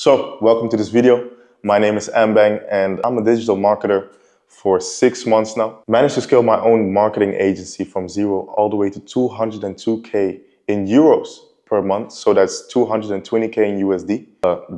So, welcome to this video. My name is Ambang and I'm a digital marketer for 6 months now. Managed to scale my own marketing agency from zero all the way to 202K in euros per month. So that's 220K in USD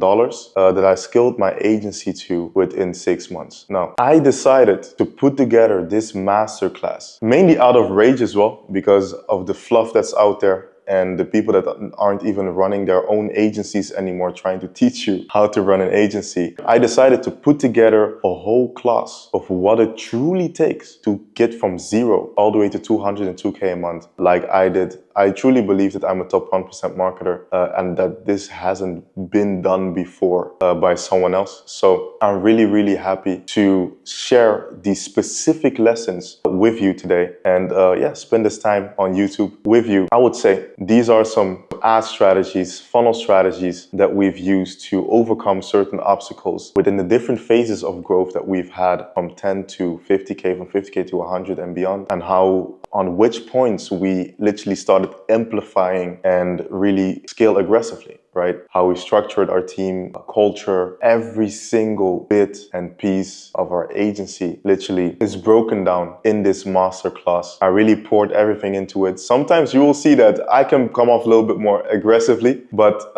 dollars that I scaled my agency to within 6 months. Now, I decided to put together this masterclass, mainly out of rage as well, because of the fluff that's out there and the people that aren't even running their own agencies anymore trying to teach you how to run an agency. I decided to put together a whole class of what it truly takes to get from zero all the way to 202K a month like I did. I truly believe that I'm a top 1% marketer and that this hasn't been done before by someone else. So I'm really happy to share these specific lessons with you today and spend this time on YouTube with you. I would say these are some ad strategies, funnel strategies that we've used to overcome certain obstacles within the different phases of growth that we've had from 10 to 50K, from 50K to 100 and beyond, and how on which points we literally started amplifying and really scale aggressively, right? How we structured our team, culture, every single bit and piece of our agency literally is broken down in this masterclass. I really poured everything into it. Sometimes you will see that I can come off a little bit more aggressively, but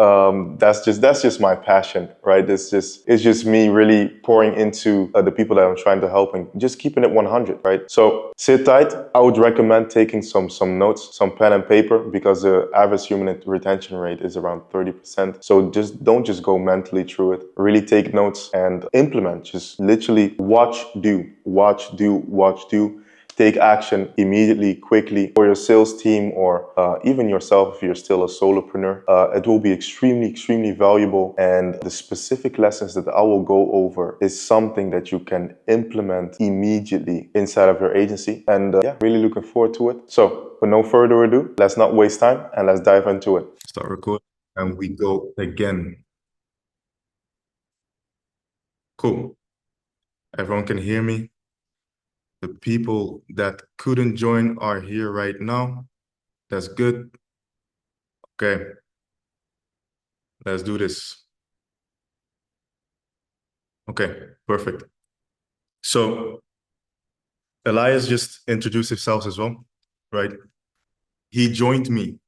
that's just my passion, right? It's just me really pouring into the people that I'm trying to help and just keeping it 100, right? So sit tight. I would recommend taking some notes, some pen and paper, because the average human retention rate is around 30%. So don't just go mentally through it. Really take notes and implement. Just literally watch, do. Take action immediately, quickly, for your sales team or even yourself if you're still a solopreneur. It will be extremely valuable, and the specific lessons that I will go over is something that you can implement immediately inside of your agency. And really looking forward to it. So with no further ado, let's not waste time and let's dive into it. Start recording and we go again. Cool. Everyone can hear me? The people that couldn't join are here right now. That's good. Okay. Let's do this. Okay, perfect. So Elias just introduced himself as well, right? He joined me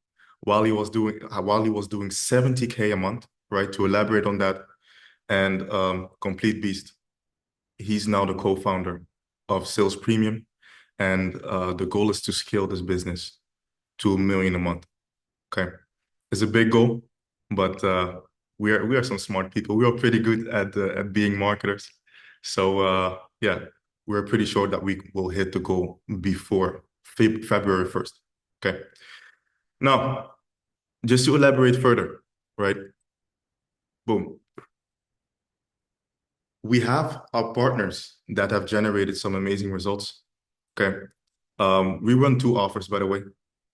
while he was doing 70K a month, right? To elaborate on that, and complete beast. He's now the co-founder of Sales Premium, and the goal is to scale this business to $1 million a month. Okay, it's a big goal, but we are some smart people. We are pretty good at being marketers, so we're pretty sure that we will hit the goal before February 1st. Okay. Now, just to elaborate further, right? Boom. We have our partners that have generated some amazing results. Okay. We run 2 offers, by the way,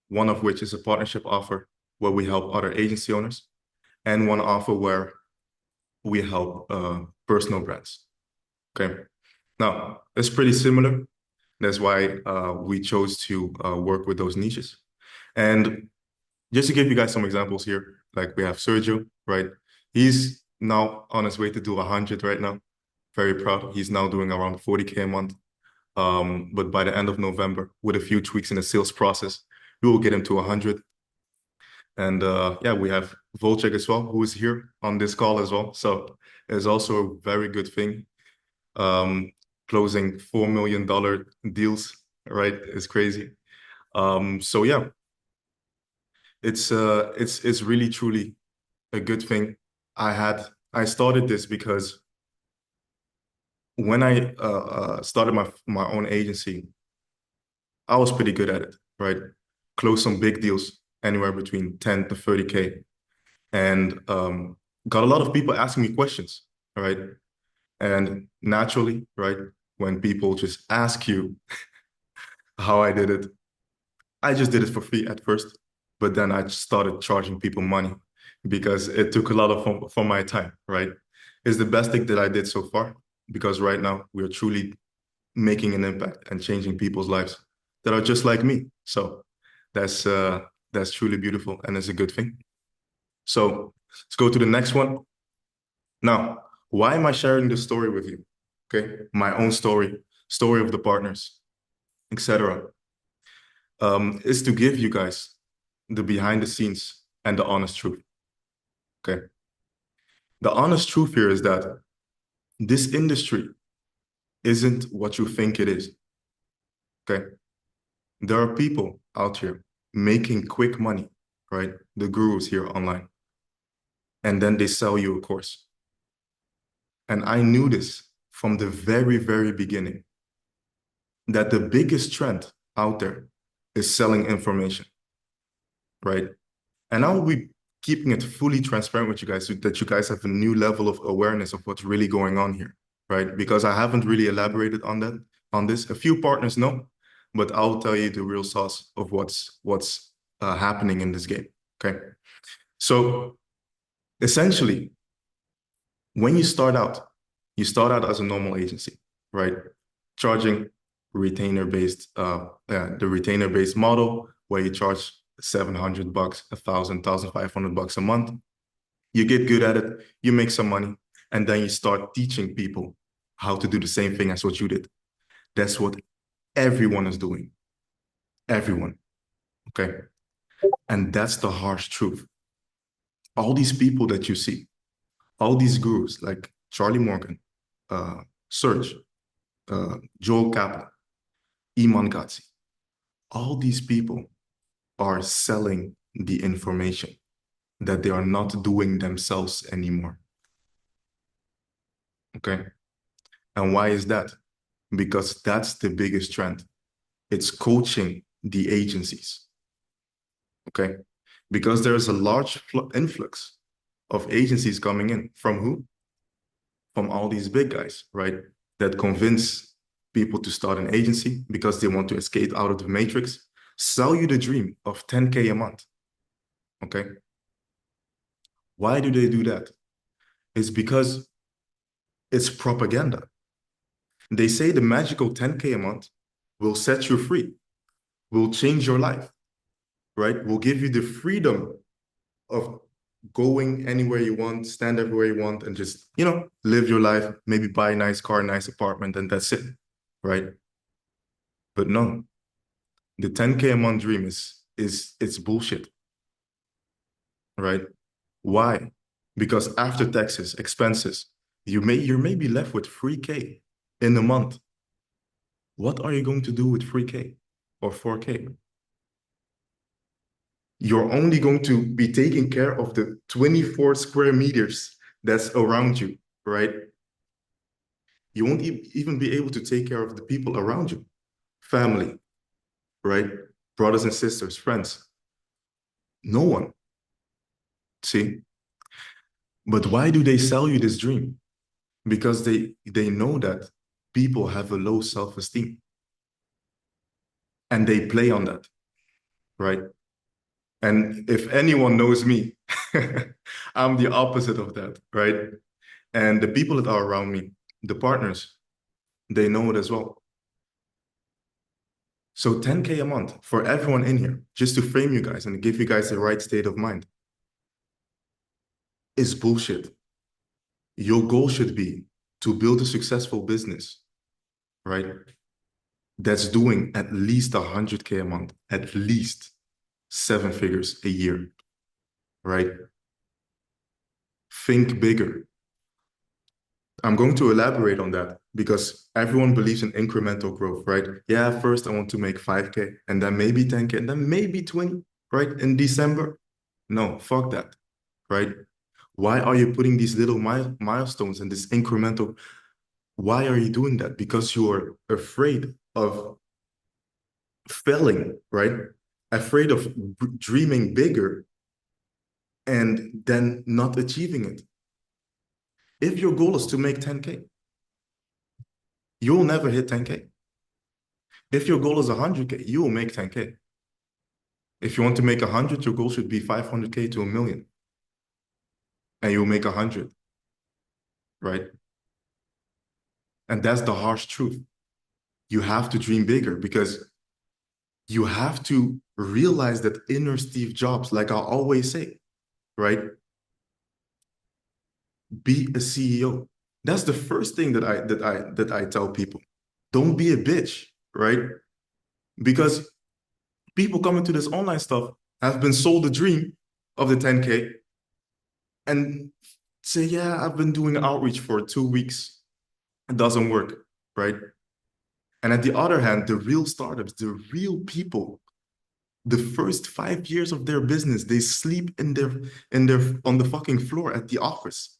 one of which is a partnership offer where we help other agency owners, and one offer where we help personal brands. Okay. Now, it's pretty similar. That's why we chose to work with those niches. And just to give you guys some examples here, like we have Sergio, right? He's now on his way to do 100 right now. Very proud. He's now doing around 40K a month. But by the end of November, with a few tweaks in the sales process, we will get him to 100. And we have Volchek as well, who is here on this call as well. So it's also a very good thing. Closing $4 million deals, right? It's crazy. It's really truly a good thing. I started this because when I started my own agency, I was pretty good at it, right? Closed some big deals, anywhere between 10 to 30K, and got a lot of people asking me questions, right? And naturally, right, when people just ask you how I did it, I just did it for free at first, but then I started charging people money because it took a lot from my time, right? It's the best thing that I did so far, because right now we are truly making an impact and changing people's lives that are just like me. So that's truly beautiful, and it's a good thing. So let's go to the next one. Now, why am I sharing this story with you? Okay, my own story of the partners, etc. Is to give you guys the behind the scenes and the honest truth. Okay, the honest truth here is that this industry isn't what you think it is. Okay, there are people out here making quick money, right? The gurus here online, and then they sell you a course. And I knew this from the very, very beginning, that the biggest trend out there is selling information, right? And I will be keeping it fully transparent with you guys so that you guys have a new level of awareness of what's really going on here, right? Because I haven't really elaborated on this. A few partners know, but I'll tell you the real sauce of what's happening in this game, okay? So essentially, when you start out as a normal agency, right? Charging retainer-based, the retainer-based model where you charge $700, $1,500 a month. You get good at it, you make some money, and then you start teaching people how to do the same thing as what you did. That's what everyone is doing. Everyone, okay? And that's the harsh truth. All these people that you see, all these gurus like Charlie Morgan, Serge, Joel Kaplan, Iman Gadzhi, all these people are selling the information that they are not doing themselves anymore. Okay? And why is that? Because that's the biggest trend. It's coaching the agencies. Okay? Because there's a large influx of agencies coming in. From who? From all these big guys, right? That convince people to start an agency because they want to escape out of the matrix, sell you the dream of 10K a month. Okay? Why do they do that? It's because it's propaganda. They say the magical 10K a month will set you free, will change your life, right? Will give you the freedom of going anywhere you want, stand everywhere you want, and just, live your life, maybe buy a nice car, nice apartment, and that's it, right? But no, the 10K a month dream it's bullshit, right? Why? Because after taxes, expenses, you're maybe left with 3K in a month. What are you going to do with 3K or 4K? You're only going to be taking care of the 24 square meters that's around you, right? You won't even be able to take care of the people around you, family, right? Brothers and sisters, friends. No one. See? But why do they sell you this dream? Because they know that people have a low self-esteem. And they play on that, right? And if anyone knows me, I'm the opposite of that, right? And the people that are around me, the partners, they know it as well. So 10K a month for everyone in here, just to frame you guys and give you guys the right state of mind, is bullshit. Your goal should be to build a successful business, right? That's doing at least 100K a month, at least 7 figures a year, right? Think bigger. I'm going to elaborate on that because everyone believes in incremental growth, right? Yeah, first I want to make 5K and then maybe 10K and then maybe 20, right? In December. No, fuck that, right? Why are you putting these little milestones and this incremental? Why are you doing that? Because you are afraid of failing, right? Afraid of dreaming bigger and then not achieving it. If your goal is to make 10K, you'll never hit 10K. If your goal is 100K, you will make 10K. If you want to make 100, your goal should be 500K to 1 million. And you'll make 100, right? And that's the harsh truth. You have to dream bigger because you have to realize that inner Steve Jobs, like I always say, right? be a CEO. That's the first thing that I tell people. Don't be a bitch, right? Because people coming to this online stuff have been sold the dream of the 10K and say, yeah, I've been doing outreach for 2 weeks. It doesn't work, right? And at the other hand, the real startups, the real people, the first 5 years of their business, they sleep in their on the fucking floor at the office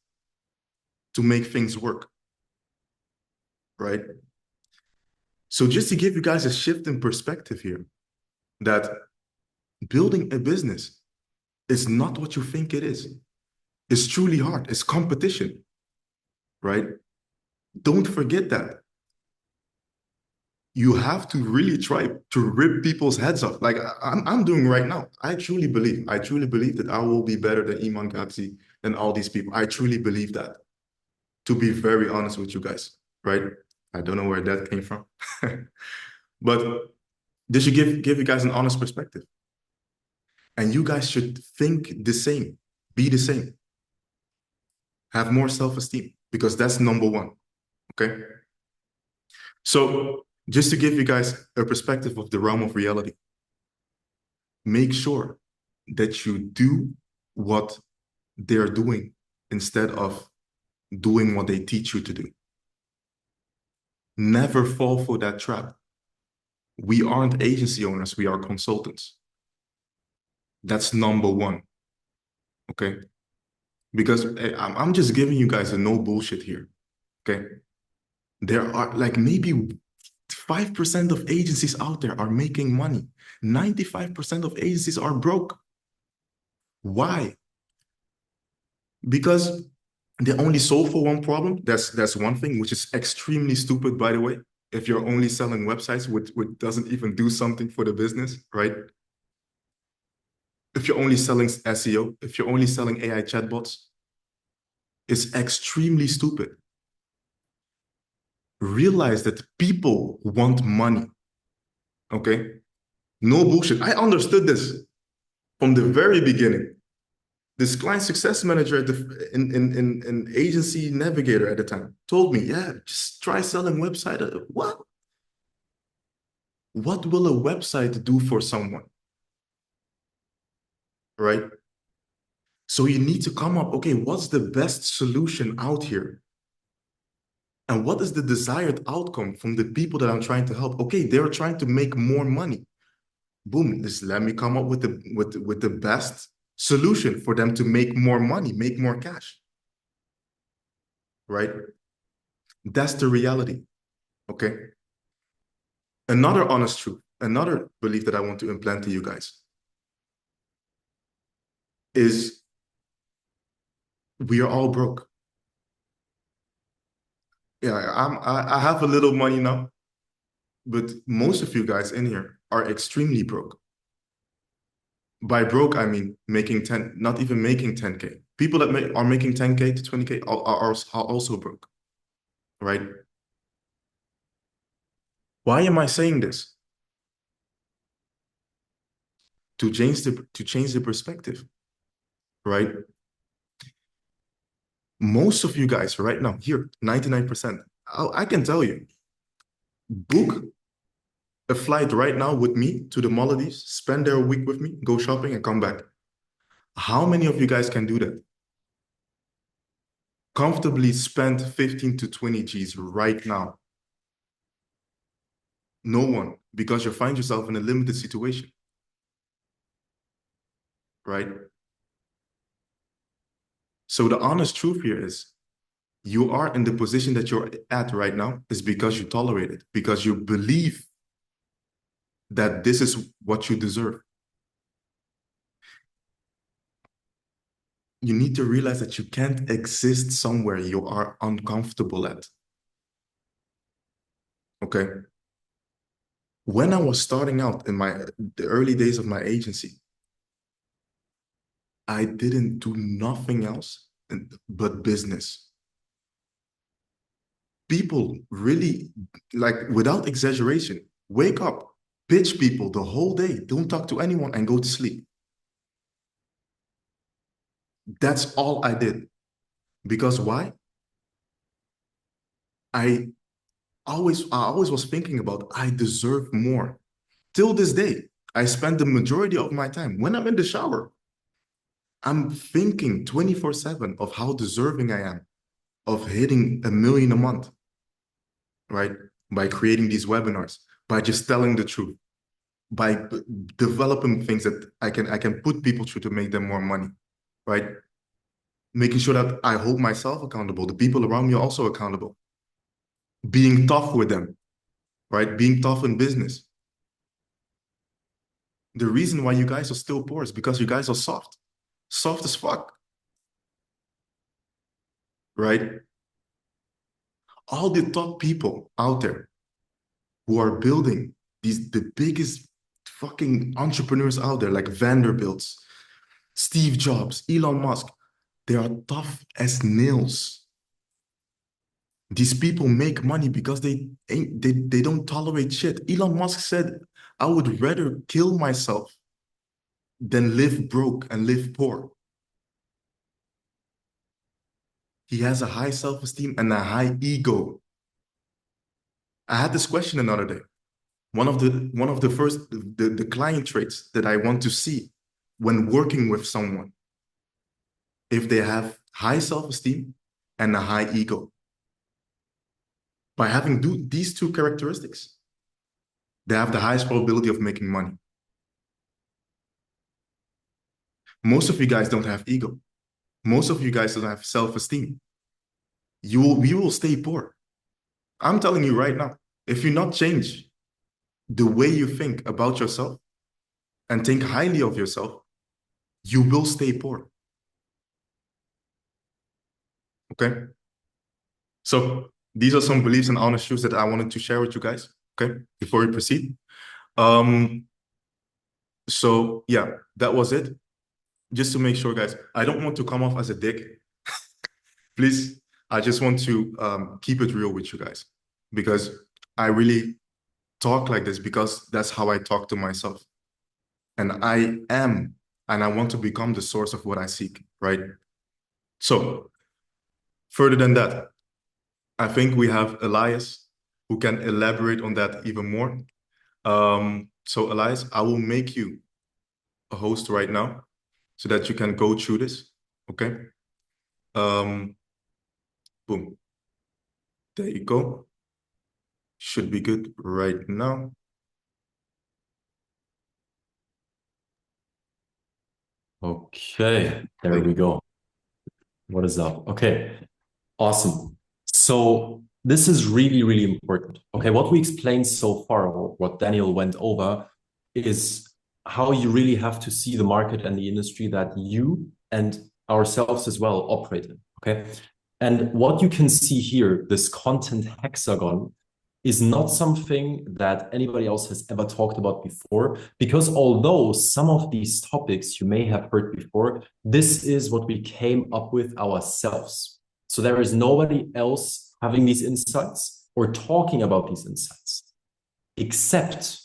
to make things work, right? So just to give you guys a shift in perspective here, that building a business is not what you think it is. It's truly hard. It's competition, right? Don't forget that. You have to really try to rip people's heads off. Like I'm doing right now. I truly believe that I will be better than Iman Gadzhi and all these people. I truly believe that, to be very honest with you guys, right? I don't know where that came from. But this should give you guys an honest perspective. And you guys should think the same, be the same, have more self-esteem, because that's number one. Okay. So just to give you guys a perspective of the realm of reality, make sure that you do what they're doing instead of doing what they teach you to do. Never fall for that trap. We aren't agency owners, we are consultants. That's number one. Okay. Because I'm just giving you guys a no bullshit here. Okay. There are like maybe 5% of agencies out there are making money. 95% of agencies are broke. Why? Because they only solve for one problem. That's one thing, which is extremely stupid, by the way. If you're only selling websites, which doesn't even do something for the business, right? If you're only selling SEO, if you're only selling AI chatbots, it's extremely stupid. Realize that people want money. Okay? No bullshit. I understood this from the very beginning. This client success manager at the in agency navigator at the time told me, yeah, just try selling website. What? What will a website do for someone? Right? So you need to come up, okay, what's the best solution out here? And what is the desired outcome from the people that I'm trying to help? Okay, they're trying to make more money. Boom, just let me come up with the best solution for them to make more money, make more cash. Right? That's the reality. Okay. Another honest truth, another belief that I want to implant to you guys is we are all broke. Yeah, I have a little money now, but most of you guys in here are extremely broke. By broke, I mean making 10, not even making 10K. People that are making 10K to 20K are also broke, right? Why am I saying this? To change the perspective, right? Most of you guys right now here, 99%, I can tell you, book a flight right now with me to the Maldives, spend there a week with me, go shopping and come back. How many of you guys can do that? Comfortably spend 15 to 20 G's right now. No one, because you find yourself in a limited situation, right? So the honest truth here is you are in the position that you're at right now is because you tolerate it, because you believe that this is what you deserve. You need to realize that you can't exist somewhere you are uncomfortable at. Okay. When I was starting out in the early days of my agency, I didn't do nothing else but business. People really, like without exaggeration, wake up, pitch people the whole day, don't talk to anyone and go to sleep. That's all I did. Because why? I I always was thinking about I deserve more. Till this day, I spend the majority of my time when I'm in the shower, I'm thinking 24/7 of how deserving I am of hitting 1 million a month, right? By creating these webinars, by just telling the truth, by developing things that I can put people through to make them more money, right? Making sure that I hold myself accountable, the people around me are also accountable, being tough with them, right? Being tough in business. The reason why you guys are still poor is because you guys are soft, soft as fuck, right? All the top people out there who are building the biggest fucking entrepreneurs out there, like Vanderbilts, Steve Jobs, Elon Musk, they are tough as nails. These people make money because they don't tolerate shit. Elon Musk said, I would rather kill myself than live broke and live poor. He has a high self-esteem and a high ego. I had this question another day. One of the first the client traits that I want to see when working with someone, if they have high self-esteem and a high ego. By having these two characteristics, they have the highest probability of making money. Most of you guys don't have ego. Most of you guys don't have self-esteem. You will stay poor. I'm telling you right now, if you not change the way you think about yourself and think highly of yourself, you will stay poor. Okay? So these are some beliefs and honest truths that I wanted to share with you guys. Okay, before we proceed. So yeah, that was it. Just to make sure, guys, I don't want to come off as a dick. Please, I just want to keep it real with you guys because I really talk like this because that's how I talk to myself. And I want to become the source of what I seek, right? So further than that, I think we have Elias who can elaborate on that even more. So Elias, I will make you a host right now so that you can go through this, okay? Boom. There you go. Should be good right now. Okay, there we go. What is up? Okay, awesome. So this is really, really important. Okay, what we explained so far, or what Daniel went over, is how you really have to see the market and the industry that you and ourselves as well operate in. Okay, and what you can see here, this content hexagon, is not something that anybody else has ever talked about before, because although some of these topics you may have heard before, this is what we came up with ourselves. So there is nobody else having these insights or talking about these insights, except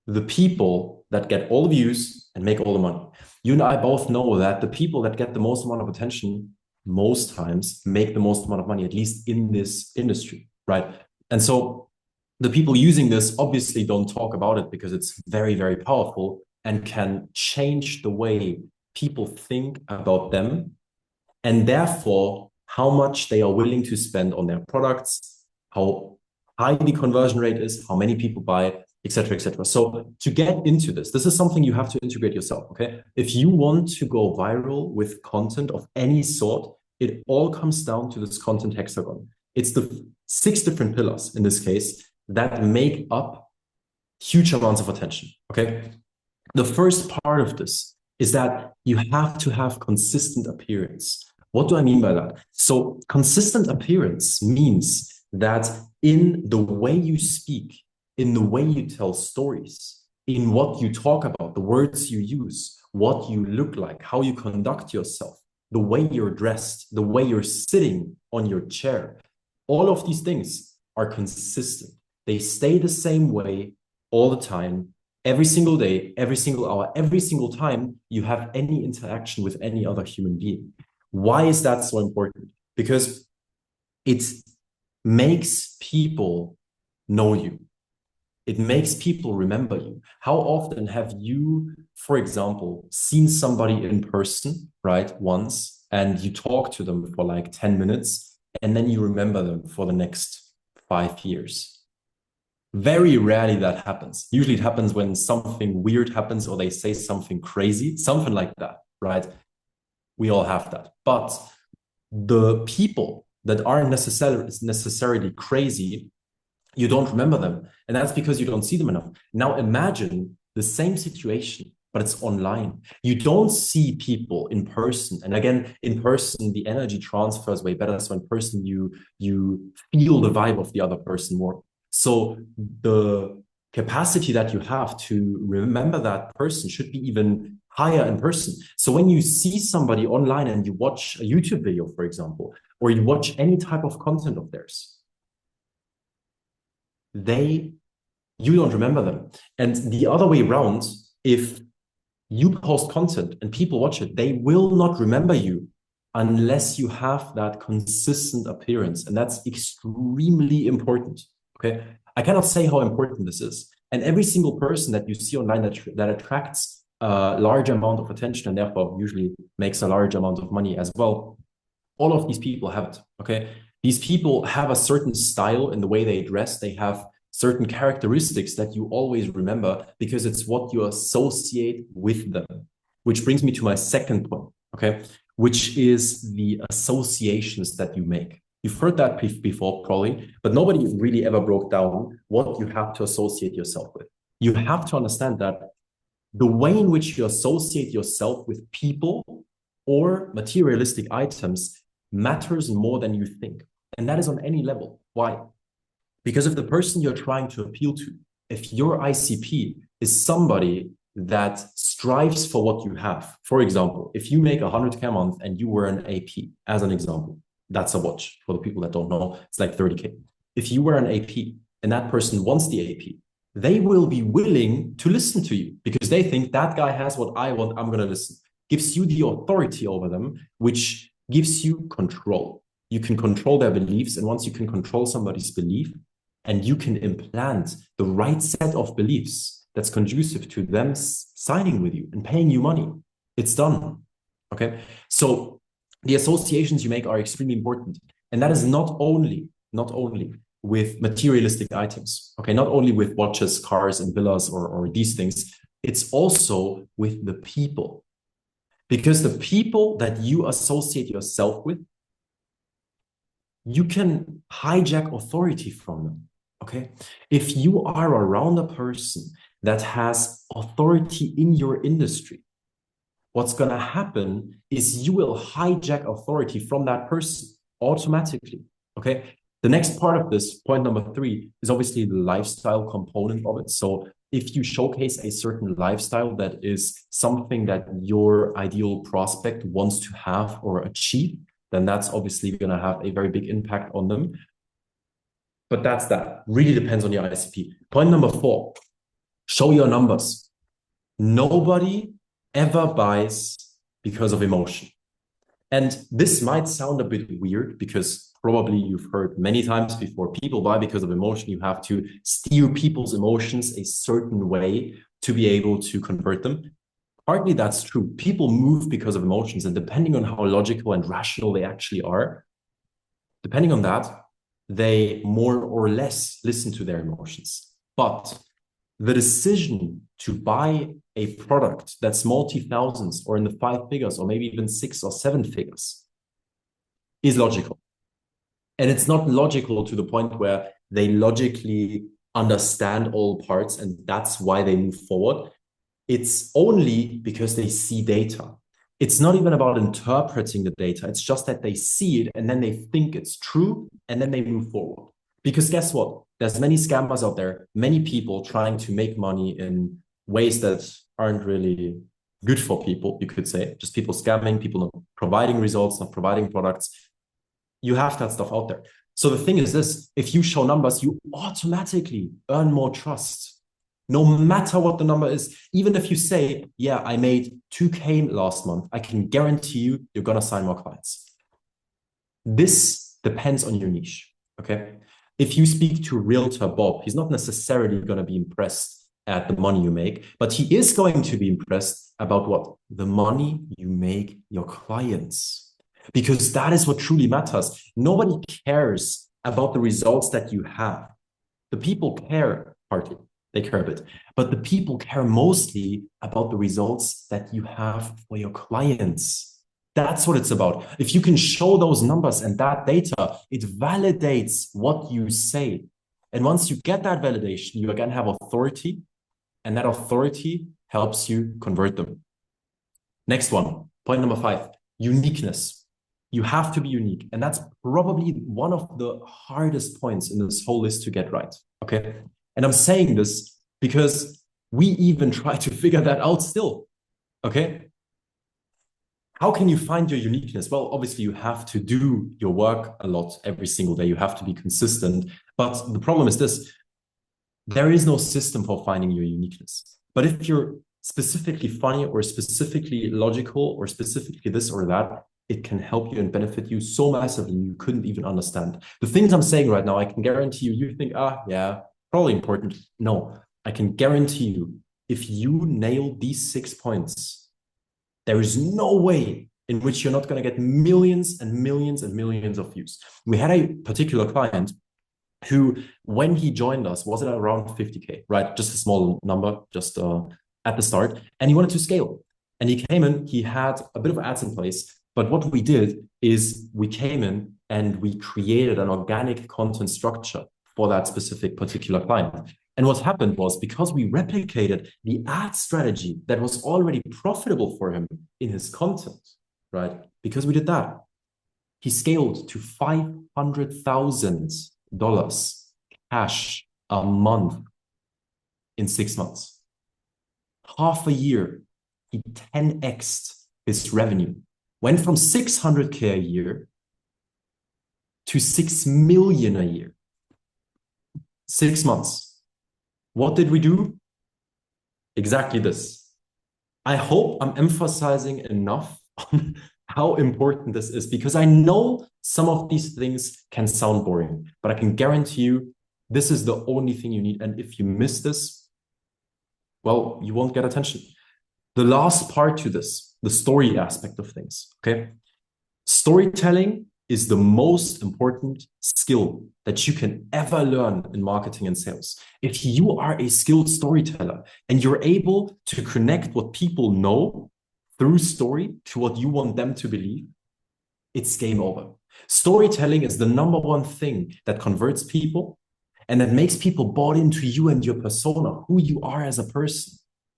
the people that get all the views and make all the money. You and I both know that the people that get the most amount of attention most times make the most amount of money, at least in this industry, right? And so the people using this obviously don't talk about it because it's very, very powerful and can change the way people think about them, and therefore how much they are willing to spend on their products, how high the conversion rate is, how many people buy, etc., etc. So to get into this is something you have to integrate yourself, okay? If you want to go viral with content of any sort, it all comes down to this content hexagon. It's the 6 different pillars in this case that make up huge amounts of attention, okay? The first part of this is that you have to have consistent appearance. What do I mean by that? So consistent appearance means that in the way you speak, in the way you tell stories, in what you talk about, the words you use, what you look like, how you conduct yourself, the way you're dressed, the way you're sitting on your chair, all of these things are consistent. They stay the same way all the time, every single day, every single hour, every single time you have any interaction with any other human being. Why is that so important? because it makes people know you. It makes people remember you. How often have you, for example, seen somebody in person, right, once, and you talk to them for like 10 minutes, and then you remember them for the next 5 years? Very rarely that happens. Usually it happens when something weird happens or they say something crazy, something like that, right? We all have that. But the people that aren't necessarily crazy, you don't remember them. And that's because you don't see them enough. Now imagine the same situation, but it's online. You don't see people in person. And again, in person, the energy transfers way better. So in person, you feel the vibe of the other person more. So the capacity that you have to remember that person should be even higher in person. So when you see somebody online and you watch a YouTube video, for example, or you watch any type of content of theirs, you don't remember them. And the other way around, if you post content and people watch it, they will not remember you unless you have that consistent appearance. And that's extremely important. Okay. I cannot say how important this is. And every single person that you see online that attracts a large amount of attention and therefore usually makes a large amount of money as well, all of these people have it. Okay. These people have a certain style in the way they dress. They have certain characteristics that you always remember because it's what you associate with them. Which brings me to my second point, okay, which is the associations that you make. You've heard that before probably, but nobody really ever broke down what you have to associate yourself with. You have to understand that the way in which you associate yourself with people or materialistic items matters more than you think. And that is on any level. Why? Because if the person you're trying to appeal to, if your ICP is somebody that strives for what you have, for example, if you make 100K a month and you were an AP, as an example, that's a watch. For the people that don't know, it's like 30K. If you were an AP and that person wants the AP, they will be willing to listen to you because they think that guy has what I want, I'm going to listen. Gives you the authority over them, which gives you control. You can control their beliefs. And once you can control somebody's belief and you can implant the right set of beliefs that's conducive to them signing with you and paying you money, it's done. Okay. So the associations you make are extremely important. And that is not only with materialistic items, okay, not only with watches, cars, and villas or these things, it's also with the people. Because the people that you associate yourself with, you can hijack authority from them, okay? If you are around a person that has authority in your industry, what's going to happen is you will hijack authority from that person automatically, okay? The next part of this, point number 3, is obviously the lifestyle component of it. So if you showcase a certain lifestyle that is something that your ideal prospect wants to have or achieve, then that's obviously going to have a very big impact on them. But that really depends on your ICP. Point number 4, show your numbers. Nobody ever buys because of emotion. And this might sound a bit weird because probably you've heard many times before, people buy because of emotion. You have to steer people's emotions a certain way to be able to convert them. Partly that's true. People move because of emotions, and depending on how logical and rational they actually are, depending on that, they more or less listen to their emotions. But the decision to buy a product that's multi-thousands or in the 5 figures or maybe even 6 or 7 figures is logical. And it's not logical to the point where they logically understand all parts and that's why they move forward. It's only because they see data. It's not even about interpreting the data. It's just that they see it and then they think it's true and then they move forward. Because guess what? There's many scammers out there, many people trying to make money in ways that aren't really good for people, you could say. Just people scamming, people not providing results, not providing products. You have that stuff out there. So the thing is this, if you show numbers, you automatically earn more trust. No matter what the number is, even if you say, yeah, I made 2K last month, I can guarantee you're going to sign more clients. This depends on your niche, okay? If you speak to realtor Bob, he's not necessarily going to be impressed at the money you make, but he is going to be impressed about what? The money you make your clients. Because that is what truly matters. Nobody cares about the results that you have. The people care partly, they care a bit, but the people care mostly about the results that you have for your clients. That's what it's about. If you can show those numbers and that data, it validates what you say. And once you get that validation, you again have authority, and that authority helps you convert them. Next one, point number 5, uniqueness. You have to be unique. And that's probably one of the hardest points in this whole list to get right. Okay. And I'm saying this because we even try to figure that out still. Okay. How can you find your uniqueness? Well, obviously you have to do your work a lot every single day. You have to be consistent. But the problem is this: there is no system for finding your uniqueness. But if you're specifically funny or specifically logical or specifically this or that, it can help you and benefit you so massively you couldn't even understand. The things I'm saying right now, I can guarantee you, you think, yeah, probably important. No, I can guarantee you, if you nail these 6 points, there is no way in which you're not going to get millions and millions and millions of views. We had a particular client who, when he joined us, was at around 50K, right? Just a small number, just at the start. And he wanted to scale. And he came in, he had a bit of ads in place. But what we did is we came in and we created an organic content structure for that specific particular client. And what happened was, because we replicated the ad strategy that was already profitable for him in his content, right? Because we did that, he scaled to $500,000 cash a month in 6 months. Half a year, he 10x'd his revenue. Went from 600K a year to 6 million a year. 6 months. What did we do? Exactly this. I hope I'm emphasizing enough on how important this is, because I know some of these things can sound boring, but I can guarantee you this is the only thing you need. And if you miss this, well, you won't get attention. The last part to this, the story aspect of things, okay? Storytelling is the most important skill that you can ever learn in marketing and sales. If you are a skilled storyteller and you're able to connect what people know through story to what you want them to believe, it's game over. Storytelling is the number one thing that converts people and that makes people bought into you and your persona, who you are as a person.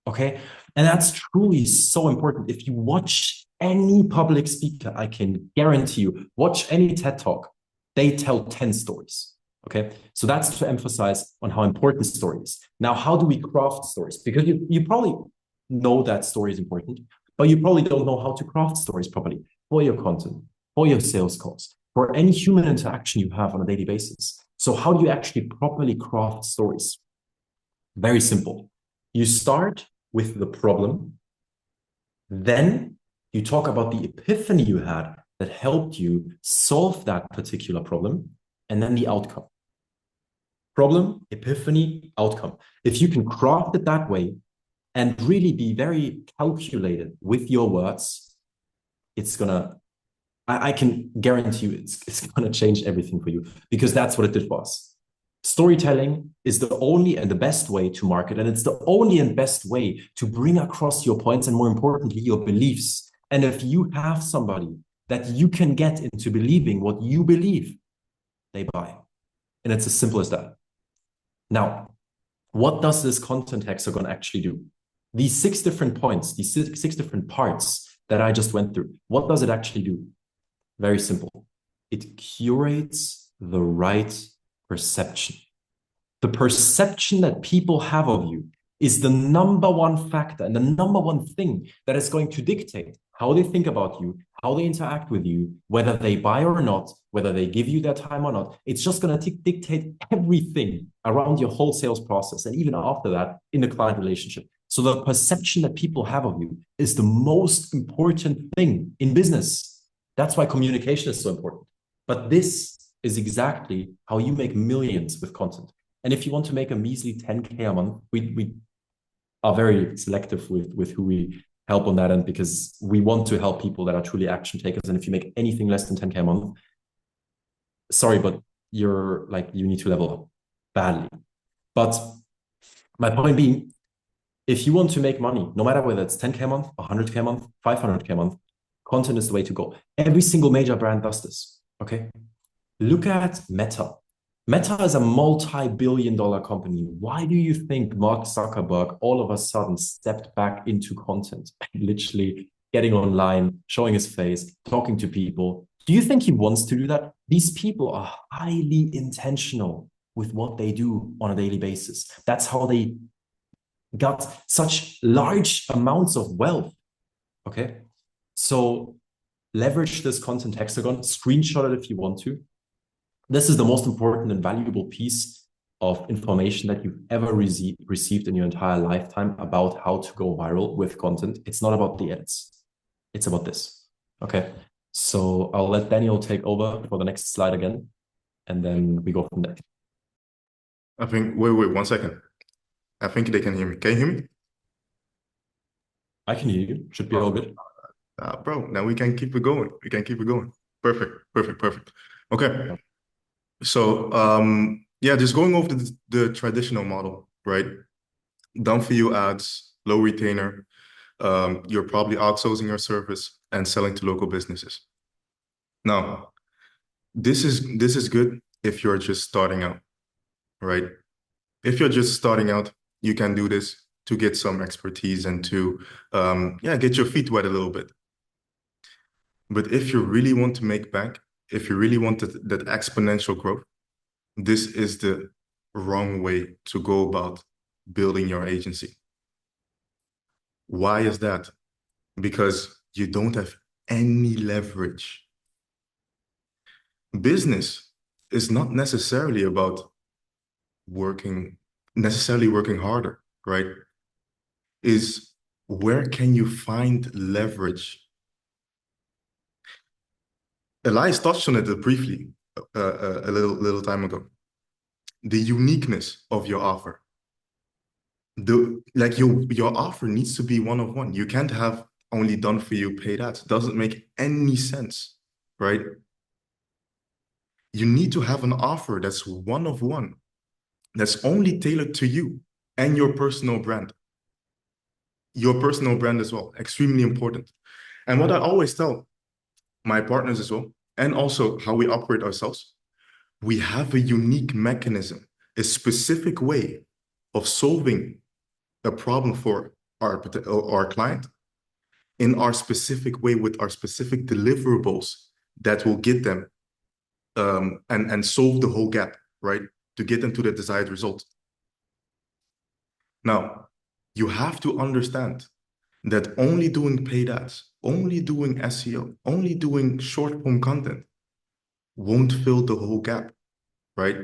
Okay. And that's truly so important. If you watch any public speaker, I can guarantee you, watch any TED Talk, they tell 10 stories. Okay. So that's to emphasize on how important story is. Now, how do we craft stories? Because you probably know that story is important, but you probably don't know how to craft stories properly for your content, for your sales calls, for any human interaction you have on a daily basis. So how do you actually properly craft stories? Very simple. You start with the problem. Then you talk about the epiphany you had that helped you solve that particular problem, and then the outcome. Problem, epiphany, outcome. If you can craft it that way and really be very calculated with your words, it's gonna, I can guarantee you it's gonna change everything for you, because that's what it did for us. Storytelling is the only and the best way to market, and it's the only and best way to bring across your points and, more importantly, your beliefs. And if you have somebody that you can get into believing what you believe, they buy. And it's as simple as that. Now, what does this content hexagon actually do? These 6 different points, these six different parts that I just went through, what does it actually do? Very simple. It curates the right perception. The perception that people have of you is the number one factor and the number one thing that is going to dictate how they think about you, how they interact with you, whether they buy or not, whether they give you their time or not. It's just going to dictate everything around your whole sales process, and even after that in the client relationship. So the perception that people have of you is the most important thing in business. That's why communication is so important. But this is exactly how you make millions with content. And if you want to make a measly 10K a month, we are very selective with who we help on that end, because we want to help people that are truly action takers. And if you make anything less than 10K a month, sorry, but you need to level up badly. But my point being, if you want to make money, no matter whether it's 10K a month, 100K a month, 500K a month, content is the way to go. Every single major brand does this. Okay. Look at Meta. Meta is a multi-billion-dollar company. Why do you think Mark Zuckerberg all of a sudden stepped back into content, literally getting online, showing his face, talking to people? Do you think he wants to do that? These people are highly intentional with what they do on a daily basis. That's how they got such large amounts of wealth. Okay. So leverage this content hexagon, screenshot it if you want to. This is the most important and valuable piece of information that you've ever received in your entire lifetime about how to go viral with content. It's not about the edits. It's about this. Okay. So I'll let Daniel take over for the next slide again, and then we go from there. I think, wait, 1 second. I think they can hear me. Can you hear me? I can hear you. Should be all good. Bro, now we can keep it going. We can keep it going. Perfect. Okay. So, yeah, just going over the traditional model, right? Done for you ads, low retainer. You're probably outsourcing your service and selling to local businesses. Now, this is good if you're just starting out, right? If you're just starting out, you can do this to get some expertise and to get your feet wet a little bit. But if you really want to make bank, if you really want that exponential growth, this is the wrong way to go about building your agency. Why is that? Because you don't have any leverage. Business is not necessarily about working harder, right? Is where can you find leverage? Elias touched on it briefly a little time ago. The uniqueness of your offer. Your offer needs to be one of one. You can't have only done for you paid ads. It doesn't make any sense, right? You need to have an offer that's one of one, that's only tailored to you and your personal brand. Your personal brand as well, extremely important. And what I always tell my partners as well, and also how we operate ourselves, we have a unique mechanism, a specific way of solving a problem for our client in our specific way with our specific deliverables that will get them and solve the whole gap, right? To get them to the desired result. Now, you have to understand that only doing paid ads, only doing SEO, only doing short form content won't fill the whole gap, right?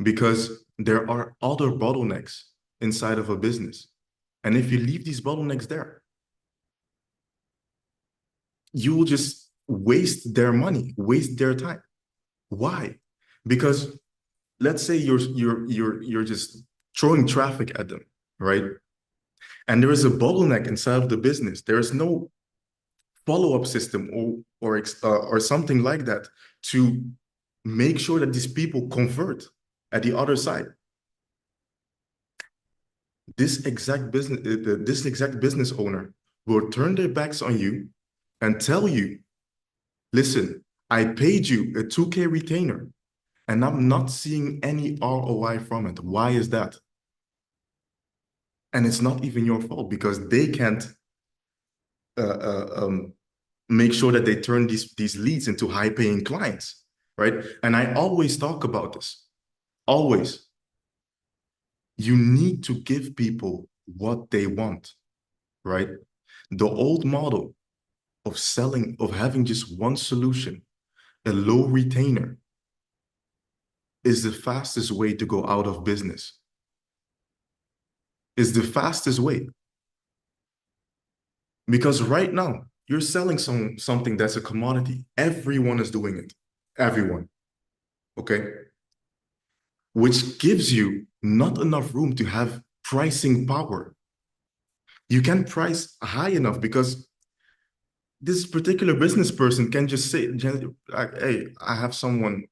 Because there are other bottlenecks inside of a business. And if you leave these bottlenecks there, you will just waste their money, waste their time. Why? Because let's say you're just throwing traffic at them, right? And there is a bottleneck inside of the business. There is no follow-up system or something like that to make sure that these people convert at the other side. This exact business owner will turn their backs on you and tell you, listen, I paid you a 2K retainer and I'm not seeing any ROI from it. Why is that? And it's not even your fault because they can't make sure that they turn these leads into high-paying clients, right? And I always talk about this, always. You need to give people what they want, right? The old model of selling, of having just one solution, a low retainer, is the fastest way to go out of business. Is the fastest way. Because right now, you're selling something that's a commodity. Everyone is doing it. everyone, okay? Which gives you not enough room to have pricing power. You can't price high enough because this particular business person can just say, like, hey, I have someone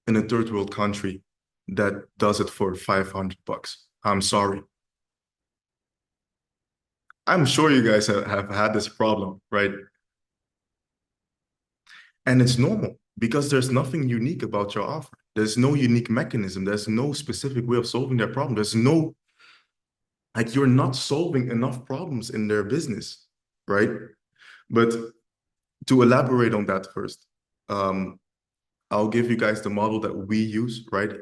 in a third world country that does it for $500. I'm sorry. I'm sure you guys have had this problem, right? And it's normal because there's nothing unique about your offer. There's no unique mechanism. There's no specific way of solving their problem. There's no, like, you're not solving enough problems in their business, right? But to elaborate on that first, I'll give you guys the model that we use, right?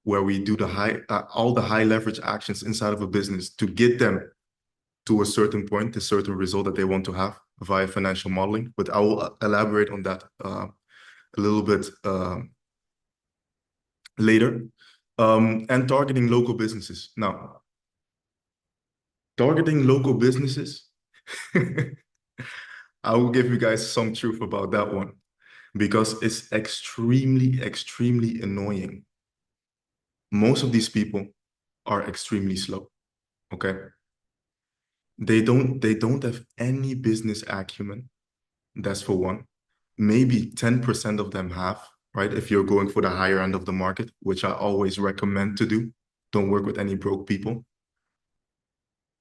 Where we do all the high leverage actions inside of a business to get them to a certain point, a certain result that they want to have via financial modeling. But I will elaborate on that a little bit later. And targeting local businesses. Now, targeting local businesses, I will give you guys some truth about that one because it's extremely, extremely annoying. Most of these people are extremely slow, okay? They don't have any business acumen. That's for one. Maybe 10% of them have, right? If you're going for the higher end of the market, which I always recommend to do. Don't work with any broke people.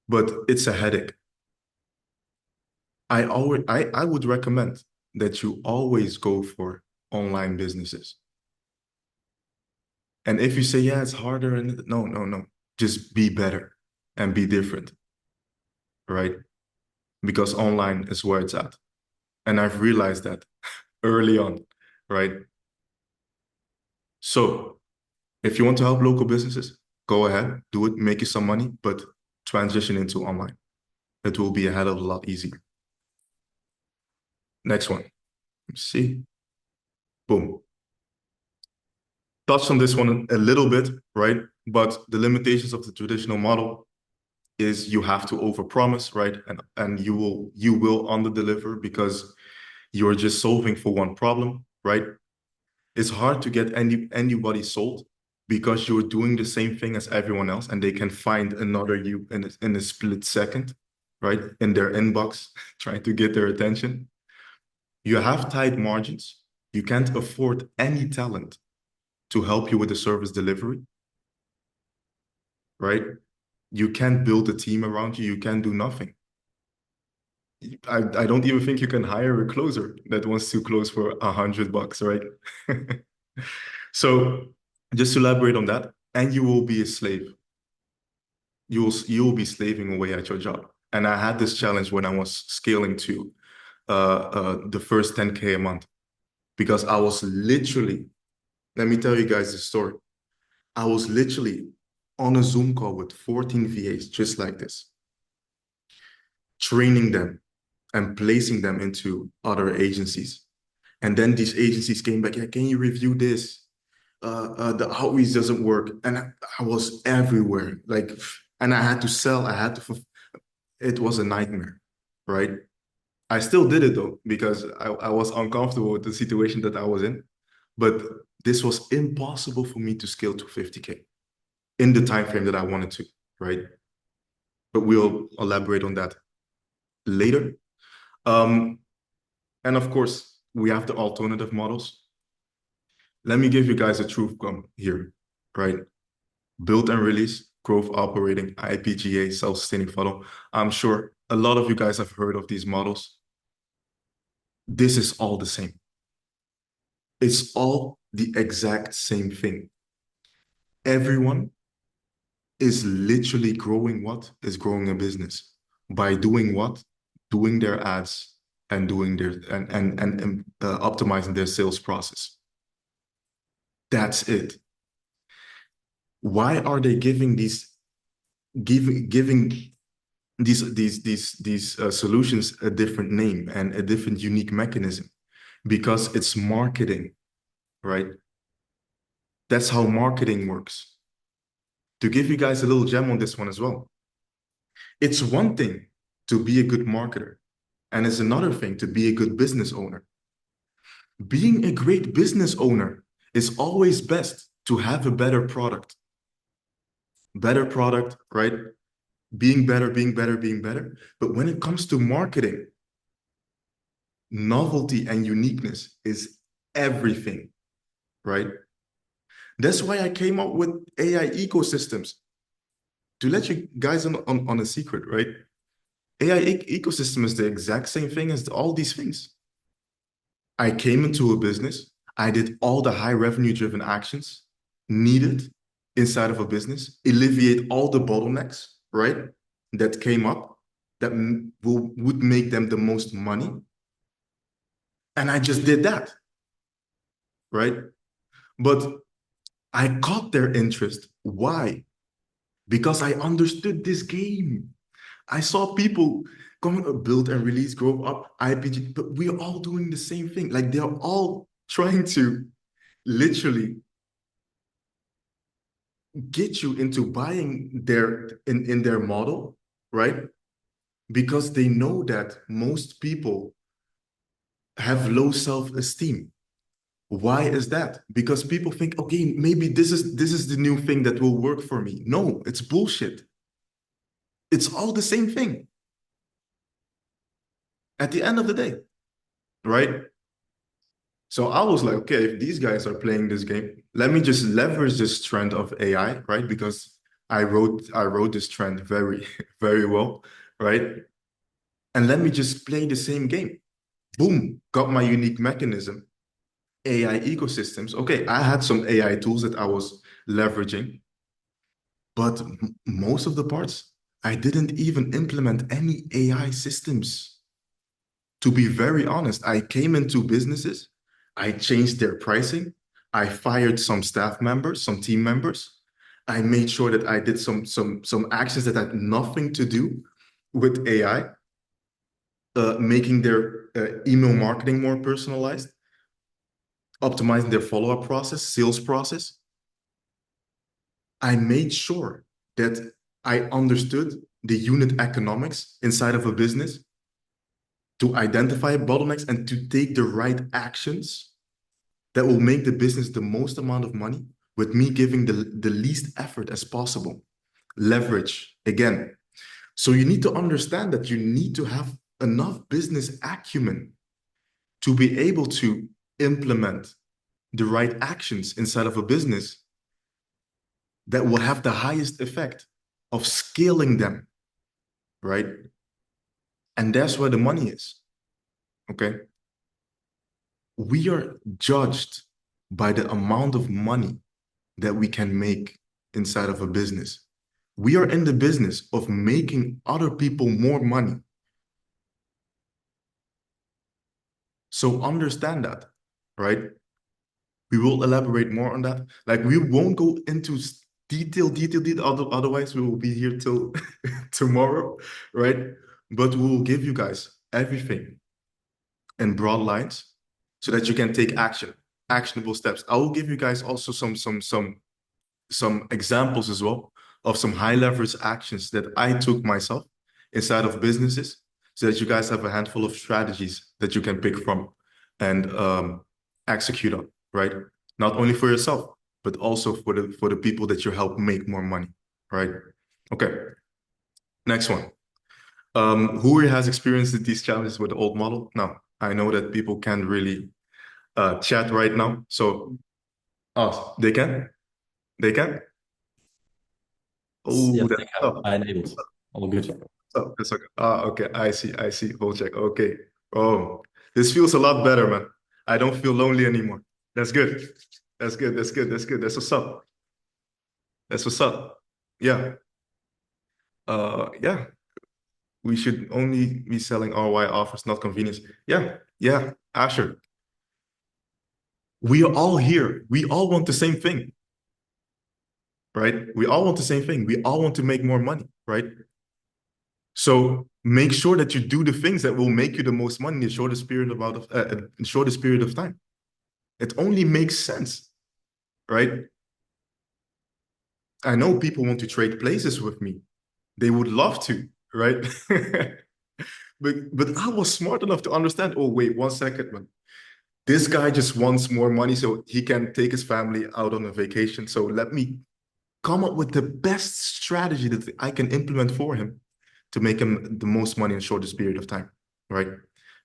But it's a headache. I would recommend that you always go for online businesses. And if you say, yeah, it's harder, and no. Just be better and be different, right? Because online is where it's at. And I've realized that early on, right? So if you want to help local businesses, go ahead, do it, make you some money, but transition into online. It will be a hell of a lot easier. Next one. Let's see. Boom. Touched on this one a little bit, right? But the limitations of the traditional model is you have to overpromise, right? And you will underdeliver because you're just solving for one problem, right? It's hard to get anybody sold because you're doing the same thing as everyone else and they can find another you in a split second, right? In their inbox, trying to get their attention. You have tight margins. You can't afford any talent to help you with the service delivery, right? You can't build a team around you. You can do nothing. I don't even think you can hire a closer that wants to close for $100, right? So just to elaborate on that, and you will be a slave. You will be slaving away at your job. And I had this challenge when I was scaling to the first 10K a month because I was literally, let me tell you guys the story. I was literally on a Zoom call with 14 VAs just like this, training them and placing them into other agencies. And then these agencies came back, yeah, can you review this? The outreach doesn't work. And I was everywhere. Like, and I had to sell, it was a nightmare, right? I still did it though, because I was uncomfortable with the situation that I was in. But this was impossible for me to scale to 50K in the time frame that I wanted to, right? But we'll elaborate on that later. And of course, we have the alternative models. Let me give you guys a truth bomb here, right? Build and release, growth operating, IPGA, self-sustaining funnel. I'm sure a lot of you guys have heard of these models. This is all the same. It's all the exact same thing. Everyone is literally growing what? Is growing a business. By doing what? Doing their ads and doing their and optimizing their sales process. That's it. Why are they giving these solutions a different name and a different unique mechanism? Because it's marketing, right? That's how marketing works. To give you guys a little gem on this one as well. It's one thing to be a good marketer, and it's another thing to be a good business owner. being a great business owner is always best to have a better product. Better product, right? Being better, being better, being better. But when it comes to marketing, novelty and uniqueness is everything, right? That's why I came up with AI ecosystems. To let you guys on a secret, right? AI ecosystem is the exact same thing as all these things. I came into a business, I did all the high revenue driven actions needed inside of a business, alleviate all the bottlenecks, right? That came up that would make them the most money. And I just did that, right? But I caught their interest. Why? Because I understood this game. I saw people come build and release, grow up, IPG, but we're all doing the same thing. Like they're all trying to literally get you into buying in their model, right? Because they know that most people have low self-esteem. Why is that? Because people think, okay, maybe this is the new thing that will work for me. No, it's bullshit. It's all the same thing at the end of the day, right? So I was like, okay, if these guys are playing this game, let me just leverage this trend of AI, right? Because I wrote this trend very, very well, right? And let me just play the same game. Boom, got my unique mechanism, AI ecosystems. Okay, I had some AI tools that I was leveraging, but most of the parts, I didn't even implement any AI systems. To be very honest, I came into businesses, I changed their pricing, I fired some staff members, some team members. I made sure that I did some actions that had nothing to do with AI, making their email marketing more personalized, optimizing their follow-up process, sales process. I made sure that I understood the unit economics inside of a business to identify bottlenecks and to take the right actions that will make the business the most amount of money with me giving the least effort as possible. Leverage, again. So you need to understand that you need to have enough business acumen to be able to implement the right actions inside of a business that will have the highest effect of scaling them, right? And that's where the money is, okay? We are judged by the amount of money that we can make inside of a business. We are in the business of making other people more money. So understand that, right? We will elaborate more on that. Like we won't go into detail, otherwise we will be here till tomorrow, right? But we will give you guys everything in broad lines so that you can take actionable steps. I will give you guys also some examples as well of some high leverage actions that I took myself inside of businesses so that you guys have a handful of strategies that you can pick from and execute on, right? Not only for yourself, but also for the people that you help make more money, right? Okay, next one. Who here has experienced these challenges with the old model? Now, I know that people can't really chat right now, so they can? They can? Oh, Yes, that's they can. tough. I enabled. All good. Oh, that's okay. Okay. I see. Hold check. Okay. Oh, this feels a lot better, man. I don't feel lonely anymore. That's good. That's good. That's good. That's good. That's what's up. That's what's up. Yeah. Yeah. We should only be selling ROI offers, not convenience. Yeah. Yeah. Asher. We are all here. We all want the same thing, right? We all want the same thing. We all want to make more money, right? So make sure that you do the things that will make you the most money in the shortest period of time. It only makes sense, right? I know people want to trade places with me. They would love to, right? But I was smart enough to understand, oh, wait, 1 second, man. This guy just wants more money so he can take his family out on a vacation. So let me come up with the best strategy that I can implement for him to make him the most money in the shortest period of time, right?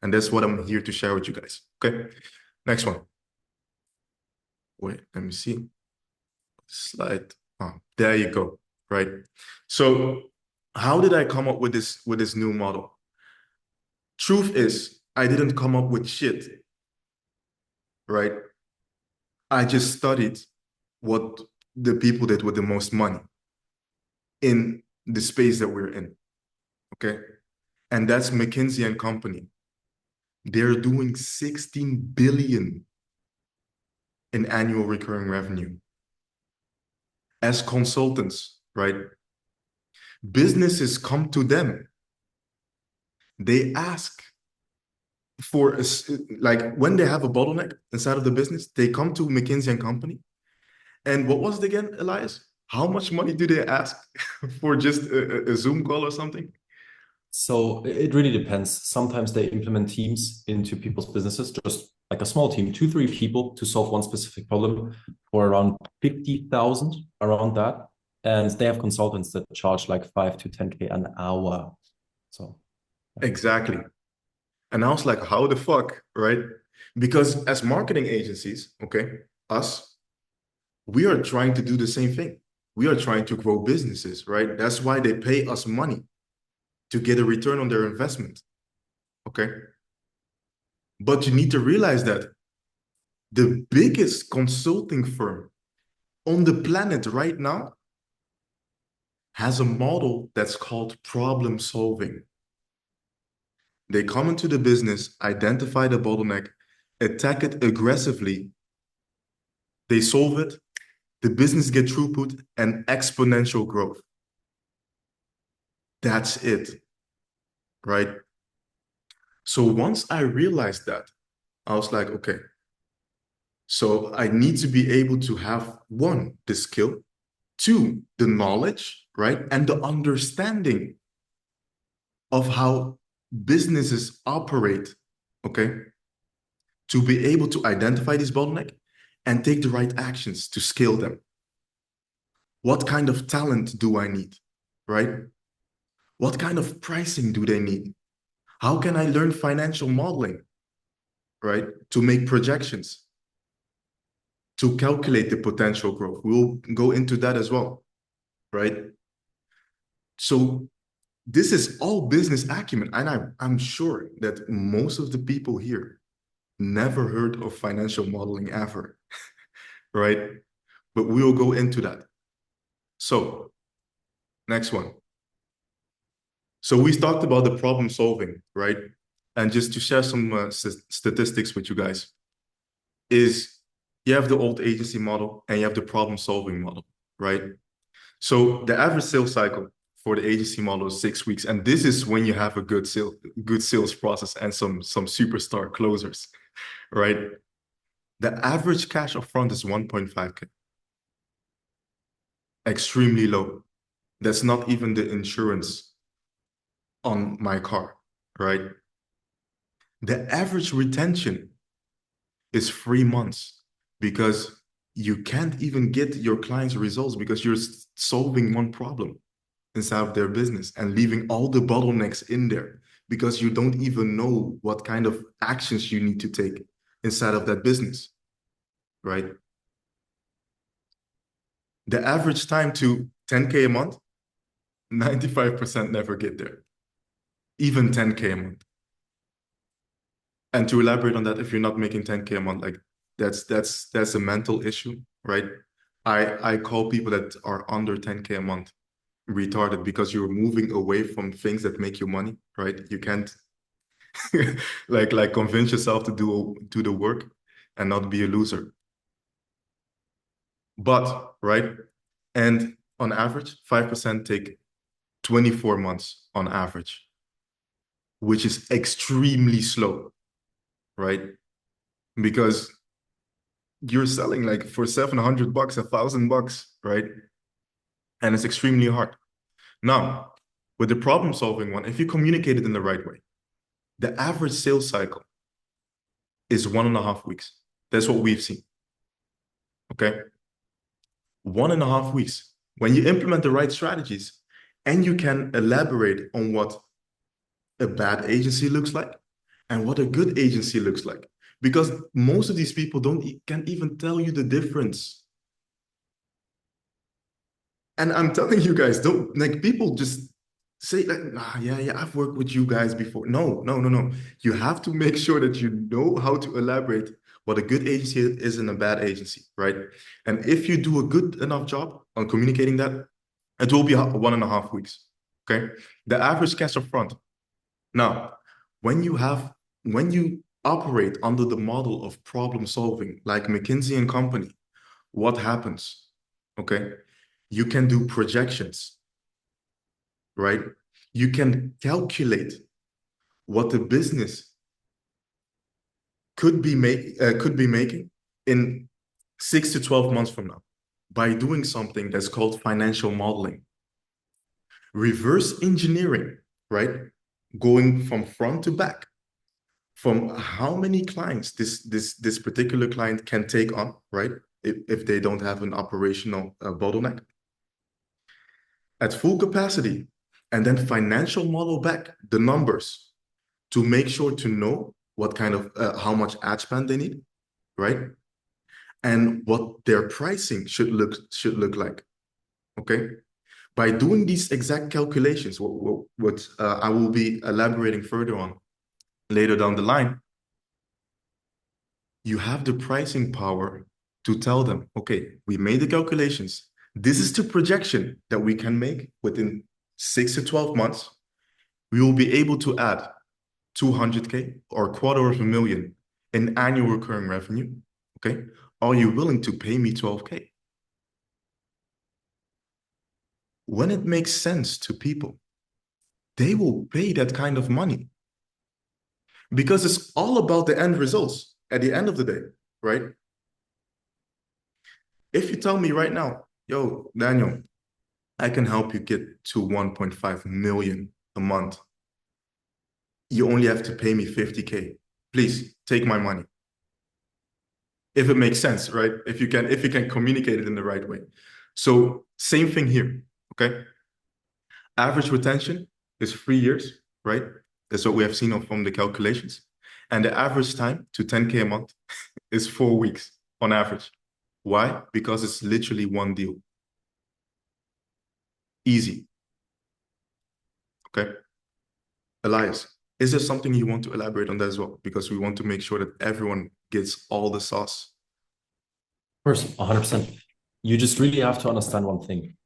And that's what I'm here to share with you guys. Okay, next one. Wait, let me see. Slide. Oh, there you go, right? So how did I come up with this new model? Truth is, I didn't come up with shit, right? I just studied what the people did with the most money in the space that we're in, okay? And that's McKinsey and Company. They're doing 16 billion in annual recurring revenue as consultants, right? Businesses come to them. They ask for like when they have a bottleneck inside of the business, they come to McKinsey and Company. And what was it again, Elias? How much money do they ask for just a Zoom call or something? So it really depends. Sometimes they implement teams into people's businesses, just like a small team, 2, 3 people to solve one specific problem for around 50,000, around that. And they have consultants that charge like 5 to 10K an hour. So Exactly. And I was like, how the fuck, right? Because as marketing agencies, okay, us, we are trying to do the same thing. We are trying to grow businesses, right? That's why they pay us money to get a return on their investment, okay? But you need to realize that the biggest consulting firm on the planet right now has a model that's called problem solving. They come into the business, identify the bottleneck, attack it aggressively, they solve it, the business get throughput and exponential growth. That's it, right? So once I realized that, I was like, okay, so I need to be able to have one, the skill, two, the knowledge, right? And the understanding of how businesses operate, okay? To be able to identify this bottleneck and take the right actions to scale them. What kind of talent do I need, right? What kind of pricing do they need? How can I learn financial modeling, right? To make projections, to calculate the potential growth. We'll go into that as well, right? So this is all business acumen. And I'm sure that most of the people here never heard of financial modeling ever, right? But we will go into that. So next one. So we talked about the problem solving, right? And just to share some statistics with you guys, is you have the old agency model and you have the problem solving model, right? So the average sales cycle for the agency model is 6 weeks, and this is when you have a good sales process and some superstar closers, right? The average cash upfront is 1.5K, extremely low. That's not even the insurance on my car, right? The average retention is 3 months because you can't even get your clients results because you're solving one problem inside of their business and leaving all the bottlenecks in there because you don't even know what kind of actions you need to take inside of that business, right? The average time to 10K a month, 95% never get there, even 10K a month. And to elaborate on that, if you're not making 10K a month, like that's a mental issue, right? I call people that are under 10K a month retarded because you're moving away from things that make you money, right? You can't like convince yourself to do the work and not be a loser. But right, and on average, 5% take 24 months on average, which is extremely slow, right? Because you're selling like for $700, $1,000, right? And it's extremely hard. Now, with the problem solving one, if you communicate it in the right way, the average sales cycle is 1.5 weeks. That's what we've seen. Okay. 1.5 weeks. When you implement the right strategies and you can elaborate on what a bad agency looks like and what a good agency looks like. Because most of these people can't even tell you the difference. And I'm telling you guys, don't like people just say like, yeah, I've worked with you guys before. No. You have to make sure that you know how to elaborate what a good agency is and a bad agency, right? And if you do a good enough job on communicating that, it will be 1.5 weeks. Okay. The average cash up front. Now, when you operate under the model of problem solving, like McKinsey and Company, what happens? Okay. You can do projections, right? You can calculate what the business could be making in 6 to 12 months from now by doing something that's called financial modeling. Reverse engineering, right? Going from front to back, from how many clients this particular client can take on, right? If they don't have an operational bottleneck at full capacity, and then financial model back the numbers to make sure to know what kind of how much ad spend they need, right? And what their pricing should look like. Okay. By doing these exact calculations, what I will be elaborating further on later down the line, you have the pricing power to tell them, okay, we made the calculations. This is the projection that we can make within 6 to 12 months. We will be able to add 200K or $250,000 in annual recurring revenue. Okay. Are you willing to pay me 12K? When it makes sense to people, they will pay that kind of money because it's all about the end results at the end of the day, right? If you tell me right now, yo, Daniel, I can help you get to 1.5 million a month. You only have to pay me 50K. Please take my money. If it makes sense, right? If you can communicate it in the right way. So same thing here, okay? Average retention is 3 years, right? That's what we have seen from the calculations. And the average time to 10K a month is 4 weeks on average. Why? Because it's literally one deal. Easy. Okay. Elias, is there something you want to elaborate on that as well? Because we want to make sure that everyone gets all the sauce. Of course, 100%. You just really have to understand one thing.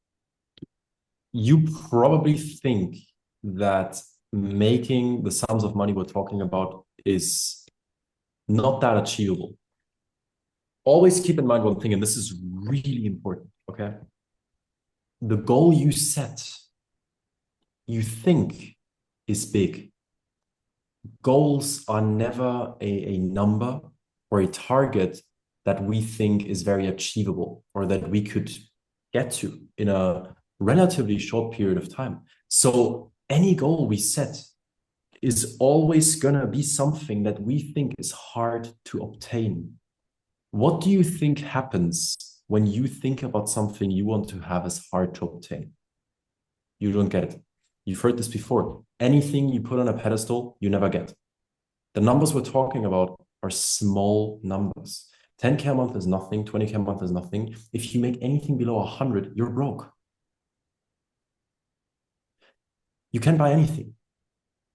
You probably think that making the sums of money we're talking about is not that achievable. Always keep in mind one thing, and this is really important, okay? The goal you set, you think is big. Goals are never a number or a target that we think is very achievable or that we could get to in a relatively short period of time. So any goal we set is always going to be something that we think is hard to obtain. What do you think happens when you think about something you want to have as hard to obtain? You don't get it. You've heard this before. Anything you put on a pedestal, you never get. The numbers we're talking about are small numbers. 10K a month is nothing. 20K a month is nothing. If you make anything below 100, you're broke. You can buy anything.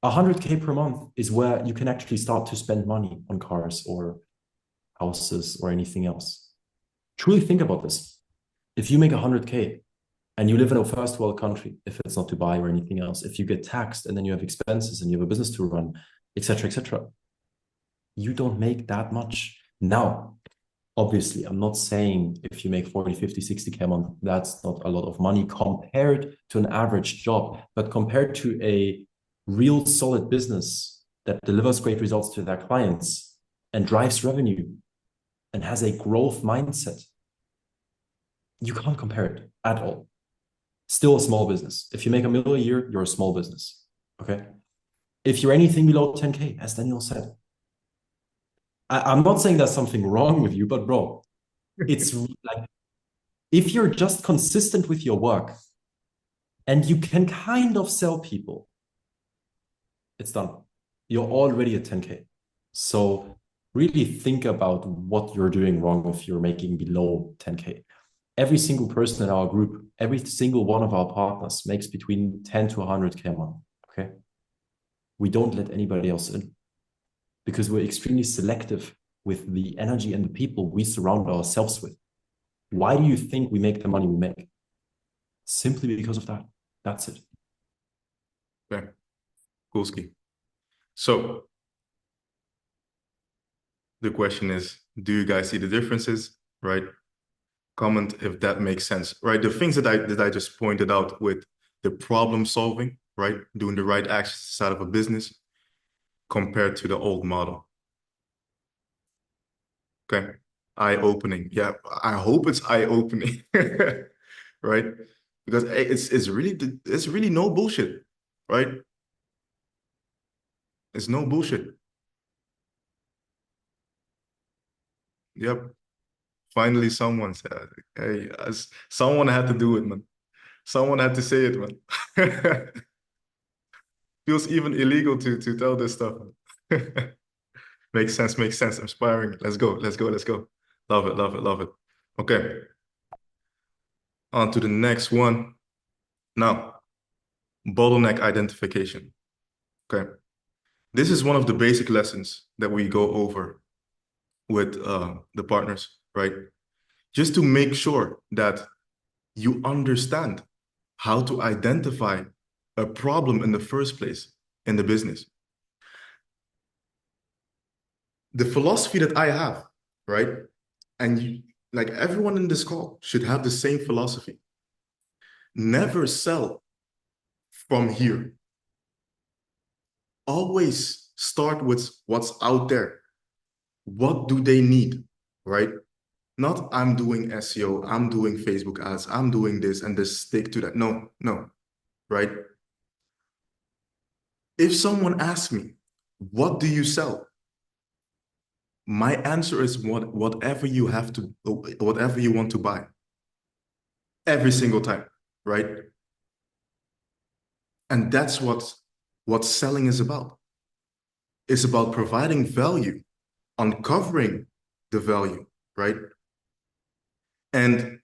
100K per month is where you can actually start to spend money on cars or houses or anything else. Truly think about this. If you make 100K and you live in a first world country, if it's not Dubai or anything else, if you get taxed and then you have expenses and you have a business to run, etc., you don't make that much. Now, obviously, I'm not saying if you make 40, 50, 60K a month, that's not a lot of money compared to an average job, but compared to a real solid business that delivers great results to their clients and drives revenue and has a growth mindset, you can't compare it at all. Still a small business. If you make $1 million a year, you're a small business, okay? If you're anything below 10K, as Daniel said, I'm not saying there's something wrong with you, but bro, it's like if you're just consistent with your work and you can kind of sell people, it's done. You're already at 10K. So really think about what you're doing wrong if you're making below 10K. Every single person in our group, every single one of our partners makes between 10 to 100K a month. Okay. We don't let anybody else in because we're extremely selective with the energy and the people we surround ourselves with. Why do you think we make the money we make? Simply because of that. That's it. Okay, cool ski. So the question is, do you guys see the differences, right? Comment if that makes sense, right? The things that I just pointed out with the problem solving, right? Doing the right actions inside of a business compared to the old model. Okay, eye-opening. Yeah, I hope it's eye-opening, right? Because it's really no bullshit, right? It's no bullshit. Yep. Finally, someone said, "Hey, someone had to do it, man. Someone had to say it, man." Feels even illegal to tell this stuff. Makes sense, makes sense. Inspiring. Let's go, let's go, let's go. Love it, love it, love it. Okay. On to the next one. Now, bottleneck identification. Okay. This is one of the basic lessons that we go over with the partners, right? Just to make sure that you understand how to identify a problem in the first place in the business. The philosophy that I have, right? And you, like everyone in this call should have the same philosophy. Never sell from here. Always start with what's out there. What do they need, right? Not I'm doing SEO, I'm doing Facebook ads, I'm doing this and just stick to that. No, no, right? If someone asks me, what do you sell? My answer is whatever you have to, whatever you want to buy. Every single time, right? And that's what selling is about. It's about providing value, uncovering the value, right? And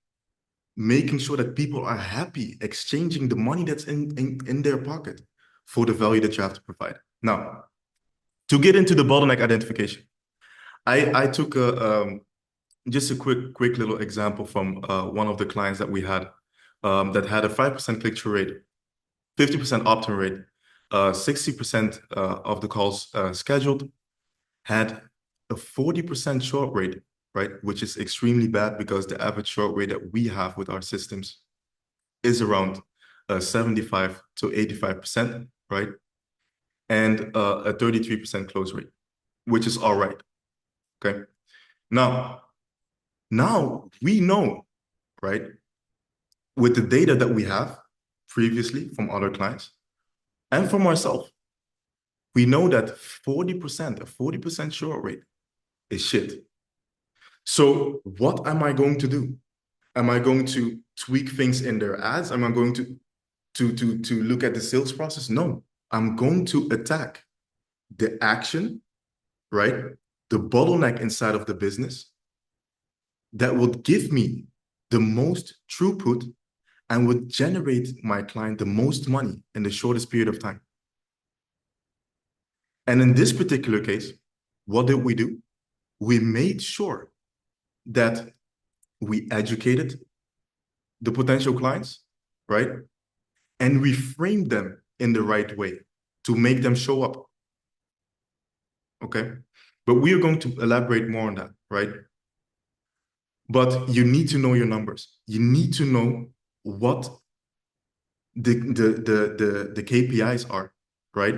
making sure that people are happy, exchanging the money that's in their pocket for the value that you have to provide. Now, to get into the bottleneck identification, I took just a quick little example from one of the clients that we had that had a 5% click-through rate, 50% opt-in rate, 60% of the calls scheduled, had a 40% short rate, right? Which is extremely bad because the average short rate that we have with our systems is around 75 to 85%, right? And a 33% close rate, which is all right, okay? Now we know, right? With the data that we have previously from other clients and from ourselves, we know that a 40% short rate is shit. So what am I going to do? Am I going to tweak things in their ads? Am I going to look at the sales process? No, I'm going to attack the action, right? The bottleneck inside of the business that would give me the most throughput and would generate my client the most money in the shortest period of time. And in this particular case, what did we do? We made sure that we educated the potential clients, right? And we framed them in the right way to make them show up. Okay? But we are going to elaborate more on that, right? But you need to know your numbers. You need to know what the KPIs are, right?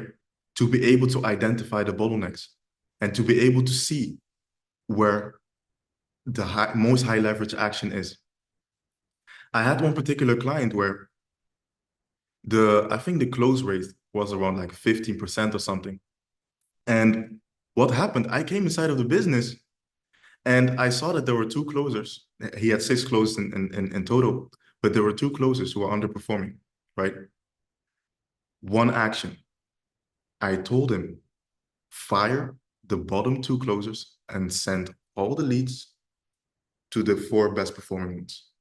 To be able to identify the bottlenecks and to be able to see where the most high leverage action is. I had one particular client where I think the close rate was around like 15% or something. And What happened? I came inside of the business and I saw that there were two closers. He had 6 closed in total, but there were 2 closers who were underperforming, right? One action. I told him, fire the bottom 2 closers and send all the leads to the 4 best performing ones.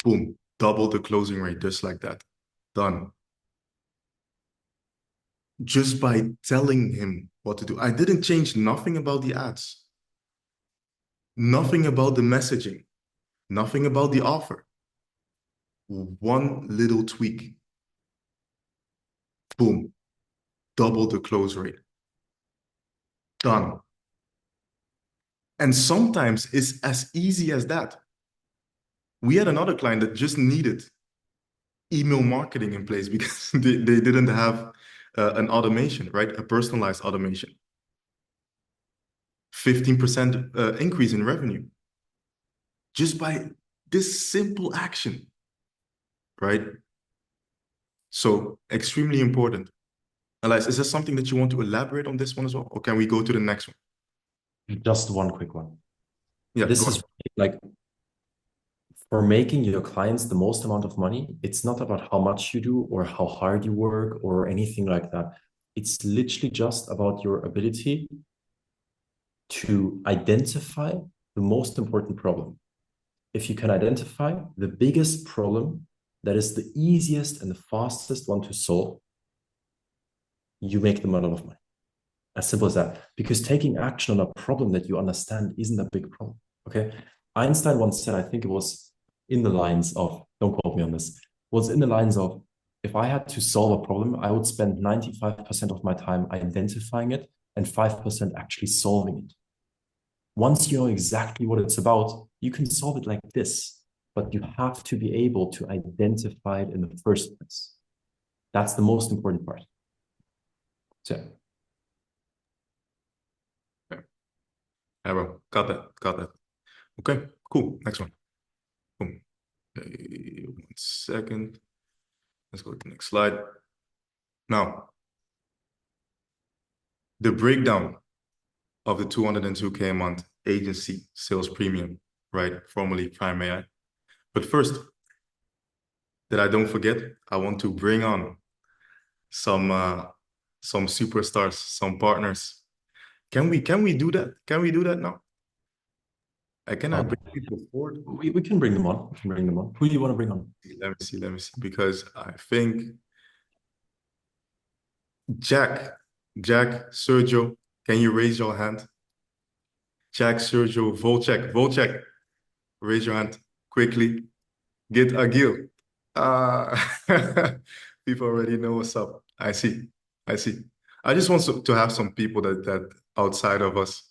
Boom, double the closing rate, just like that. Done. Just by telling him what to do. I didn't change nothing about the ads, nothing about the messaging, nothing about the offer. One little tweak. Boom, double the close rate. Done. And sometimes it's as easy as that. We had another client that just needed email marketing in place because they didn't have an automation, right? A personalized automation. 15% increase in revenue just by this simple action, right? So extremely important. Elias, is there something that you want to elaborate on this one as well? Or can we go to the next one? Just one quick one. Yeah, This go is on. like for making your clients the most amount of money, it's not about how much you do or how hard you work or anything like that. It's literally just about your ability to identify the most important problem. If you can identify the biggest problem that is the easiest and the fastest one to solve, you make them a lot of money. As simple as that. Because taking action on a problem that you understand isn't a big problem. Okay. Einstein once said, I think it was in the lines of, don't quote me on this, was in the lines of, if I had to solve a problem, I would spend 95% of my time identifying it and 5% actually solving it. Once you know exactly what it's about, you can solve it like this, but you have to be able to identify it in the first place. That's the most important part. So, Yeah, bro. Got that. Okay, cool. Next one. Boom. Okay, 1 second. Let's go to the next slide. Now, the breakdown of the 202K a month agency sales premium, right? Formerly Prime AI. But first, that I don't forget, I want to bring on some superstars, some partners. Can we do that? Can we do that now? Can I bring people forward? we can bring them on. We can bring them on. Who do you want to bring on? Let me see. Because I think Jack, Sergio, can you raise your hand? Jack, Sergio, Volchek, raise your hand quickly. Get Agil. People already know what's up. I see. I just want to have some people that outside of us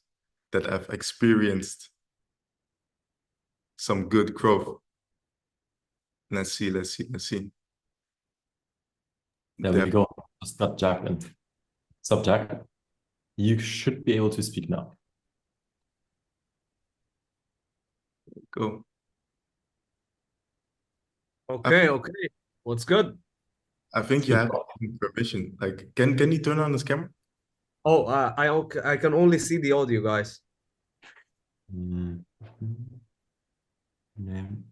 that have experienced some good growth. Let's see. There we go. Just got Jack in. What's up, Jack? You should be able to speak now. Go. Okay. What's good? I think you have permission. Like, can you turn on this camera? Oh, I can only see the audio, guys.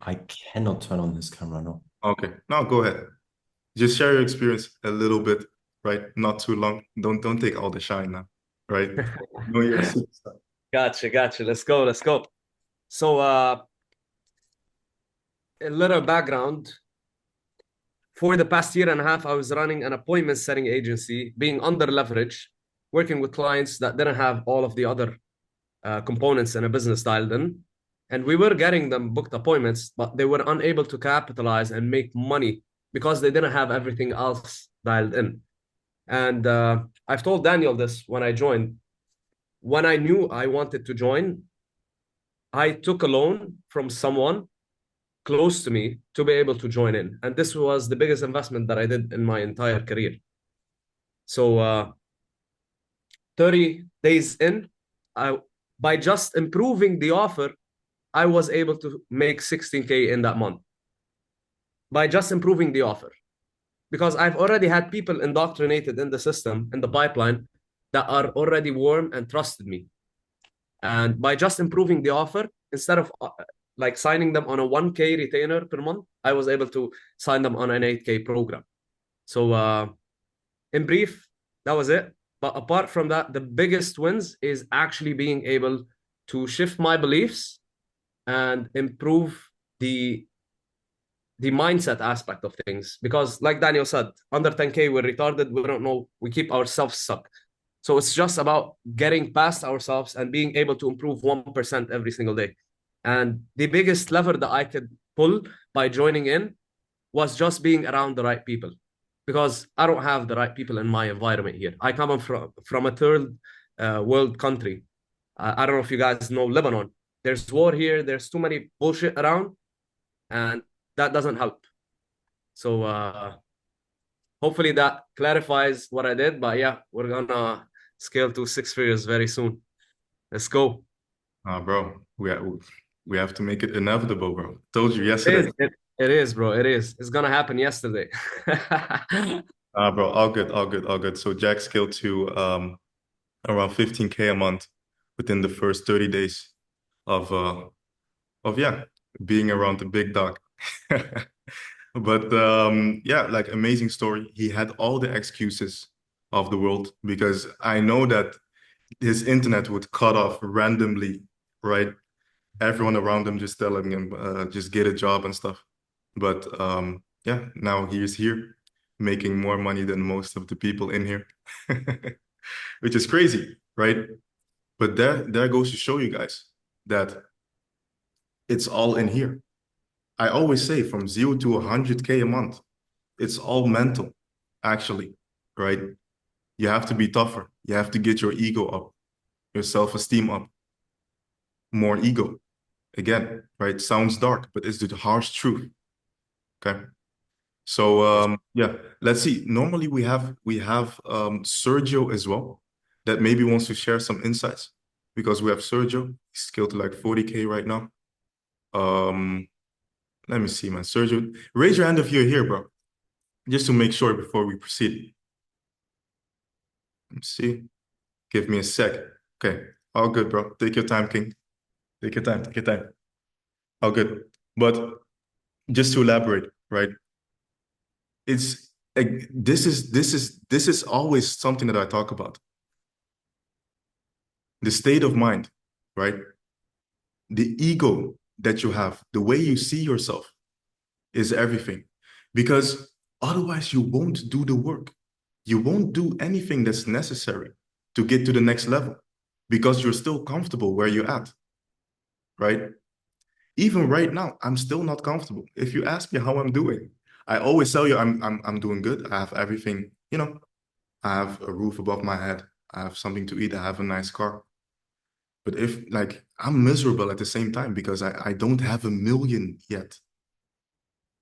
I cannot turn on this camera, no. Okay. No, go ahead. Just share your experience a little bit, right? Not too long. Don't take all the shine now, right? Know you're a superstar. Gotcha. Let's go. So, a little background. For the past year and a half, I was running an appointment setting agency, being under leverage, working with clients that didn't have all of the other components in a business dialed in. And we were getting them booked appointments, but they were unable to capitalize and make money because they didn't have everything else dialed in. And I've told Daniel this when I joined. When I knew I wanted to join, I took a loan from someone close to me to be able to join in. And this was the biggest investment that I did in my entire career. So 30 days in, by just improving the offer, I was able to make 16K in that month. By just improving the offer. Because I've already had people indoctrinated in the system, in the pipeline, that are already warm and trusted me. And by just improving the offer, instead of like signing them on a 1K retainer per month, I was able to sign them on an 8K program. So in brief, that was it. But apart from that, the biggest wins is actually being able to shift my beliefs and improve the mindset aspect of things. Because like Daniel said, under 10K, we're retarded. We don't know. We keep ourselves stuck. So it's just about getting past ourselves and being able to improve 1% every single day. And the biggest lever that I could pull by joining in was just being around the right people. Because I don't have the right people in my environment here. I come from a third world country. I don't know if you guys know Lebanon. There's war here. There's too many bullshit around, and that doesn't help. So hopefully that clarifies what I did. But yeah, we're gonna scale to 6 figures very soon. Let's go. Bro, we have to make it inevitable, bro. Told you It yesterday. is. It is, bro. It is. It's gonna happen yesterday. Bro, all good, all good, all good. So Jack scaled to around 15K a month within the first 30 days of yeah, being around the big dog. But yeah, like amazing story. He had all the excuses of the world because I know that his internet would cut off randomly, right? Everyone around him just telling him just get a job and stuff. But yeah, now he's here making more money than most of the people in here, which is crazy, right? But there goes to show you guys that it's all in here. I always say from 0 to 100K a month, it's all mental, actually, right? You have to be tougher. You have to get your ego up, your self-esteem up, more ego. Again, right? Sounds dark, but it's the harsh truth. Okay. So yeah, let's see. Normally we have Sergio as well, that maybe wants to share some insights because we have Sergio. He's scaled to like 40K right now. Let me see, man. Sergio, raise your hand if you're here, bro. Just to make sure before we proceed. Let me see. Give me a sec. Okay. All good, bro. Take your time, King. Take your time. Take your time. All good. But just to elaborate, right? It's this is always something that I talk about. The state of mind, right? The ego that you have, the way you see yourself is everything. Because otherwise you won't do the work. You won't do anything that's necessary to get to the next level because you're still comfortable where you're at, right? Even right now, I'm still not comfortable. If you ask me how I'm doing, I always tell you I'm doing good. I have everything, you know, I have a roof above my head. I have something to eat. I have a nice car. But if like I'm miserable at the same time because I don't have 1 million yet.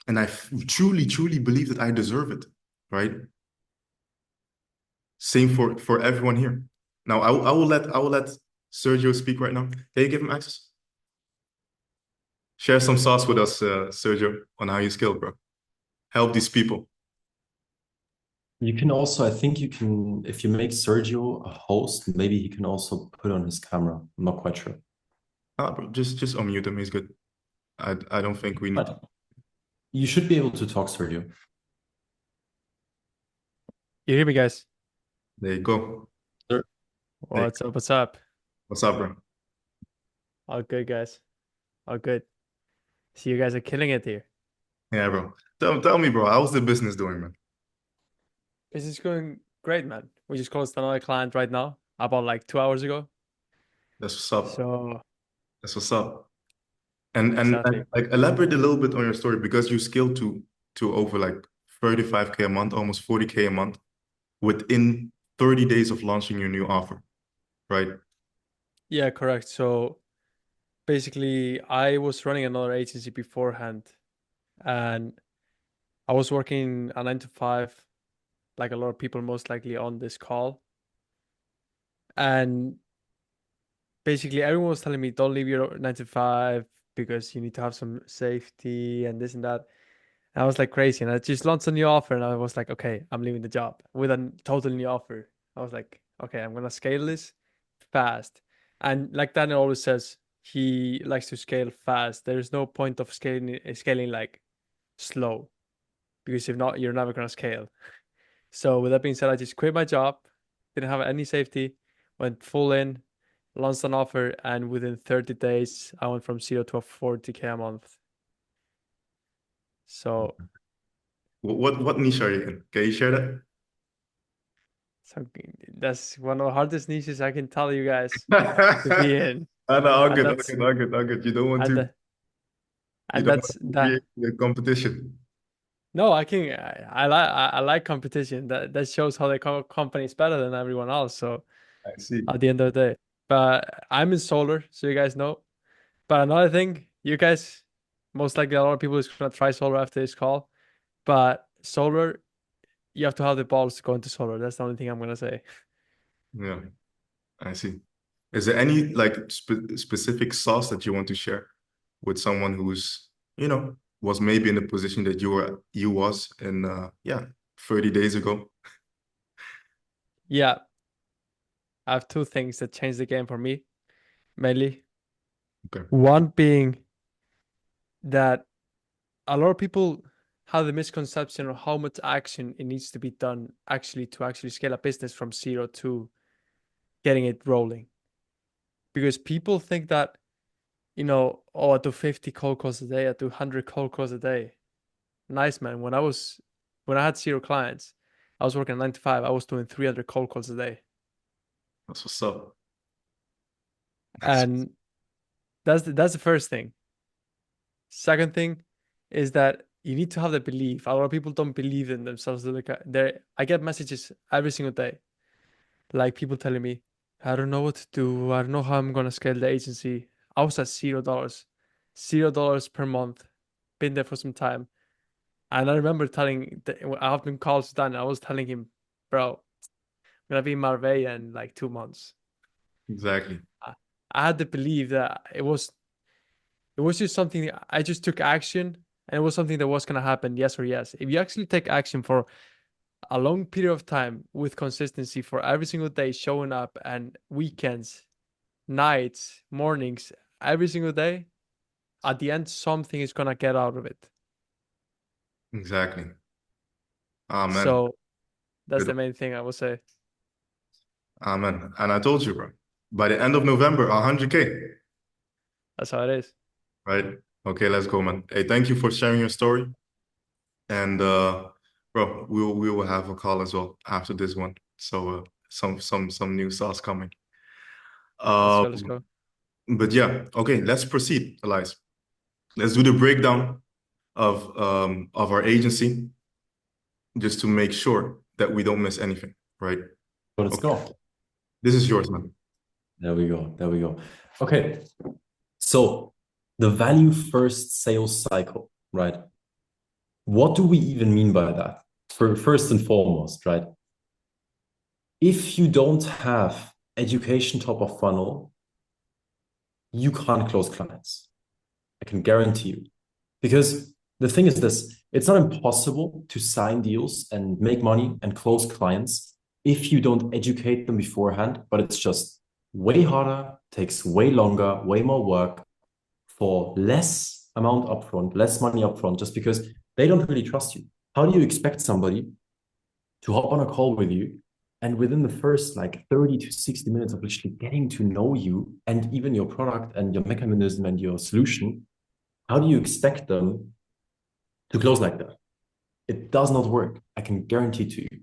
And I truly, truly believe that I deserve it, right? Same for everyone here. Now I will let Sergio speak right now. Can you give him access? Share some sauce with us, Sergio, on how you scale, bro. Help these people. You can also, I think you can, if you make Sergio a host, maybe he can also put on his camera. I'm not quite sure. Bro, just unmute him. He's good. I don't think we need. But you should be able to talk, Sergio. You hear me, guys? There you go. Sir. What's up? What's up? What's up, bro? All good, guys. All good. See, you guys are killing it here. Yeah, bro. Tell me, bro, how's the business doing, man? This is going great, man. We just closed another client right now, about like 2 hours ago. That's what's up. So That's what's up. And exactly. like elaborate a little bit on your story because you scaled to over like 35K a month, almost 40K a month within 30 days of launching your new offer, right? Yeah, correct. So basically, I was running another agency beforehand, and I was working a 9 to 5, like a lot of people most likely on this call. And basically, everyone was telling me, don't leave your 9 to 5 because you need to have some safety and this and that. And I was like crazy. And I just launched a new offer and I was like, okay, I'm leaving the job with a total new offer. I was like, okay, I'm gonna scale this fast. And like Daniel always says, he likes to scale fast. There's no point of scaling like slow, because if not, you're never gonna scale. So with that being said, I just quit my job, didn't have any safety, went full in, launched an offer, and within 30 days, I went from 0 to a 40K a month. So, What niche are you in? Can you share that? so that's one of the hardest niches I can tell you guys to I be in. know, all And good, all that's good, all good, all good. You don't want and to, the, you and don't want that's to that. create the competition. No, I like competition. That shows how the company is better than everyone else. So I see. at the end of the day, but I'm in solar, so you guys know. But another thing, you guys, most likely a lot of people is gonna try solar after this call. But solar, you have to have the balls to go into solar. That's the only thing I'm gonna say. Yeah, I see. Is there any like specific sauce that you want to share with someone who's, was maybe in the position that you was in, yeah, 30 days ago? Yeah, I have two things that changed the game for me, mainly. Okay. One being that a lot of people have the misconception of how much action it needs to be done to actually scale a business from 0 to getting it rolling. Because people think that, oh, I do 50 cold calls a day, I do 100 cold calls a day. Nice, man. When I had 0 clients, I was working 9 to 5, I was doing 300 cold calls a day. That's what's up. And that's the first thing. Second thing is that you need to have the belief. A lot of people don't believe in themselves. I get messages every single day, like people telling me, I don't know what to do. I don't know how I'm gonna scale the agency. I was at $0, $0 per month. Been there for some time, and I remember I have been calls done. I was telling him, bro, I'm gonna be in Marbella in like 2 months. Exactly. I had to believe that it was just something I just took action, and it was something that was gonna happen, yes or yes. If you actually take action for a long period of time with consistency for every single day showing up, and weekends, nights, mornings, every single day, at the end something is gonna get out of it. Exactly. Amen. So that's Good. the main thing I would say. Amen. And I told you, bro, by the end of November, 100K, That's how it is. right? Okay, let's go, man. Hey, thank you for sharing your story. And bro, we will have a call as well after this one. So some new sauce coming. Let's Uh, go, let's go. but yeah, okay, let's proceed, Elias. Let's do the breakdown of our agency just to make sure that we don't miss anything, right? So let's Okay. go. This is yours, man. There we go. There we go. Okay. So the value first sales cycle, right? What do we even mean by that? First and foremost, right? If you don't have education top of funnel, you can't close clients. I can guarantee you. Because the thing is this, it's not impossible to sign deals and make money and close clients if you don't educate them beforehand, but it's just way harder, takes way longer, way more work for less amount upfront, less money upfront, just because they don't really trust you. How do you expect somebody to hop on a call with you and within the first like 30 to 60 minutes of literally getting to know you and even your product and your mechanism and your solution, how do you expect them to close like that? It does not work. I can guarantee to you.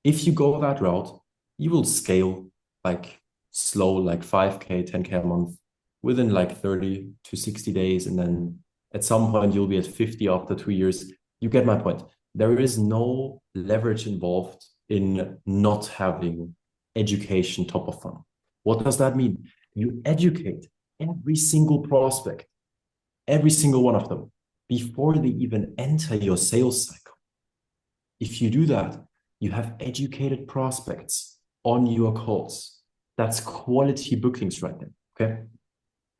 If you go that route, you will scale like slow, like 5K, 10K a month within like 30 to 60 days. And then at some point, you'll be at 50 after 2 years. You get my point. There is no leverage involved in not having education top of funnel. What does that mean? You educate every single prospect, every single one of them, before they even enter your sales cycle. If you do that, you have educated prospects on your calls. That's quality bookings right there, okay?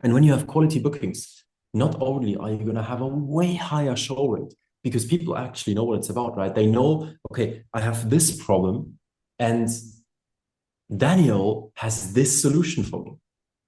And when you have quality bookings, not only are you going to have a way higher show rate because people actually know what it's about, right? They know, okay, I have this problem and Daniel has this solution for me,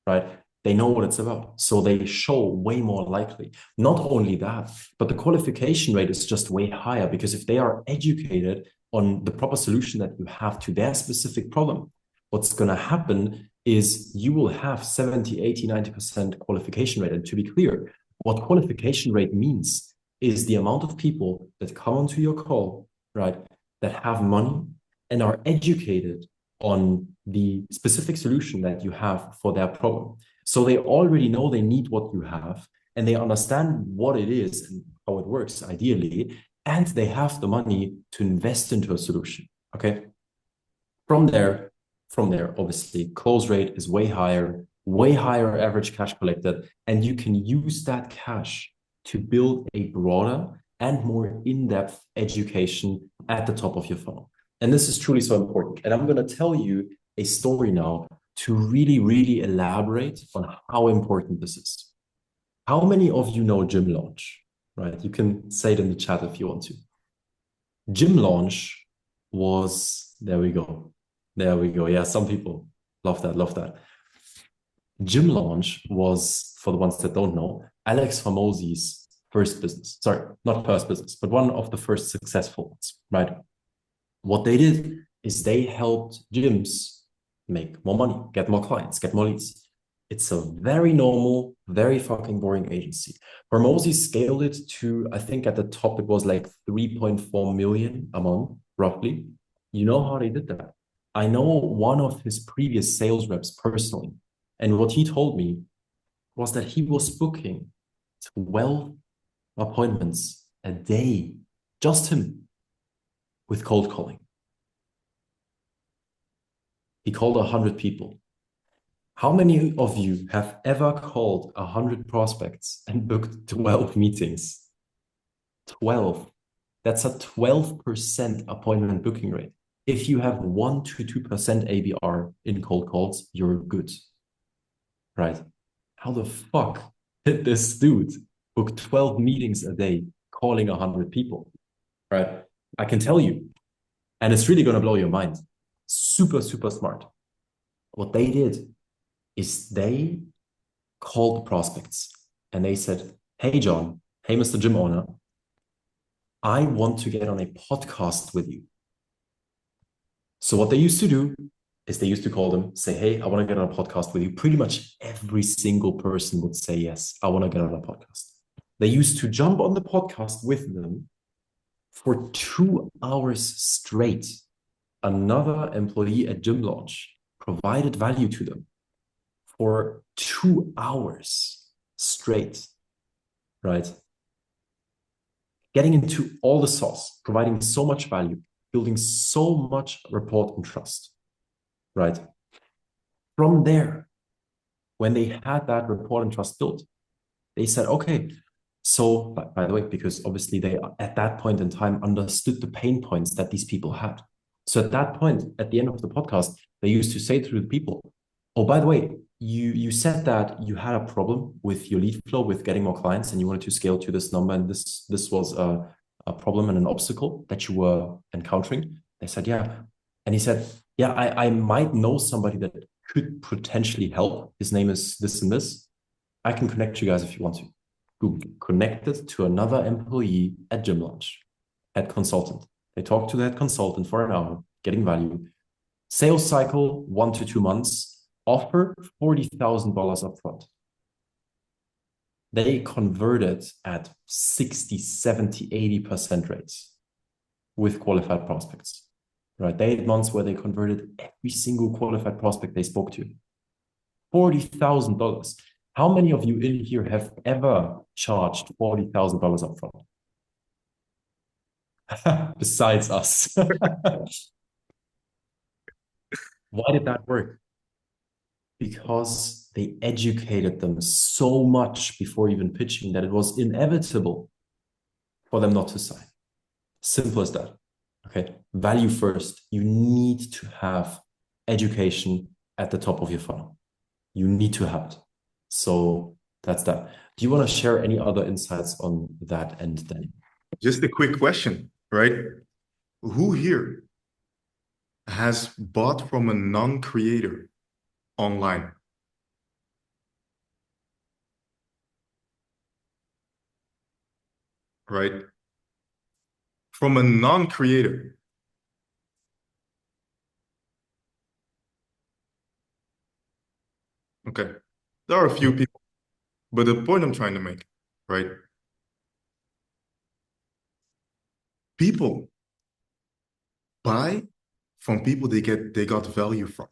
right? They know what it's about. So they show way more likely. Not only that, but the qualification rate is just way higher because if they are educated on the proper solution that you have to their specific problem, what's going to happen is you will have 70, 80, 90% qualification rate. And to be clear, what qualification rate means is the amount of people that come onto your call, right, that have money and are educated on the specific solution that you have for their problem. So they already know they need what you have and they understand what it is and how it works ideally, and they have the money to invest into a solution. Okay. From there, obviously, close rate is way higher average cash collected, and you can use that cash to build a broader and more in-depth education at the top of your funnel. And this is truly so important. And I'm going to tell you a story now to really, really elaborate on how important this is. How many of you know Gym Launch, right? You can say it in the chat if you want to. Gym Launch was, there we go. Yeah, some people love that. Gym Launch was, for the ones that don't know, Alex Hormozi's first business. Sorry, not first business, but one of the first successful ones, right? What they did is they helped gyms make more money, get more clients, get more leads. It's a very normal, very fucking boring agency. Hormozi scaled it to, I think at the top, it was like 3.4 million a month, roughly. You know how they did that? I know one of his previous sales reps personally. And what he told me was that he was booking 12 appointments a day, just him, with cold calling. He called 100 people. How many of you have ever called 100 prospects and booked 12 meetings? 12. That's a 12% appointment booking rate. If you have 1 to 2% ABR in cold calls, you're good, right? How the fuck did this dude book 12 meetings a day calling 100 people, right? I can tell you, and it's really going to blow your mind. Super, super smart. What they did is they called the prospects and they said, hey, John, hey, Mr. Gym owner, I want to get on a podcast with you. So what they used to do is they used to call them, say, hey, I want to get on a podcast with you. Pretty much every single person would say, yes, I want to get on a podcast. They used to jump on the podcast with them for 2 hours straight. Another employee at Gym Launch provided value to them for 2 hours straight, right? Getting into all the sauce, providing so much value, building so much rapport and trust, right? From there, when they had that rapport and trust built, they said, okay, so by the way, because obviously they at that point in time understood the pain points that these people had. So at that point, at the end of the podcast, they used to say to the people, oh, by the way, you said that you had a problem with your lead flow, with getting more clients, and you wanted to scale to this number, and this was a problem and an obstacle that you were encountering. They said, yeah. And he said, yeah, I might know somebody that could potentially help. His name is this and this. I can connect you guys if you want to. Boom, connected to another employee at Gym Launch, head consultant. They talked to that consultant for an hour, getting value. Sales cycle, 1 to 2 months. Offer $40,000 upfront. They converted at 60, 70, 80% rates with qualified prospects, right? They had months where they converted every single qualified prospect they spoke to. $40,000. How many of you in here have ever charged $40,000 upfront? Besides us. Why did that work? Because they educated them so much before even pitching that it was inevitable for them not to sign. Simple as that. Okay. Value first. You need to have education at the top of your funnel. You need to have it. So that's that. Do you want to share any other insights on that end, Danny? Just a quick question, right? Who here has bought from a non-creator online? Right? From a non-creator. Okay. There are a few people, but the point I'm trying to make, right? People buy from people they got value from.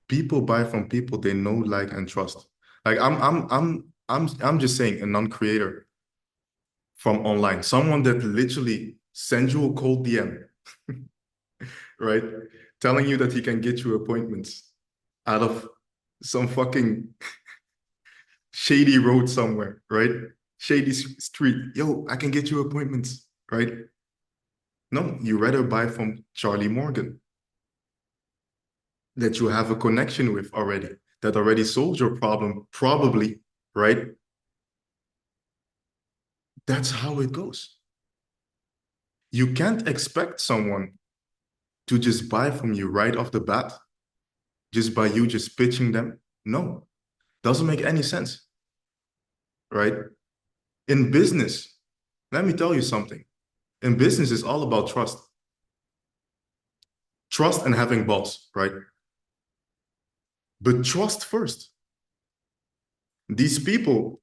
People buy from people they know, like, and trust. Like I'm just saying a non-creator from online, someone that literally sends you a cold DM, right? Telling you that he can get you appointments out of some fucking shady road somewhere, right? Shady street. Yo, I can get you appointments, right? No, you rather buy from Charlie Morgan that you have a connection with already, that already solves your problem, probably, right? That's how it goes. You can't expect someone to just buy from you right off the bat, just by you just pitching them. No, doesn't make any sense, right? In business, let me tell you something. In business, it's all about trust. Trust and having balls, right? But trust first. These people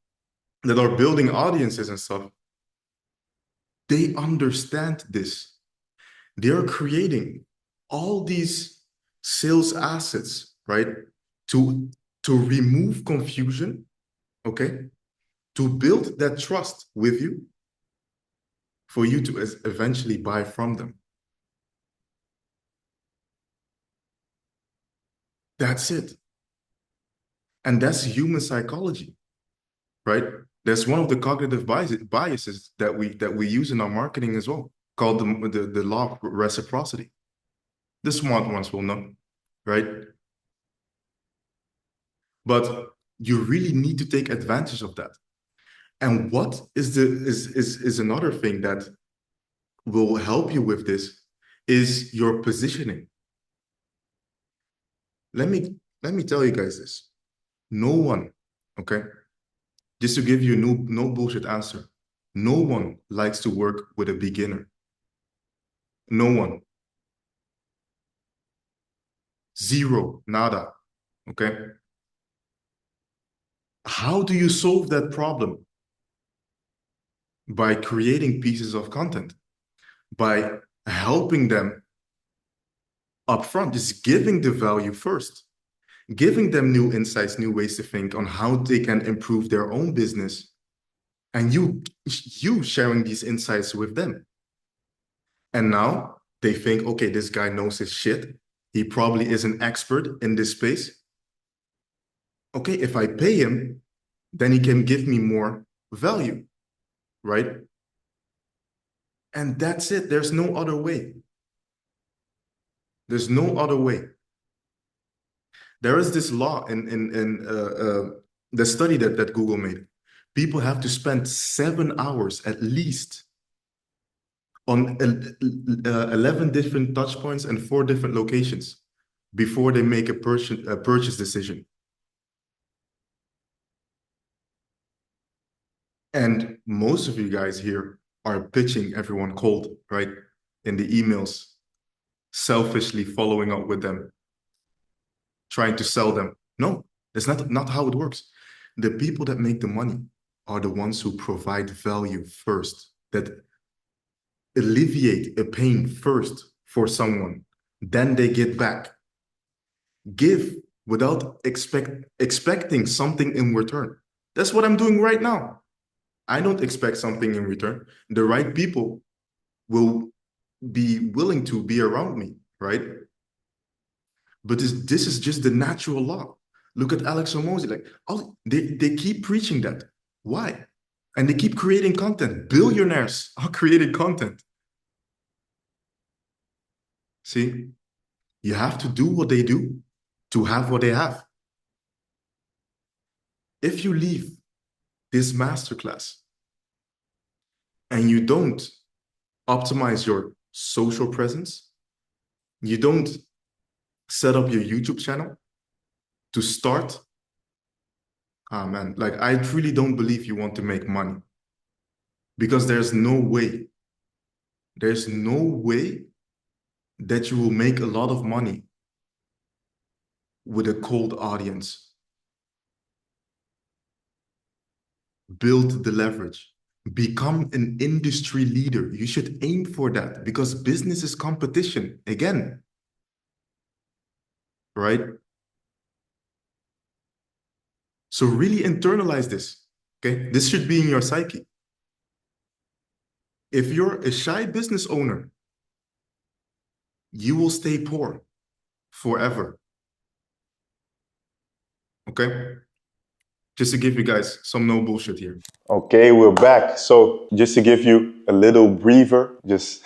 that are building audiences and stuff, they understand this. They're creating all these sales assets, right? To remove confusion, okay? To build that trust with you for you to eventually buy from them. That's it. And that's human psychology, right? That's one of the cognitive biases that we use in our marketing as well, called the law of reciprocity. The smart ones will know, right? But you really need to take advantage of that. And what is another thing that will help you with this is your positioning. Let me tell you guys this. No one, okay? Just to give you no bullshit answer. No one likes to work with a beginner. No one. Zero, nada, okay? How do you solve that problem? By creating pieces of content, by helping them upfront, just giving the value first, giving them new insights, new ways to think on how they can improve their own business, and you sharing these insights with them. And now they think, okay, this guy knows his shit. He probably is an expert in this space. Okay, if I pay him, then he can give me more value, right? And that's it. There's no other way. There's no other way. There is this law in the study that Google made. People have to spend 7 hours at least on 11 different touch points and 4 different locations before they make a purchase decision. And most of you guys here are pitching everyone cold, right? In the emails, selfishly following up with them, trying to sell them. No, that's not how it works. The people that make the money are the ones who provide value first, that alleviate a pain first for someone. Then they get back. Give without expecting something in return. That's what I'm doing right now. I don't expect something in return. The right people will be willing to be around me, right? But this is just the natural law. Look at Alex Hormozy, like, oh, they keep preaching that. Why? And they keep creating content. Billionaires are creating content. See, you have to do what they do to have what they have. If you leave this masterclass and you don't optimize your social presence. You don't set up your YouTube channel to start. Ah, man, like I truly don't believe you want to make money, because there's no way that you will make a lot of money with a cold audience. Build the leverage. Become an industry leader. You should aim for that, because business is competition again, right? So really internalize this, okay? This should be in your psyche. If you're a shy business owner, you will stay poor forever, okay? Just to give you guys some no bullshit here. Okay, we're back. So just to give you a little breather, just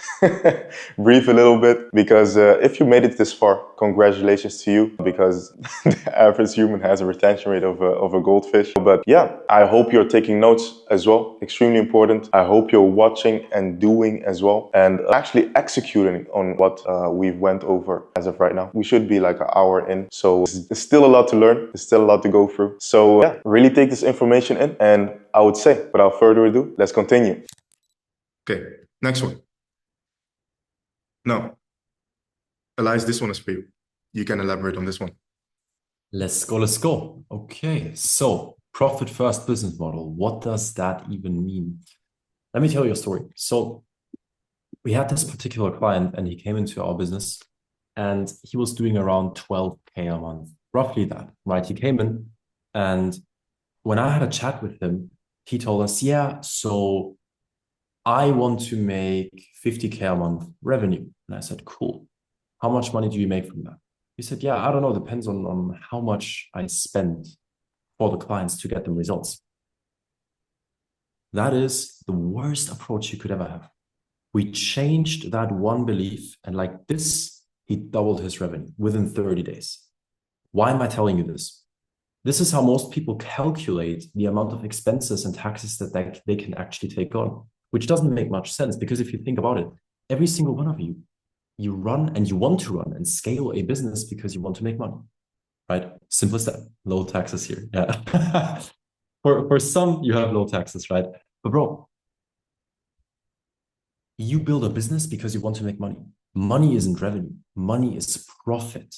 breathe a little bit, because if you made it this far, congratulations to you, because the average human has a retention rate of a goldfish. But yeah, I hope you're taking notes as well. Extremely important. I hope you're watching and doing as well, and actually executing on what we went over as of right now. We should be like an hour in, so there's still a lot to learn. There's still a lot to go through. So yeah, really take this information in, and I would say, without further ado, let's continue. Okay, next one. Now, Elias, this one is for you. You can elaborate on this one. Let's go, let's go. Okay, so profit first business model. What does that even mean? Let me tell you a story. So we had this particular client, and he came into our business, and he was doing around 12K a month, roughly that, right? He came in, and when I had a chat with him, he told us, yeah, so I want to make 50K a month revenue. And I said, cool. How much money do you make from that? He said, yeah, I don't know. Depends on how much I spend for the clients to get them results. That is the worst approach you could ever have. We changed that one belief, and like this, he doubled his revenue within 30 days. Why am I telling you this? This is how most people calculate the amount of expenses and taxes that they can actually take on, which doesn't make much sense, because if you think about it, every single one of you run and you want to run and scale a business because you want to make money, right? Simple as that. Low taxes here. Yeah. For some, you have low taxes, right? But bro, you build a business because you want to make money. Money isn't revenue. Money is profit.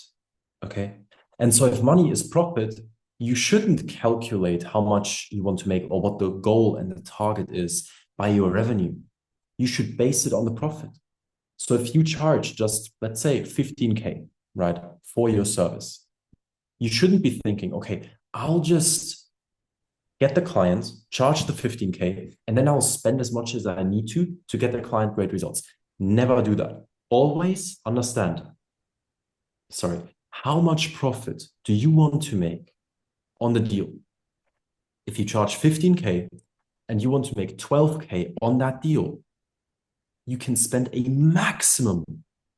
Okay. And so if money is profit, you shouldn't calculate how much you want to make or what the goal and the target is by your revenue. You should base it on the profit. So if you charge just, let's say 15K, right, for your service, you shouldn't be thinking, okay, I'll just get the client, charge the 15K, and then I'll spend as much as I need to get the client great results. Never do that. Always understand, how much profit do you want to make on the deal? If you charge 15K and you want to make 12K on that deal, you can spend a maximum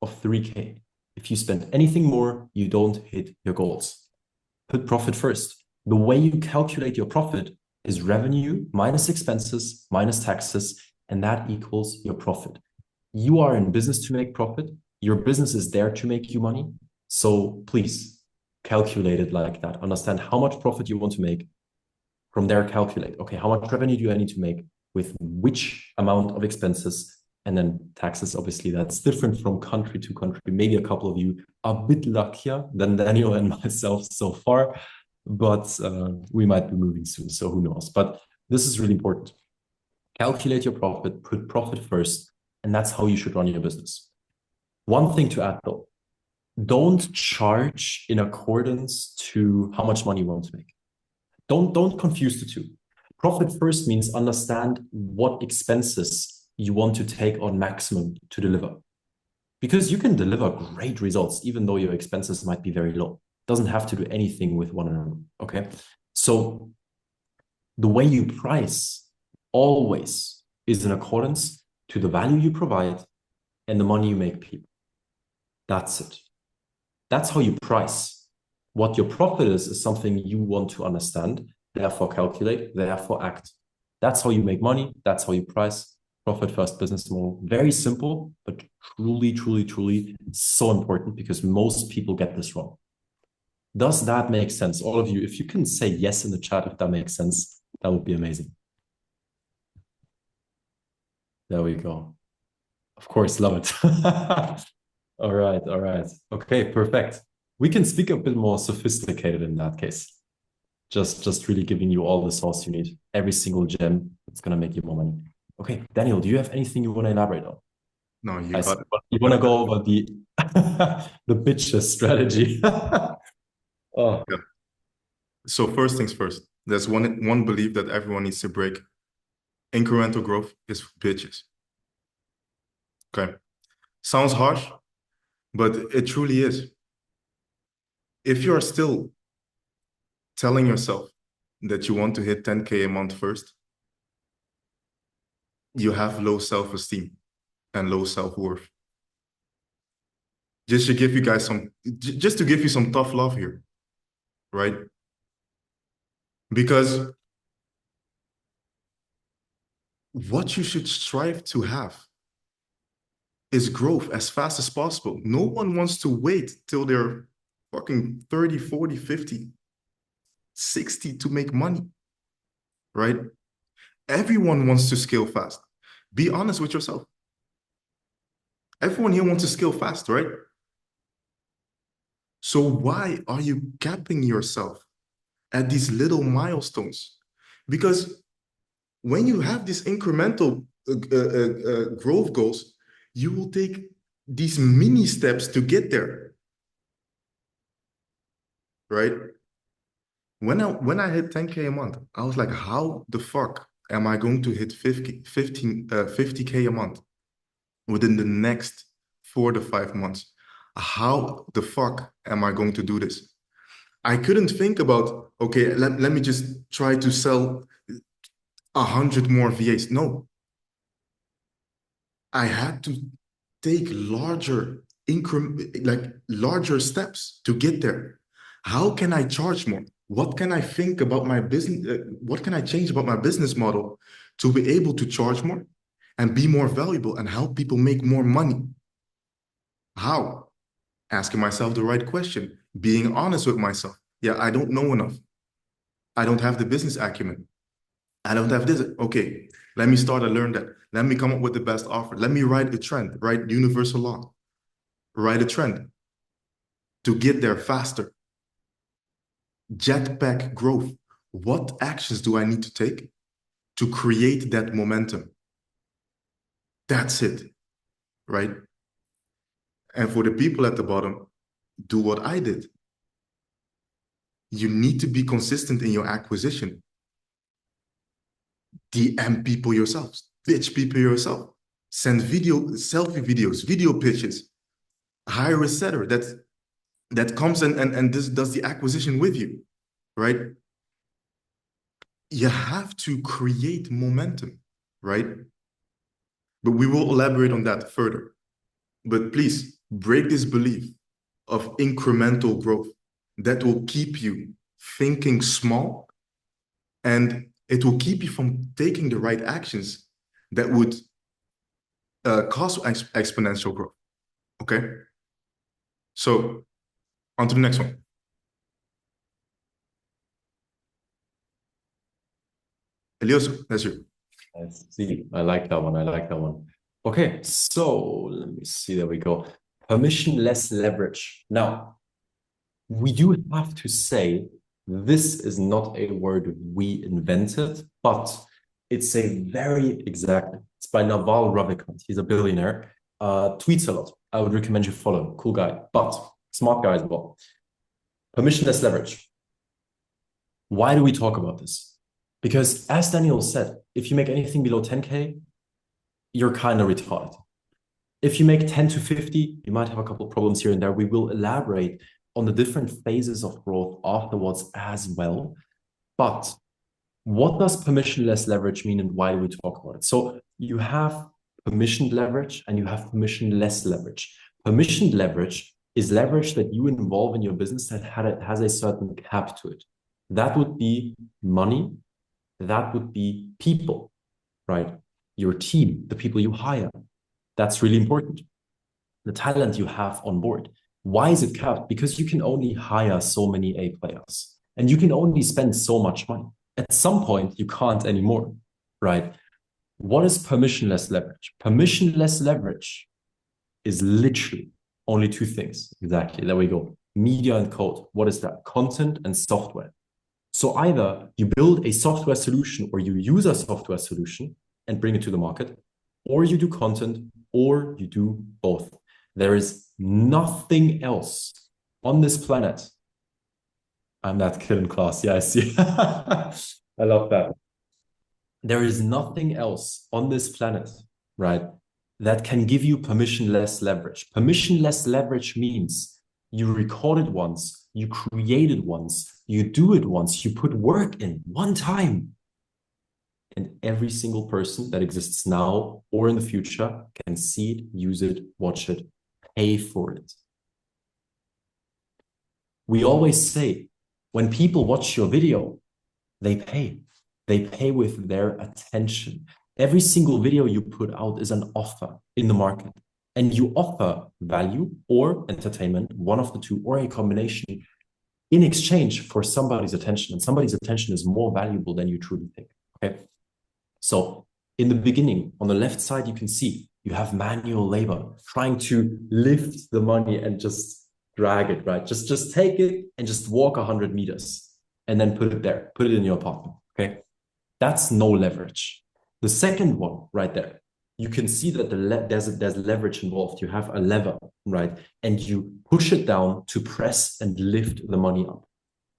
of 3K. If you spend anything more, you don't hit your goals. Put profit first. The way you calculate your profit is revenue minus expenses minus taxes, and that equals your profit. You are in business to make profit. Your business is there to make you money. So please calculate it like that. Understand how much profit you want to make. From there, calculate, okay, how much revenue do I need to make with which amount of expenses? And then taxes, obviously, that's different from country to country. Maybe a couple of you are a bit luckier than Daniel and myself so far, but we might be moving soon, so who knows? But this is really important. Calculate your profit, put profit first, and that's how you should run your business. One thing to add though, don't charge in accordance to how much money you want to make. Don't confuse the two. Profit first means understand what expenses you want to take on maximum to deliver. Because you can deliver great results, even though your expenses might be very low. Doesn't have to do anything with one another, okay? So the way you price always is in accordance to the value you provide and the money you make people. That's it. That's how you price. What your profit is something you want to understand, therefore calculate, therefore act. That's how you make money. That's how you price. profit first business model. Very simple, but truly, truly, truly so important because most people get this wrong. Does that make sense? All of you, if you can say yes in the chat, if that makes sense, that would be amazing. There we go. Of course, love it. All right, all right. Okay, perfect. We can speak a bit more sophisticated in that case. Just really giving you all the sauce you need, every single gem that's gonna make you more money. Okay, Daniel, do you have anything you want to elaborate on? No, you I got see. it. You want to go over the the bitches strategy? Oh, Yeah. So first things first, there's one belief that everyone needs to break. Incremental growth is for bitches. Okay. Sounds harsh, but it truly is. If you're still telling yourself that you want to hit 10K a month first, you have low self-esteem and low self-worth. Just to give you guys just to give you some tough love here, right? Because what you should strive to have is growth as fast as possible. No one wants to wait till they're fucking 30, 40, 50, 60 to make money, right? Everyone wants to scale fast. Be honest with yourself. Everyone here wants to scale fast, right? So why are you capping yourself at these little milestones? Because when you have these incremental growth goals, you will take these mini steps to get there, right? When I hit 10K a month, I was like, how the fuck am I going to hit 50K a month within the next 4 to 5 months? How the fuck am I going to do this? I couldn't think about, okay, let me just try to sell 100 more VAs. No, I had to take larger steps to get there. How can I charge more? What can I think about my business? What can I change about my business model to be able to charge more and be more valuable and help people make more money? How? Asking myself the right question, being honest with myself. Yeah, I don't know enough. I don't have the business acumen. I don't have this. Okay, let me start to learn that. Let me come up with the best offer. Let me write a trend, write universal law, write a trend to get there faster. Jetpack growth. What actions do I need to take to create that momentum? That's it, right? And for the people at the bottom, do what I did. You need to be consistent in your acquisition. DM people yourselves, pitch people yourself, send selfie videos, video pitches, hire a setter that comes and does the acquisition with you, right? You have to create momentum, right? But we will elaborate on that further. But please break this belief of incremental growth that will keep you thinking small, and it will keep you from taking the right actions that would cause exponential growth. Okay? So on to the next one. Elias, that's you. I see. I like that one. I like that one. Okay, so let me see. There we go. Permissionless leverage. Now, we do have to say this is not a word we invented, but it's a very exact. It's by Naval Ravikant. He's a billionaire. Tweets a lot. I would recommend you follow him. Cool guy, but smart guy as well. Permissionless leverage. Why do we talk about this? Because as Daniel said, if you make anything below 10K, you're kind of retarded. If you make 10 to 50, you might have a couple of problems here and there. We will elaborate on the different phases of growth afterwards as well. But what does permissionless leverage mean and why do we talk about it? So you have permissioned leverage and you have permissionless leverage. Permissioned leverage is leverage that you involve in your business that has a certain cap to it. That would be money. That would be people, right? your team, the people you hire. That's really important. The talent you have on board. Why is it capped? Because you can only hire so many A players and you can only spend so much money. At some point, you can't anymore, right? What is permissionless leverage? Permissionless leverage is literally only two things. Exactly. There we go. Media and code. What is that? Content and software. So either you build a software solution or you use a software solution and bring it to the market, or you do content, or you do both. There is nothing else on this planet. I'm that kid in class. Yeah, I see. I love that. There is nothing else on this planet, right, that can give you permissionless leverage. Permissionless leverage means you record it once, you create it once, you do it once, you put work in one time. And every single person that exists now or in the future can see it, use it, watch it, pay for it. We always say, when people watch your video, they pay. They pay with their attention. Every single video you put out is an offer in the market. And you offer value or entertainment, one of the two, or a combination, in exchange for somebody's attention. And somebody's attention is more valuable than you truly think. Okay. So in the beginning, on the left side, you can see you have manual labor trying to lift the money and just drag it, right? Just take it and just walk 100 meters and then put it there, put it in your apartment, okay? That's no leverage. The second one right there, you can see that there's leverage involved. You have a lever, right? And you push it down to press and lift the money up.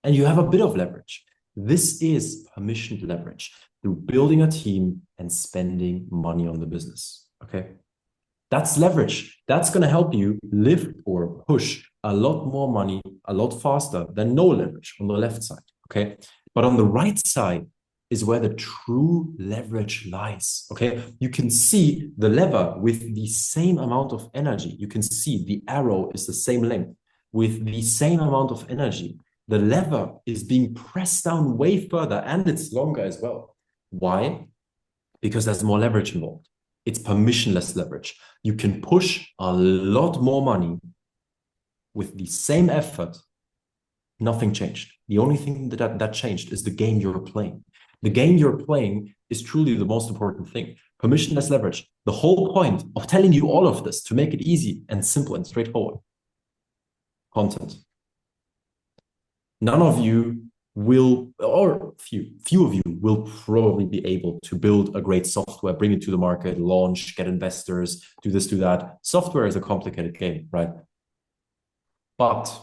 And you have a bit of leverage. This is permissioned leverage through building a team and spending money on the business, okay? That's leverage. That's going to help you lift or push a lot more money a lot faster than no leverage on the left side, okay? But on the right side is where the true leverage lies, okay? You can see the lever with the same amount of energy. You can see the arrow is the same length with the same amount of energy. The lever is being pressed down way further and it's longer as well. Why? Because there's more leverage involved. It's permissionless leverage. You can push a lot more money with the same effort. Nothing changed. The only thing that changed is the game you're playing. The game you're playing is truly the most important thing. Permissionless leverage. The whole point of telling you all of this to make it easy and simple and straightforward. Content. None of you will, or few of you will probably be able to build a great software, bring it to the market, launch, get investors, do this, do that. Software is a complicated game, right? But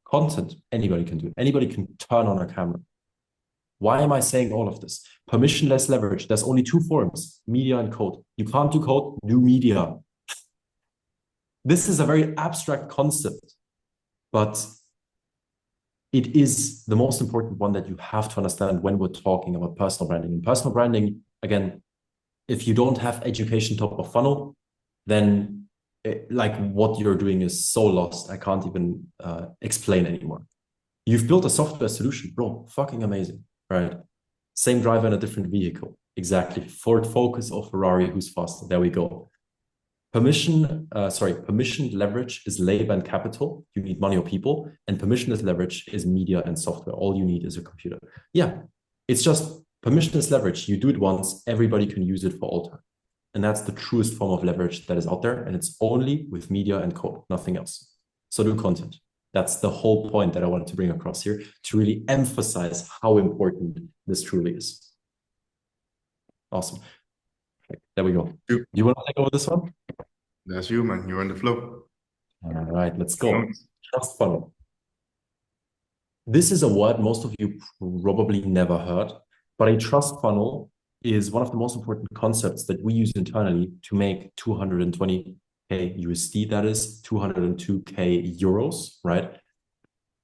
content, anybody can do. Anybody can turn on a camera. Why am I saying all of this? Permissionless leverage. There's only two forms, media and code. You can't do code, do media. This is a very abstract concept, but it is the most important one that you have to understand when we're talking about personal branding. And personal branding, again, if you don't have education top of funnel, then like what you're doing is so lost. I can't even explain anymore. You've built a software solution, bro, fucking amazing, right? Same driver in a different vehicle. Exactly. Ford Focus or Ferrari, who's faster? There we go. Permissioned leverage is labor and capital. You need money or people. And permissionless leverage is media and software. All you need is a computer. Yeah, it's just permissionless leverage. You do it once, everybody can use it for all time. And that's the truest form of leverage that is out there. And it's only with media and code, nothing else. So do content. That's the whole point that I wanted to bring across here to really emphasize how important this truly is. Awesome. There we go. Do you want to take over this one? That's you, man. You're on the flow. All right, let's go. Trust funnel. This is a word most of you probably never heard, but a trust funnel is one of the most important concepts that we use internally to make 220K USD, that is 202K euros, right,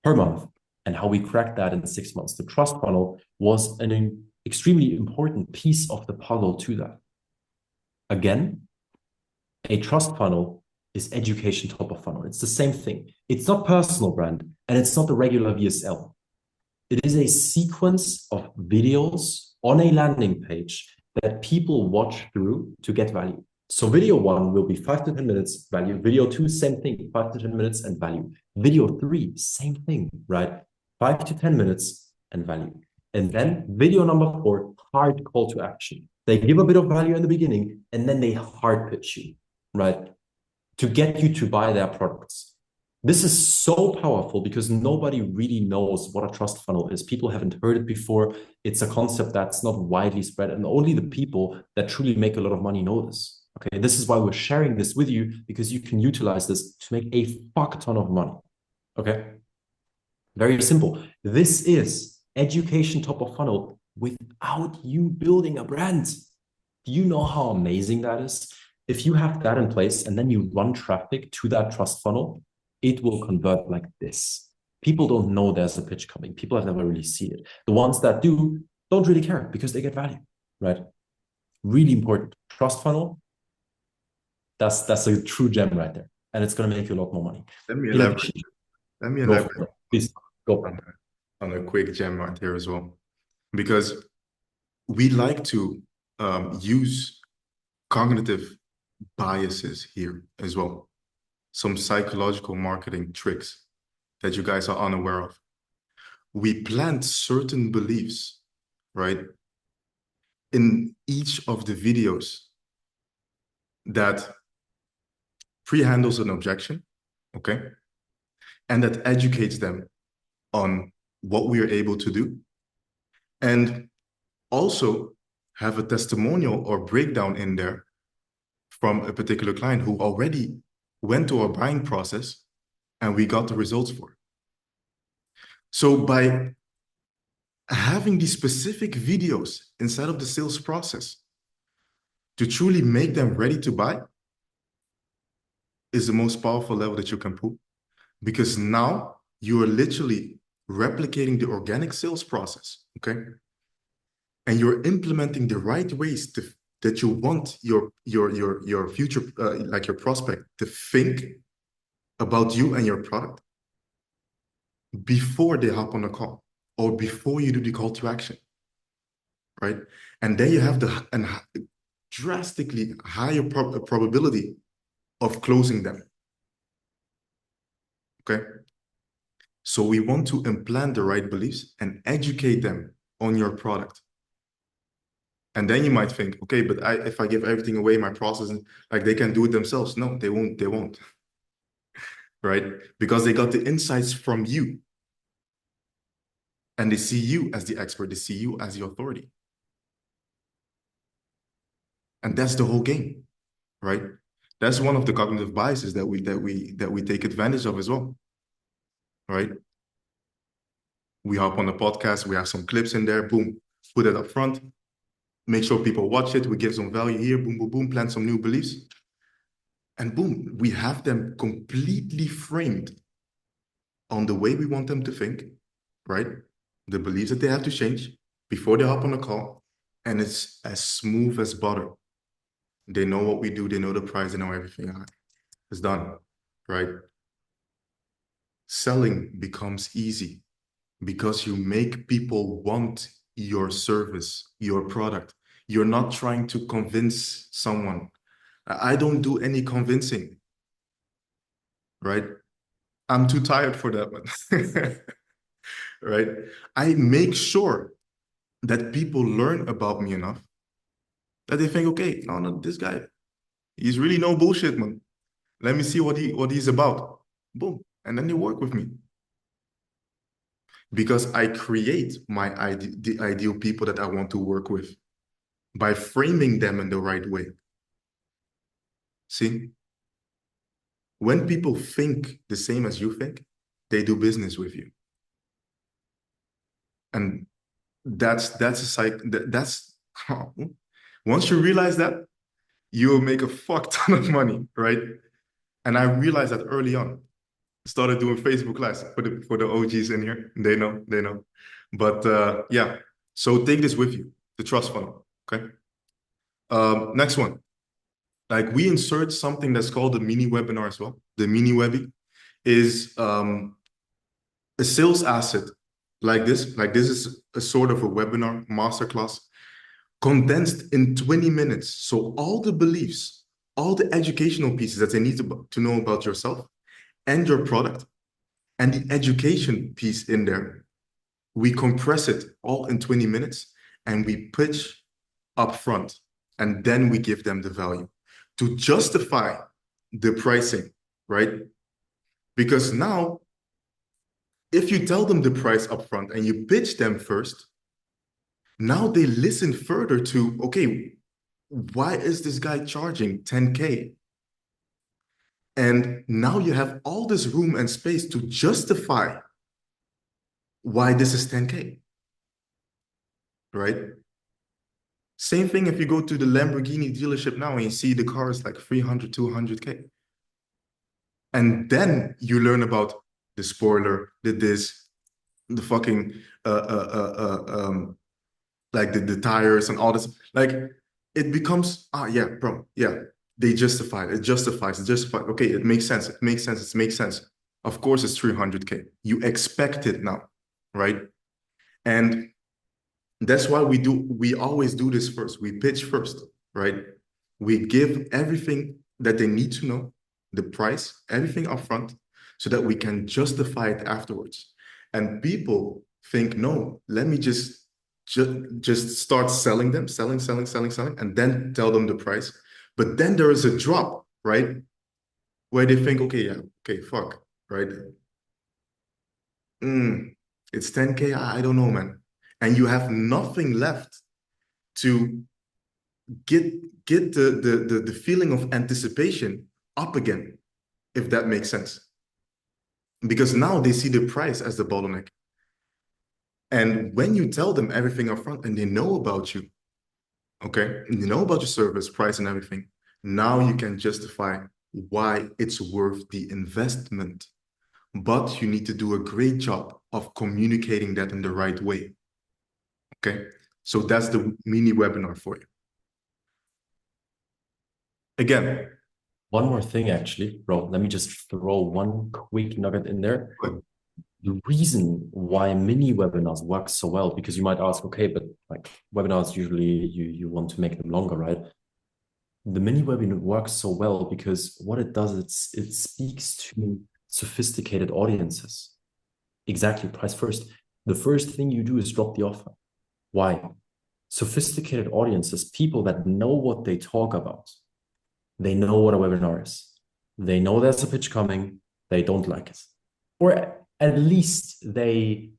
per month. And how we cracked that in 6 months. The trust funnel was an extremely important piece of the puzzle to that. Again, a trust funnel is education top of funnel. It's the same thing. It's not personal brand and it's not the regular VSL. It is a sequence of videos on a landing page that people watch through to get value. So video 1 will be 5 to 10 minutes value. Video 2, same thing, 5 to 10 minutes and value. Video 3, same thing, right? 5 to 10 minutes and value. And then video number 4, hard call to action. They give a bit of value in the beginning and then they hard pitch you, right? To get you to buy their products. This is so powerful because nobody really knows what a trust funnel is. People haven't heard it before. It's a concept that's not widely spread, and only the people that truly make a lot of money know this. Okay, this is why we're sharing this with you, because you can utilize this to make a fuck ton of money. Okay, very simple. This is education top of funnel without you building a brand. Do you know how amazing that is? If you have that in place and then you run traffic to that trust funnel, it will convert like this. People don't know there's a pitch coming. People have never really seen it. The ones that do don't really care because they get value, right? Really important. Trust funnel, that's a true gem right there. And it's going to make you a lot more money. Let me Feel like elaborate. Let me go elaborate for it. Please go. on a quick gem right here as well, because we like to use cognitive biases here as well. Some psychological marketing tricks that you guys are unaware of. We plant certain beliefs, right, in each of the videos that pre-handles an objection, okay, and that educates them on what we are able to do, and also have a testimonial or breakdown in there from a particular client who already went to our buying process and we got the results for it. So by having these specific videos inside of the sales process to truly make them ready to buy is the most powerful level that you can pull, because now you are literally replicating the organic sales process, okay? And you're implementing the right ways that you want your future, like your prospect, to think about you and your product before they hop on the call or before you do the call to action, right? And then you have the drastically higher probability of closing them, okay? So we want to implant the right beliefs and educate them on your product. And then you might think, okay, but if I give everything away, my process, like they can do it themselves. No, they won't, right? Because they got the insights from you. And they see you as the expert, they see you as the authority. And that's the whole game, right? That's one of the cognitive biases that we take advantage of as well, right? We hop on a podcast, we have some clips in there, boom, put it up front, make sure people watch it, we give some value here, boom, boom, boom, plant some new beliefs. And boom, we have them completely framed on the way we want them to think, right? The beliefs that they have to change before they hop on the call. And it's as smooth as butter. They know what we do, they know the price, they know everything. It's done, right? Selling becomes easy because you make people want your service, your product. You're not trying to convince someone. I don't do any convincing, right? I'm too tired for that one, right? I make sure that people learn about me enough that they think, okay, no, this guy, he's really no bullshit, man. Let me see what he's about. Boom. And then they work with me. Because I create the ideal people that I want to work with by framing them in the right way. See? When people think the same as you think, they do business with you. And that's once you realize that, you will make a fuck ton of money, right? And I realized that early on. Started doing Facebook Live for the OGs in here. They know. But yeah, so take this with you, the trust funnel, okay? Next one. Like we insert something that's called a mini webinar as well. The mini webby is a sales asset like this. Like this is a sort of a webinar masterclass condensed in 20 minutes. So all the beliefs, all the educational pieces that they need to know about yourself and your product, and the education piece in there, we compress it all in 20 minutes and we pitch up front, and then we give them the value to justify the pricing, right? Because now, if you tell them the price up front and you pitch them first, now they listen further to, okay, why is this guy charging 10K? And now you have all this room and space to justify why this is 10K, right? Same thing if you go to the Lamborghini dealership now and you see the cars like 300, 200K. And then you learn about the spoiler, the fucking, like the tires and all this. Like, it becomes, yeah, bro, yeah, they justify it. It justifies. Okay, it makes sense. It makes sense. It makes sense. Of course, it's 300K. You expect it now, right? And that's why we always do this first. We pitch first, right? We give everything that they need to know, the price, everything upfront, so that we can justify it afterwards. And people think, no, let me just start selling them, selling, and then tell them the price. But then there is a drop, right? Where they think, okay, yeah, okay, fuck, right? It's 10K, I don't know, man. And you have nothing left to get the feeling of anticipation up again, if that makes sense. Because now they see the price as the bottleneck. And when you tell them everything up front and they know about you, okay, and they know about your service, price, and everything, now you can justify why it's worth the investment. But you need to do a great job of communicating that in the right way. Okay, so that's the mini webinar for you. Again, one more thing, actually, bro. Let me just throw one quick nugget in there. The reason why mini webinars work so well, because you might ask, okay, but like webinars usually you want to make them longer, right? The mini webinar works so well because what it does, it speaks to sophisticated audiences. Exactly, price first. The first thing you do is drop the offer. Why? Sophisticated audiences, people that know what they talk about. They know what a webinar is. They know there's a pitch coming. They don't like it. Or at least they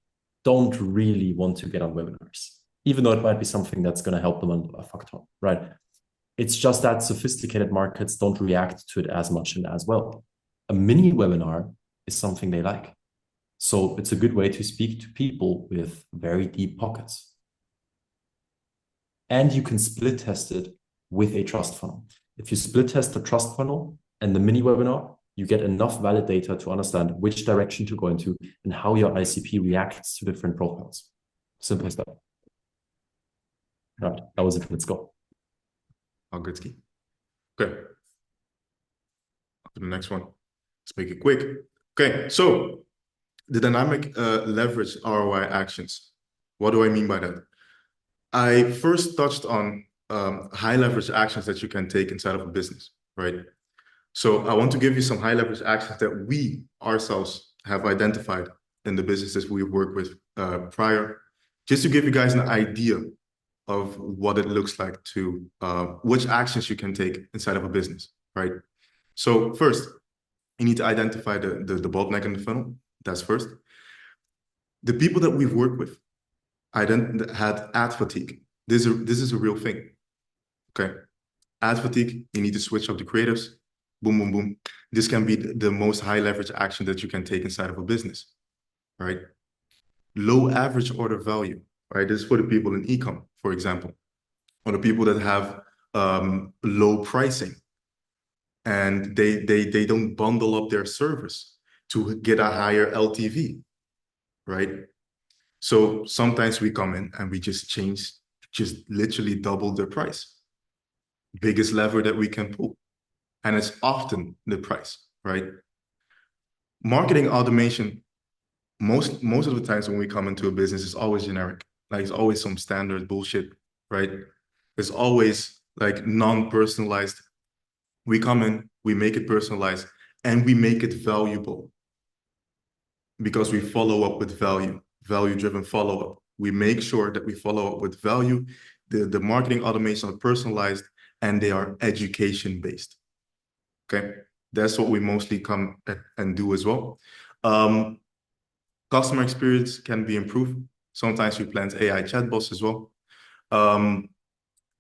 don't really want to get on webinars, even though it might be something that's going to help them on a fuck ton, right? It's just that sophisticated markets don't react to it as much and as well. A mini webinar is something they like. So it's a good way to speak to people with very deep pockets. And you can split test it with a trust funnel. If you split test the trust funnel and the mini webinar, you get enough valid data to understand which direction to go into and how your ICP reacts to different profiles. Simple as that. Right, that was it. Let's go. Algorithm. Okay. On to the next one. Let's make it quick. Okay, so the dynamic leverage ROI actions. What do I mean by that? I first touched on high leverage actions that you can take inside of a business, right? So I want to give you some high leverage actions that we ourselves have identified in the businesses we've worked with prior, just to give you guys an idea of what it looks like to which actions you can take inside of a business, right? So first, you need to identify the bottleneck in the funnel. That's first. The people that we've worked with had ad fatigue. This is a real thing. Okay, ad fatigue. You need to switch up the creatives. Boom, boom, boom. This can be the most high leverage action that you can take inside of a business, right? Low average order value, right? This is for the people in e-com, for example, or the people that have low pricing and they don't bundle up their service to get a higher LTV, right? So sometimes we come in and we just literally double the price. Biggest lever that we can pull. And it's often the price, right? Marketing automation, most of the times when we come into a business, is always generic. Like it's always some standard bullshit, right? is always like non-personalized. We come in, we make it personalized, and we make it valuable because we follow up with value, value-driven follow-up. We make sure that we follow up with value. The marketing automation are personalized and they are education-based. Okay, that's what we mostly come and do as well. Customer experience can be improved. Sometimes we plant AI chatbots as well.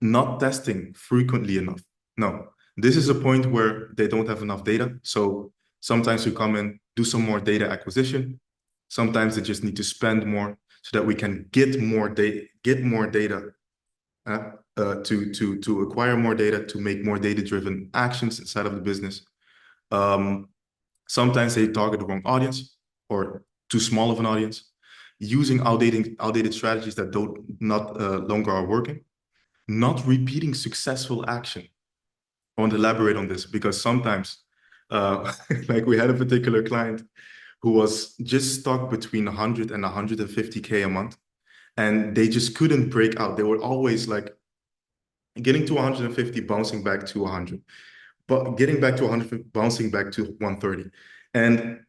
Not testing frequently enough. No, this is a point where they don't have enough data. So sometimes we come in, do some more data acquisition. Sometimes they just need to spend more so that we can get more data, to acquire more data, to make more data-driven actions inside of the business. Sometimes they target the wrong audience or too small of an audience, using outdated strategies that not longer are working, not repeating successful action. I want to elaborate on this because sometimes, like we had a particular client who was just stuck between 100 and 150K a month, and they just couldn't break out. They were always like getting to 150, bouncing back to 100, but getting back to 100, bouncing back to 130. And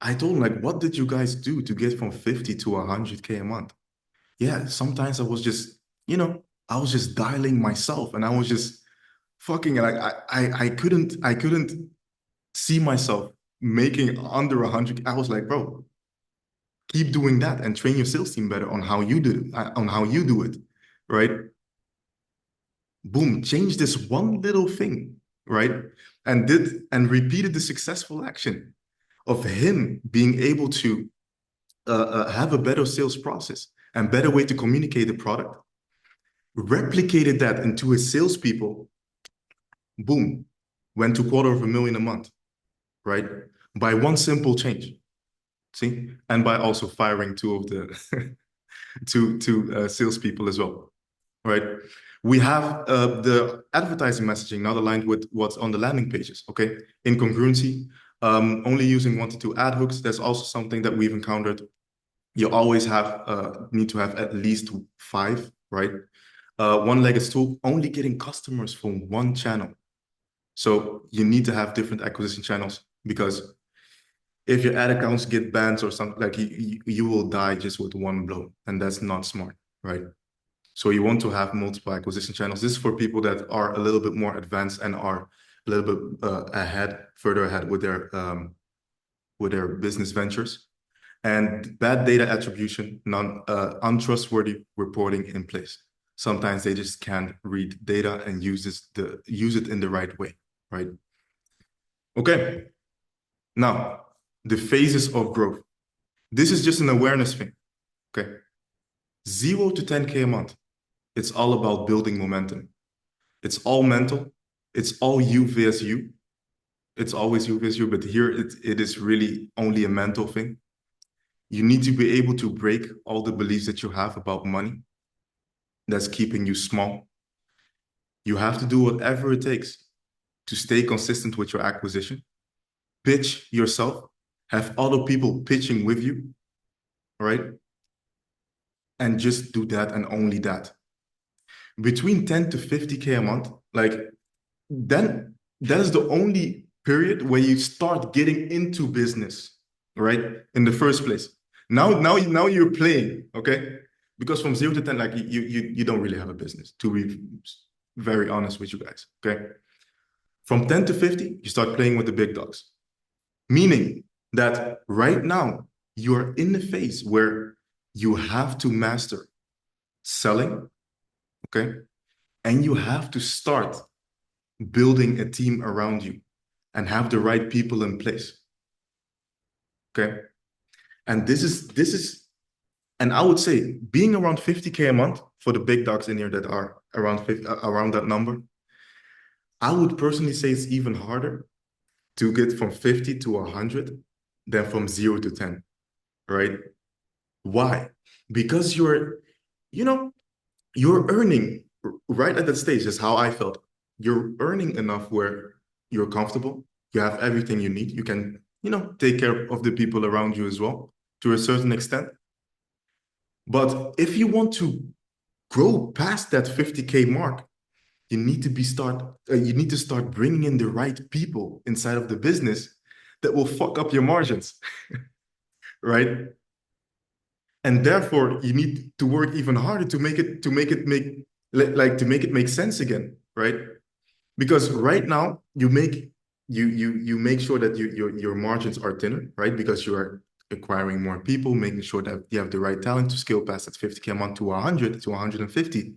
I told him, like, what did you guys do to get from 50 to 100K a month? Yeah, sometimes I was just, I was just dialing myself, and I was just fucking, like, I couldn't see myself making under 100. I was like, bro, keep doing that and train your sales team better on how you do it, right? Boom, change this one little thing, right? And repeated the successful action of him being able to have a better sales process and better way to communicate the product, replicated that into his salespeople, boom, went to $250,000 a month, right? By one simple change, see? And by also firing two of the two salespeople as well, right? We have the advertising messaging not aligned with what's on the landing pages, okay? Incongruency, only using 1 to 2 ad hooks. That's also something that we've encountered. You always need to have at least 5, right? One-legged stool, only getting customers from one channel. So you need to have different acquisition channels, because if your ad accounts get banned or something, like you will die just with one blow, and that's not smart, right? So you want to have multiple acquisition channels. This is for people that are a little bit more advanced and are a little bit further ahead with their business ventures. And bad data attribution, untrustworthy reporting in place. Sometimes they just can't read data and use it in the right way, right? Okay. Now, the phases of growth. This is just an awareness thing, okay? 0 to 10K a month. It's all about building momentum. It's all mental. It's all you vs you. It's always you vs you, but here it is really only a mental thing. You need to be able to break all the beliefs that you have about money that's keeping you small. You have to do whatever it takes to stay consistent with your acquisition. Pitch yourself. Have other people pitching with you, right? And just do that and only that. Between 10 to 50K a month, like, then that is the only period where you start getting into business, right? In the first place. Now you're playing, okay? Because from 0 to 10, like, you don't really have a business, to be very honest with you guys, okay? From 10 to 50, you start playing with the big dogs. Meaning that right now you're in the phase where you have to master selling, okay? And you have to start building a team around you and have the right people in place, okay? And this is, and I would say being around 50K a month for the big dogs in here that are around that number, I would personally say it's even harder to get from 50 to 100 than from 0 to 10, right? Why? Because you're earning right at that stage. That's how I felt. You're earning enough where you're comfortable. You have everything you need. You can, take care of the people around you as well to a certain extent. But if you want to grow past that 50K mark, you need to start bringing in the right people inside of the business that will fuck up your margins, right? And therefore, you need to work even harder to make it make sense again, right? Because right now you make sure that your margins are thinner, right? Because you are acquiring more people, making sure that you have the right talent to scale past that 50K a month to 100 to 150.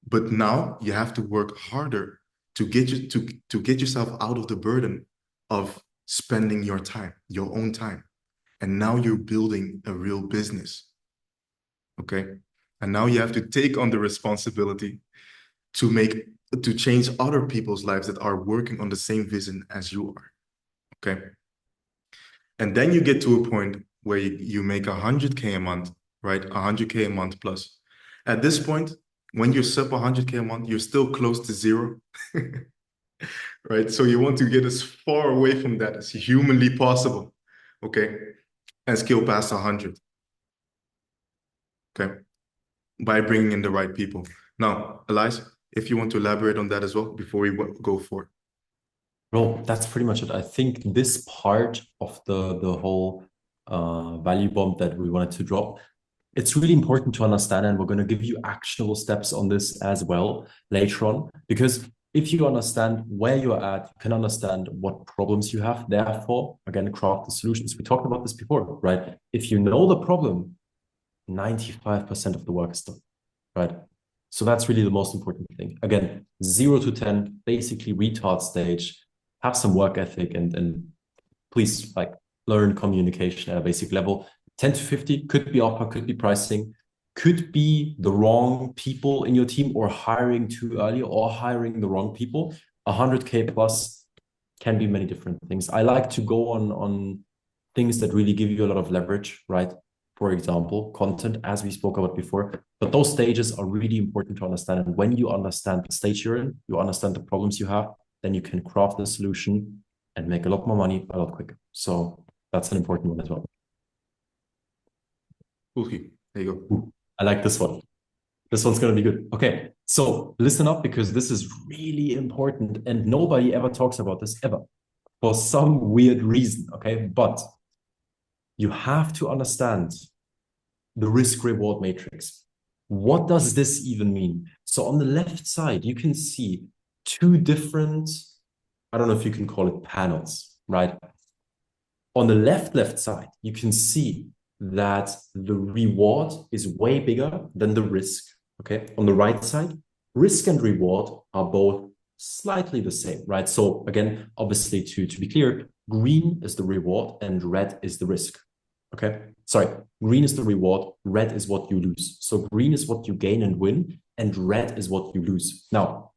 But now you have to work harder to get yourself out of the burden of spending your time, your own time. And now you're building a real business. Okay. And now you have to take on the responsibility to change other people's lives that are working on the same vision as you are. Okay. And then you get to a point where you make 100K a month, right? 100K a month plus. At this point, when you're sub 100K a month, you're still close to zero, right? So you want to get as far away from that as humanly possible, okay? And scale past 100, okay? By bringing in the right people. Now, Elias, if you want to elaborate on that as well before we go for it. Well, that's pretty much it. I think this part of the whole value bomb that we wanted to drop, it's really important to understand, and we're going to give you actionable steps on this as well later on, because if you understand where you're at, you can understand what problems you have. Therefore, again, craft the solutions. We talked about this before, right? If you know the problem, 95% of the work is done, right? So that's really the most important thing. Again, 0 to 10, basically retard stage, have some work ethic, and please like learn communication at a basic level. 10 to 50 could be offer, could be pricing, could be the wrong people in your team, or hiring too early, or hiring the wrong people. 100K plus can be many different things. I like to go on things that really give you a lot of leverage, right? For example, content, as we spoke about before. But those stages are really important to understand. And when you understand the stage you're in, you understand the problems you have, then you can craft the solution and make a lot more money a lot quicker. So that's an important one as well. Okay, there you go. Ooh, I like this one. This one's going to be good. Okay, so listen up, because this is really important and nobody ever talks about this ever for some weird reason, okay? But you have to understand the risk-reward matrix. What does this even mean? So on the left side, you can see two different, I don't know if you can call it panels, right? On the left side, you can see that the reward is way bigger than the risk, okay? On the right side, risk and reward are both slightly the same, right? So again, obviously to be clear, green is the reward and red is the risk, okay? Sorry, green is the reward, red is what you lose. So green is what you gain and win, and red is what you lose. Now,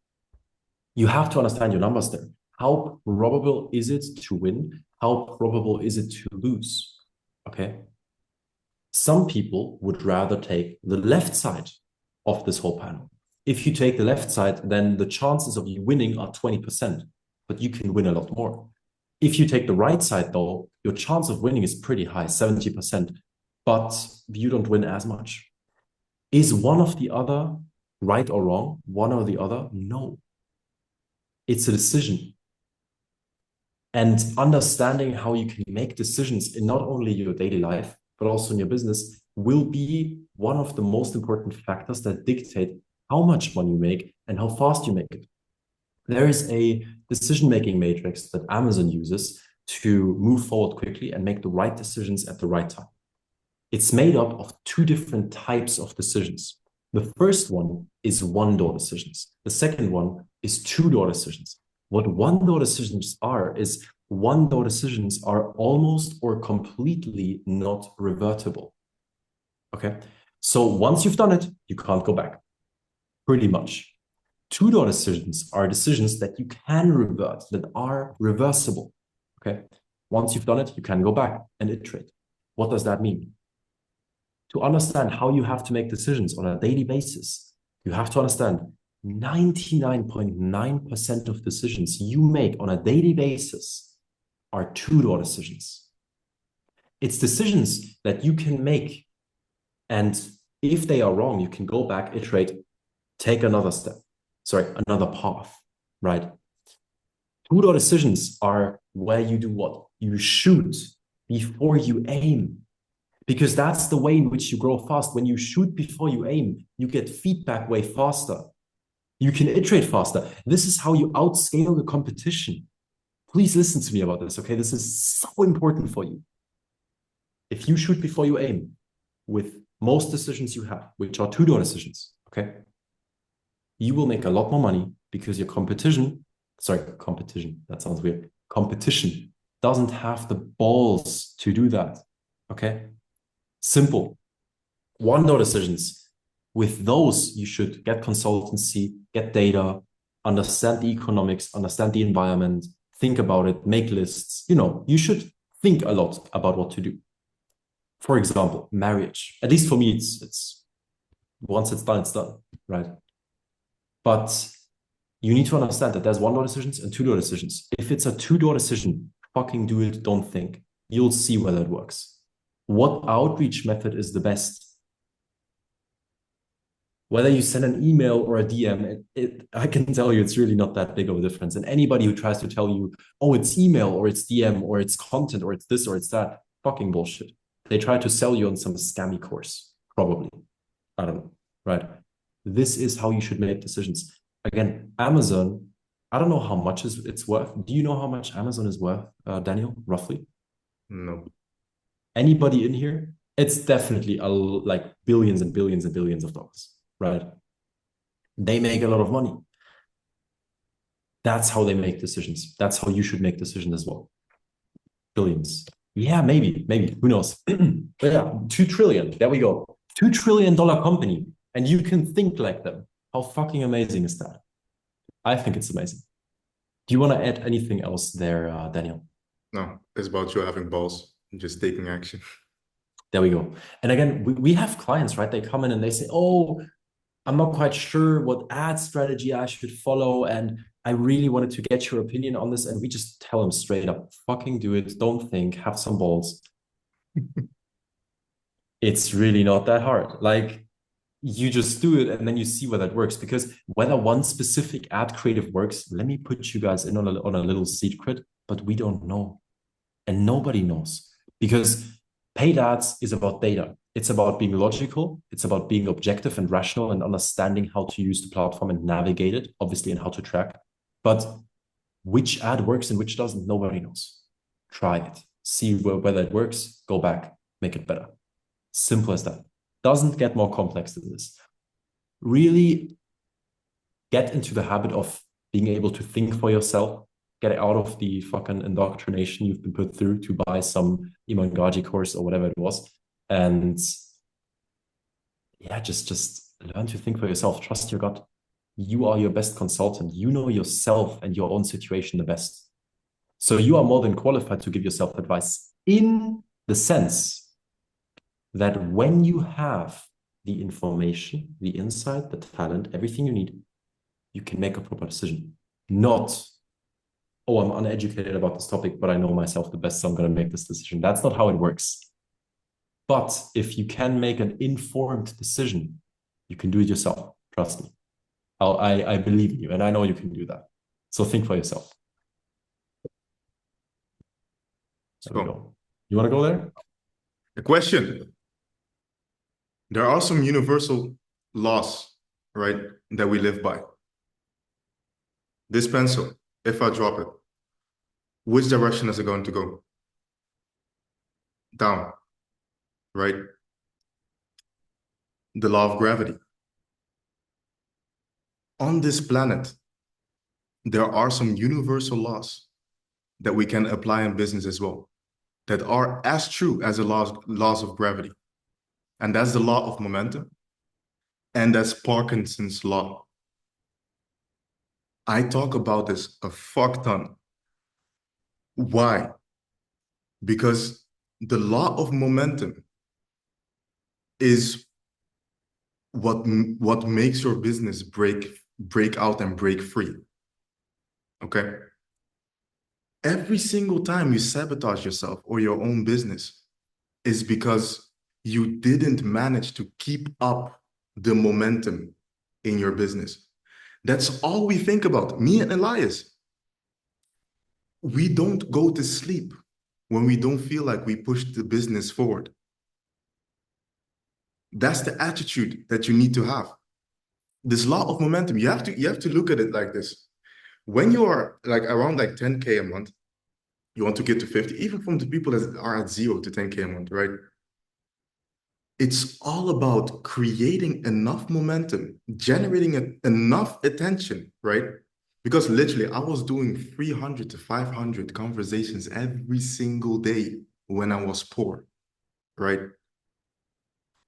you have to understand your numbers there. How probable is it to win? How probable is it to lose? Okay. Some people would rather take the left side of this whole panel. If you take the left side, then the chances of you winning are 20%, but you can win a lot more. If you take the right side, though, your chance of winning is pretty high, 70%, but you don't win as much. Is one of the other right or wrong? One or the other? No. It's a decision. And understanding how you can make decisions in not only your daily life, but also in your business will be one of the most important factors that dictate how much money you make and how fast you make it. There is a decision-making matrix that Amazon uses to move forward quickly and make the right decisions at the right time. It's made up of two different types of decisions. The first one is one-door decisions. The second one is two-door decisions. What one-door decisions are is one-door decisions are almost or completely not revertible. Okay, so once you've done it, you can't go back, pretty much. Two-door decisions are decisions that you can revert, that are reversible. Okay, once you've done it, you can go back and iterate. What does that mean? To understand how you have to make decisions on a daily basis, you have to understand 99.9% of decisions you make on a daily basis are two-door decisions. It's decisions that you can make, and If they are wrong, you can go back, iterate, take another step. Sorry, another path, right? Two-door decisions are where you do what? You shoot before you aim. Because that's the way in which you grow fast. When you shoot before you aim, you get feedback way faster. You can iterate faster. This is how you outscale the competition. Please listen to me about this, okay? This is so important for you. If you shoot before you aim with most decisions you have, which are two-door decisions, okay? You will make a lot more money because your competition, that sounds weird. Competition doesn't have the balls to do that, okay? Simple. One-door decisions. With those, you should get consultancy, get data, understand the economics, understand the environment, think about it, make lists. You should think a lot about what to do. For example, marriage. At least for me, it's once it's done, right? But you need to understand that there's one-door decisions and two-door decisions. If it's a two-door decision, fucking do it, don't think. You'll see whether it works. What outreach method is the best? Whether you send an email or a DM, I can tell you it's really not that big of a difference. And anybody who tries to tell you, oh, it's email or it's DM or it's content or it's this or it's that, fucking bullshit. They try to sell you on some scammy course, probably. I don't know, right? This is how you should make decisions. Again, Amazon, I don't know how much it's worth. Do you know how much Amazon is worth, Daniel, roughly? No. Anybody in here? It's definitely like billions and billions and billions of dollars, right? They make a lot of money. That's how they make decisions. That's how you should make decisions as well. Billions. Yeah, maybe, who knows? But yeah, 2 trillion, there we go. $2 trillion company, and you can think like them. How fucking amazing is that? I think it's amazing. Do you want to add anything else there, Daniel? No, it's about you having balls and just taking action. There we go. And again, we have clients, right? They come in and they say, oh, I'm not quite sure what ad strategy I should follow. And I really wanted to get your opinion on this. And we just tell them straight up, fucking do it. Don't think, have some balls. It's really not that hard. Like, you just do it and then you see whether it works. Because whether one specific ad creative works, let me put you guys in on a little secret, but we don't know. And nobody knows. Because paid ads is about data. It's about being logical. It's about being objective and rational and understanding how to use the platform and navigate it, obviously, and how to track. But which ad works and which doesn't, nobody knows. Try it. See whether it works. Go back. Make it better. Simple as that. Doesn't get more complex than this. Really get into the habit of being able to think for yourself. Get out of the fucking indoctrination you've been put through to buy some Iman Gaji course or whatever it was. And yeah, just learn to think for yourself. Trust your gut. You are your best consultant. You know yourself and your own situation the best. So you are more than qualified to give yourself advice in the sense that when you have the information, the insight, the talent, everything you need, you can make a proper decision. Not, oh, I'm uneducated about this topic, but I know myself the best, so I'm going to make this decision. That's not how it works. But if you can make an informed decision, you can do it yourself. Trust me. I believe in you, and I know you can do that. So think for yourself. There we go. You want to go there? A question. There are some universal laws, right, that we live by. This pencil, if I drop it, which direction is it going to go? Down, right? The law of gravity. On this planet, there are some universal laws that we can apply in business as well, that are as true as the laws of gravity. And that's the law of momentum. And that's Parkinson's law. I talk about this a fuck ton. Why? Because the law of momentum is what makes your business break out and break free. Okay? Every single time you sabotage yourself or your own business is because you didn't manage to keep up the momentum in your business. That's all we think about, me and Elias. We don't go to sleep when we don't feel like we pushed the business forward. That's the attitude that you need to have. This law of momentum, you have to look at it like this. When you are like around like 10K a month, you want to get to 50, even from the people that are at 0 to 10K a month, right? It's all about creating enough momentum, generating enough attention, right? Because literally, I was doing 300 to 500 conversations every single day when I was poor, right?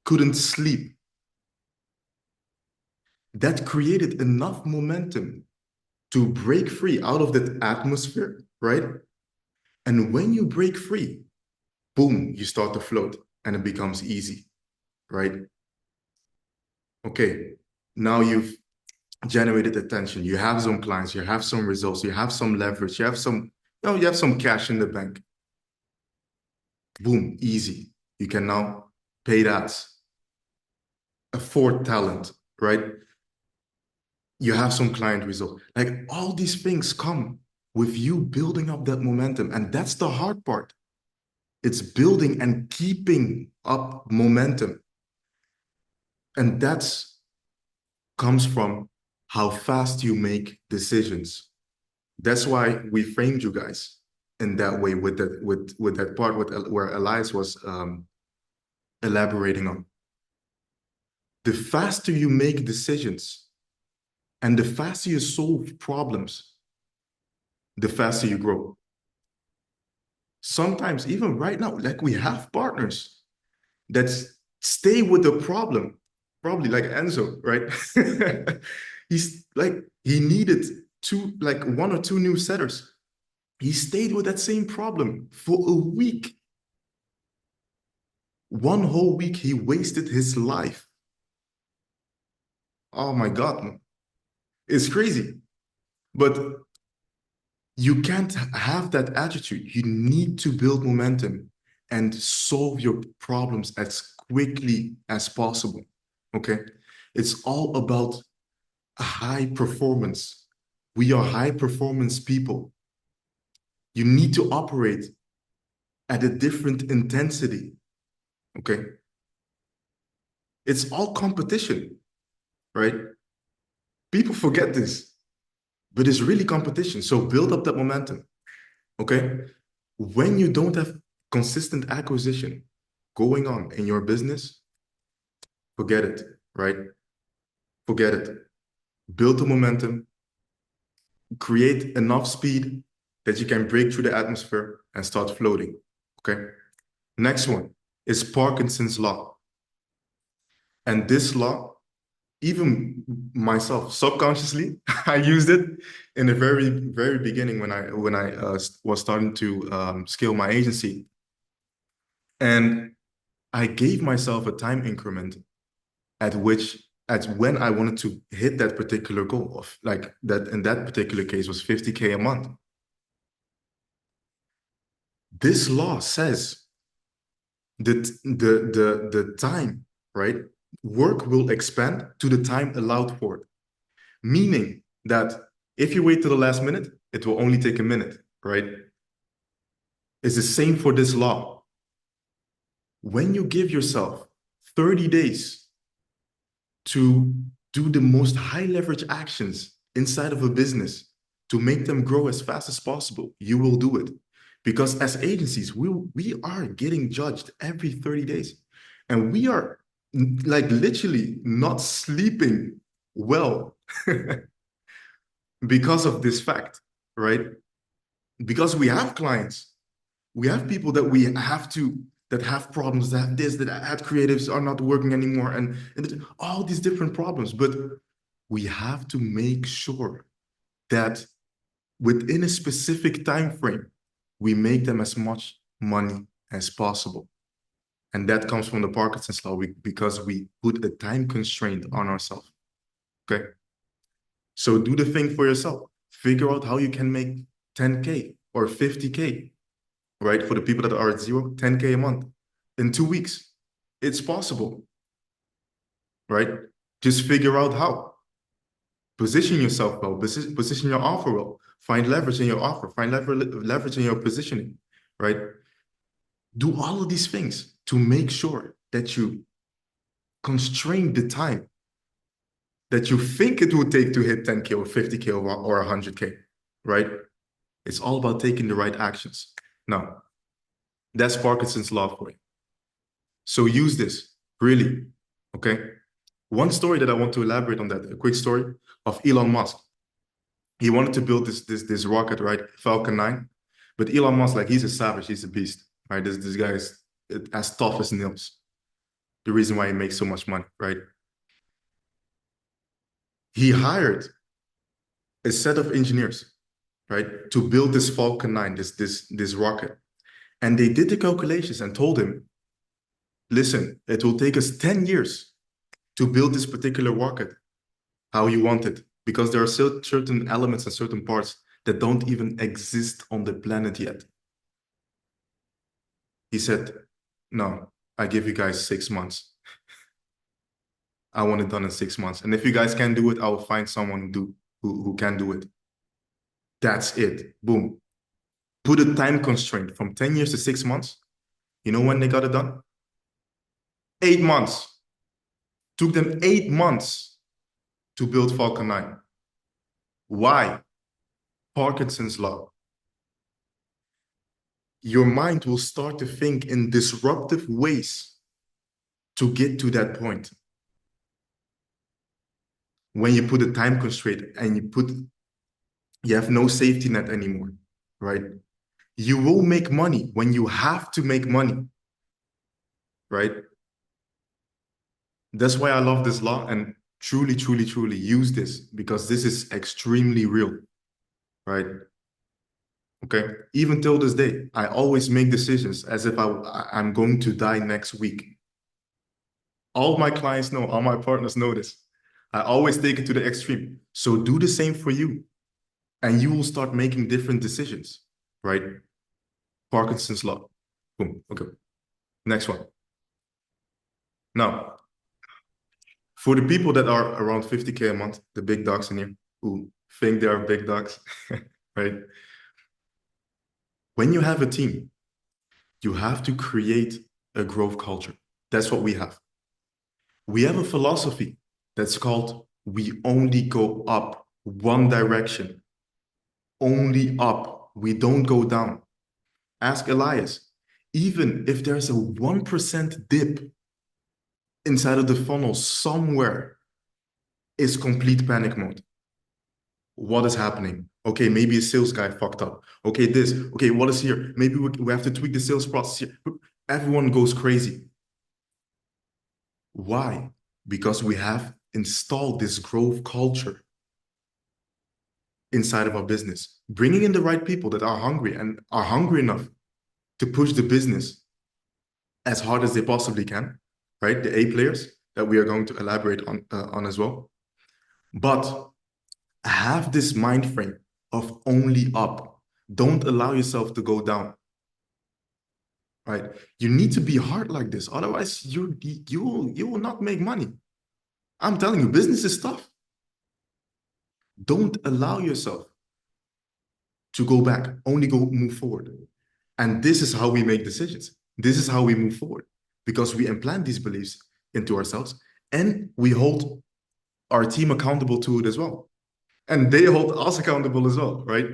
Couldn't sleep. That created enough momentum to break free out of that atmosphere, right? And when you break free, boom, you start to float and it becomes easy, right? Okay, now you've generated attention. You have some clients, you have some results, you have some leverage, you have some cash in the bank. Boom, easy. You can now pay that, afford talent, right? You have some client result. Like all these things come with you building up that momentum. And that's the hard part. It's building and keeping up momentum. And that's comes from how fast you make decisions. That's why we framed you guys in that way with that part where Elias was elaborating on. The faster you make decisions and the faster you solve problems, the faster you grow. Sometimes, even right now, like we have partners that stay with the problem, probably like Enzo, right? He's like, he needed one or two new setters. He stayed with that same problem for a week. One whole week, he wasted his life. Oh my God, man. It's crazy. But you can't have that attitude. You need to build momentum and solve your problems as quickly as possible, okay? It's all about high performance. We are high performance people. You need to operate at a different intensity, okay? It's all competition, right? People forget this, but it's really competition. So build up that momentum, okay? When you don't have consistent acquisition going on in your business, forget it, right? Forget it. Build the momentum, create enough speed that you can break through the atmosphere and start floating, okay? Next one is Parkinson's law. And this law, even myself, subconsciously, I used it in the very, very beginning when I was starting to scale my agency. And I gave myself a time increment at when I wanted to hit that particular goal of like that in that particular case was 50K a month. This law says that the time, right? Work will expand to the time allowed for it. Meaning that if you wait till the last minute, it will only take a minute, right? It's the same for this law. When you give yourself 30 days to do the most high leverage actions inside of a business to make them grow as fast as possible, you will do it. Because as agencies, we are getting judged every 30 days. And we are like literally not sleeping well because of this fact, right? Because we have clients, we have people that we have to, that have problems, that ad creatives are not working anymore, and all these different problems. But we have to make sure that within a specific time frame, we make them as much money as possible. And that comes from the Parkinson's law because we put a time constraint on ourselves, okay? So do the thing for yourself. Figure out how you can make 10K or 50K, right? For the people that are at 0, 10K a month in 2 weeks. It's possible, right? Just figure out how. Position yourself well, position your offer well, find leverage in your offer, find leverage in your positioning, right? Do all of these things to make sure that you constrain the time that you think it would take to hit 10K or 50K or 100K, right? It's all about taking the right actions. Now, that's Parkinson's law for you. So use this, really, okay? One story that I want to elaborate on that, a quick story of Elon Musk. He wanted to build this rocket, right? Falcon 9. But Elon Musk, like, he's a savage, he's a beast, right? This guy is as tough as nails. The reason why he makes so much money, right? He hired a set of engineers, right, to build this Falcon 9, this rocket. And they did the calculations and told him, listen, it will take us 10 years to build this particular rocket how you want it, because there are certain elements and certain parts that don't even exist on the planet yet. He said, no, I give you guys 6 months. I want it done in 6 months. And if you guys can do it, I will find someone who can do it. That's it. Boom. Put a time constraint from 10 years to 6 months. You know when they got it done? 8 months. Took them 8 months to build Falcon 9. Why? Parkinson's law. Your mind will start to think in disruptive ways to get to that point. When you put a time constraint and you have no safety net anymore, right? You will make money when you have to make money, right? That's why I love this law and truly, truly, truly use this, because this is extremely real, right? Okay. Even till this day, I always make decisions as if I'm going to die next week. All my clients know, all my partners know this. I always take it to the extreme. So do the same for you, and you will start making different decisions, right? Parkinson's law. Boom. Okay. Next one. Now, for the people that are around 50K a month, the big dogs in here who think they are big dogs, right? When you have a team, you have to create a growth culture. That's what we have. We have a philosophy that's called we only go up one direction. Only up. We don't go down. Ask Elias. Even if there's a 1% dip inside of the funnel somewhere, is complete panic mode. What is happening? Okay, maybe a sales guy fucked up. Okay, this. Okay, what is here? Maybe we have to tweak the sales process here. Everyone goes crazy. Why? Because we have installed this growth culture inside of our business, bringing in the right people that are hungry and are hungry enough to push the business as hard as they possibly can, right? The A players that we are going to elaborate on as well. But have this mind frame of only up. Don't allow yourself to go down, right? You need to be hard like this. Otherwise, you will not make money. I'm telling you, business is tough. Don't allow yourself to go back. Only move forward. And this is how we make decisions. This is how we move forward, because we implant these beliefs into ourselves and we hold our team accountable to it as well. And they hold us accountable as well, right?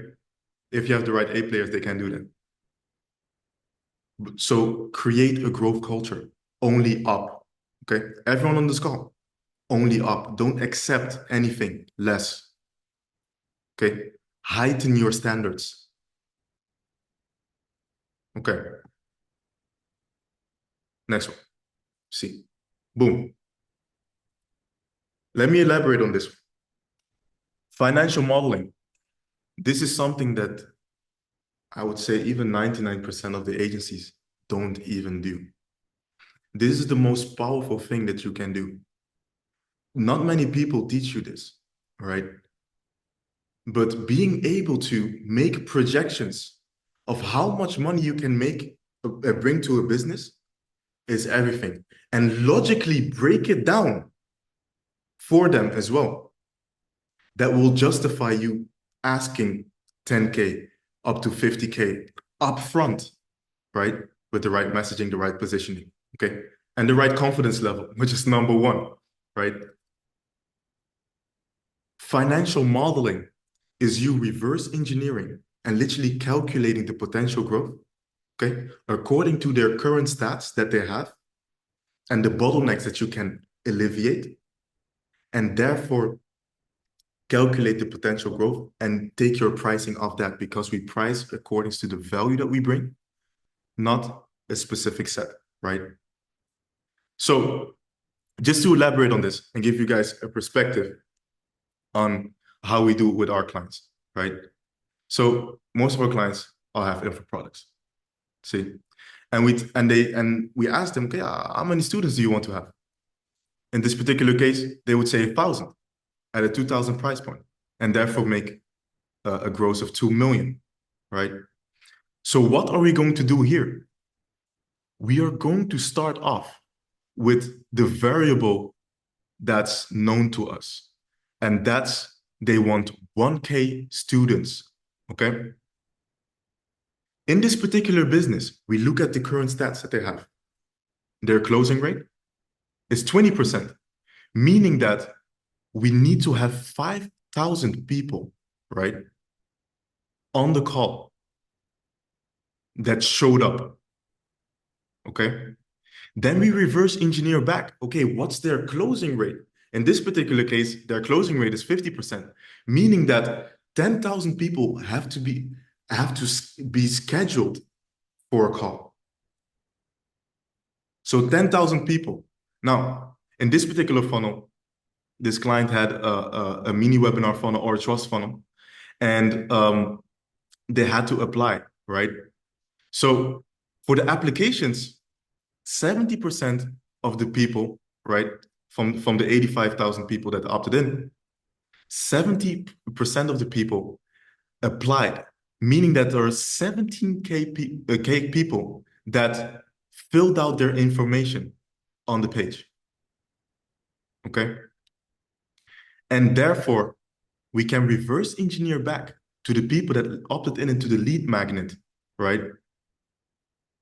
If you have the right A players, they can do that. So create a growth culture, only up, okay? Everyone on this call, only up. Don't accept anything less, okay? Heighten your standards. Okay. Next one. See. Boom. Let me elaborate on this. Financial modeling. This is something that I would say even 99% of the agencies don't even do. This is the most powerful thing that you can do. Not many people teach you this, right? But being able to make projections of how much money you can make, bring to a business, is everything, and logically break it down for them as well. That will justify you asking 10K up to 50K upfront, right? With the right messaging, the right positioning, okay? And the right confidence level, which is number one, right? Financial modeling is you reverse engineering and literally calculating the potential growth, okay? According to their current stats that they have and the bottlenecks that you can alleviate, and therefore calculate the potential growth and take your pricing off that, because we price according to the value that we bring, not a specific set, right? So just to elaborate on this and give you guys a perspective on how we do it with our clients, right? So most of our clients all have info products, see? And we asked them, okay, how many students do you want to have? In this particular case, they would say 1,000 at a 2,000 price point, and therefore make a gross of 2 million, right? So what are we going to do here? We are going to start off with the variable that's known to us, and that's they want 1K students, okay? In this particular business, we look at the current stats that they have. Their closing rate is 20%, meaning that we need to have 5,000 people, right, on the call that showed up, okay? Then we reverse engineer back. Okay, what's their closing rate? In this particular case, their closing rate is 50%, meaning that 10,000 people have to be scheduled for a call. So 10,000 people. Now, in this particular funnel, this client had a mini webinar funnel or a trust funnel, and they had to apply, right? So for the applications, 70% of the people, right, from the 85,000 people that opted in, 70% of the people applied, meaning that there are 17K people that filled out their information on the page, okay? And therefore, we can reverse engineer back to the people that opted in into the lead magnet, right?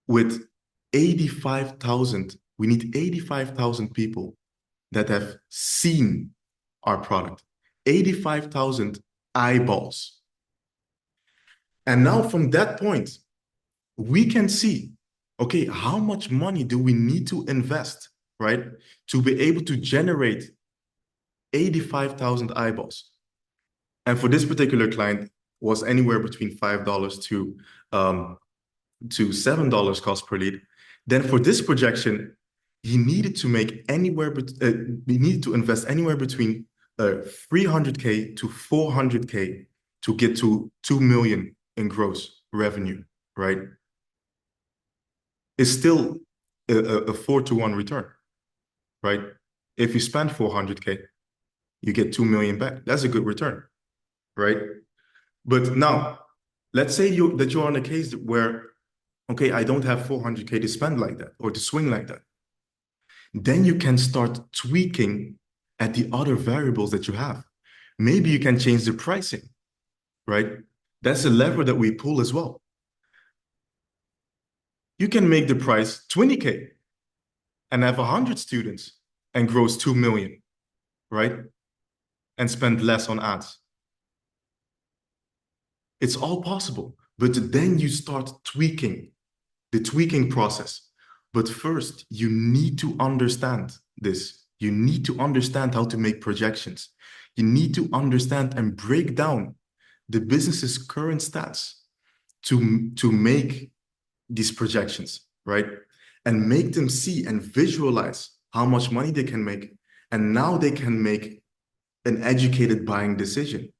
With 85,000, we need 85,000 people that have seen our product, 85,000 eyeballs. And now from that point, we can see, okay, how much money do we need to invest, right, to be able to generate 85,000 eyeballs? And for this particular client, was anywhere between $5 to $7 cost per lead. Then for this projection, he needed to make he needed to invest anywhere between 300K to 400K to get to 2 million in gross revenue, right? It's still a 4-to-1 return, right? If you spend 400K, you get 2 million back. That's a good return, right? But now, let's say that you're on a case where, okay, I don't have 400K to spend like that or to swing like that. Then you can start tweaking at the other variables that you have. Maybe you can change the pricing, right? That's a lever that we pull as well. You can make the price 20K and have 100 students and gross 2 million, right? And spend less on ads. It's all possible, but then you start tweaking, the tweaking process. But first, you need to understand this. You need to understand how to make projections. You need to understand and break down the business's current stats to make these projections, right? And make them see and visualize how much money they can make. And now they can make an educated buying decision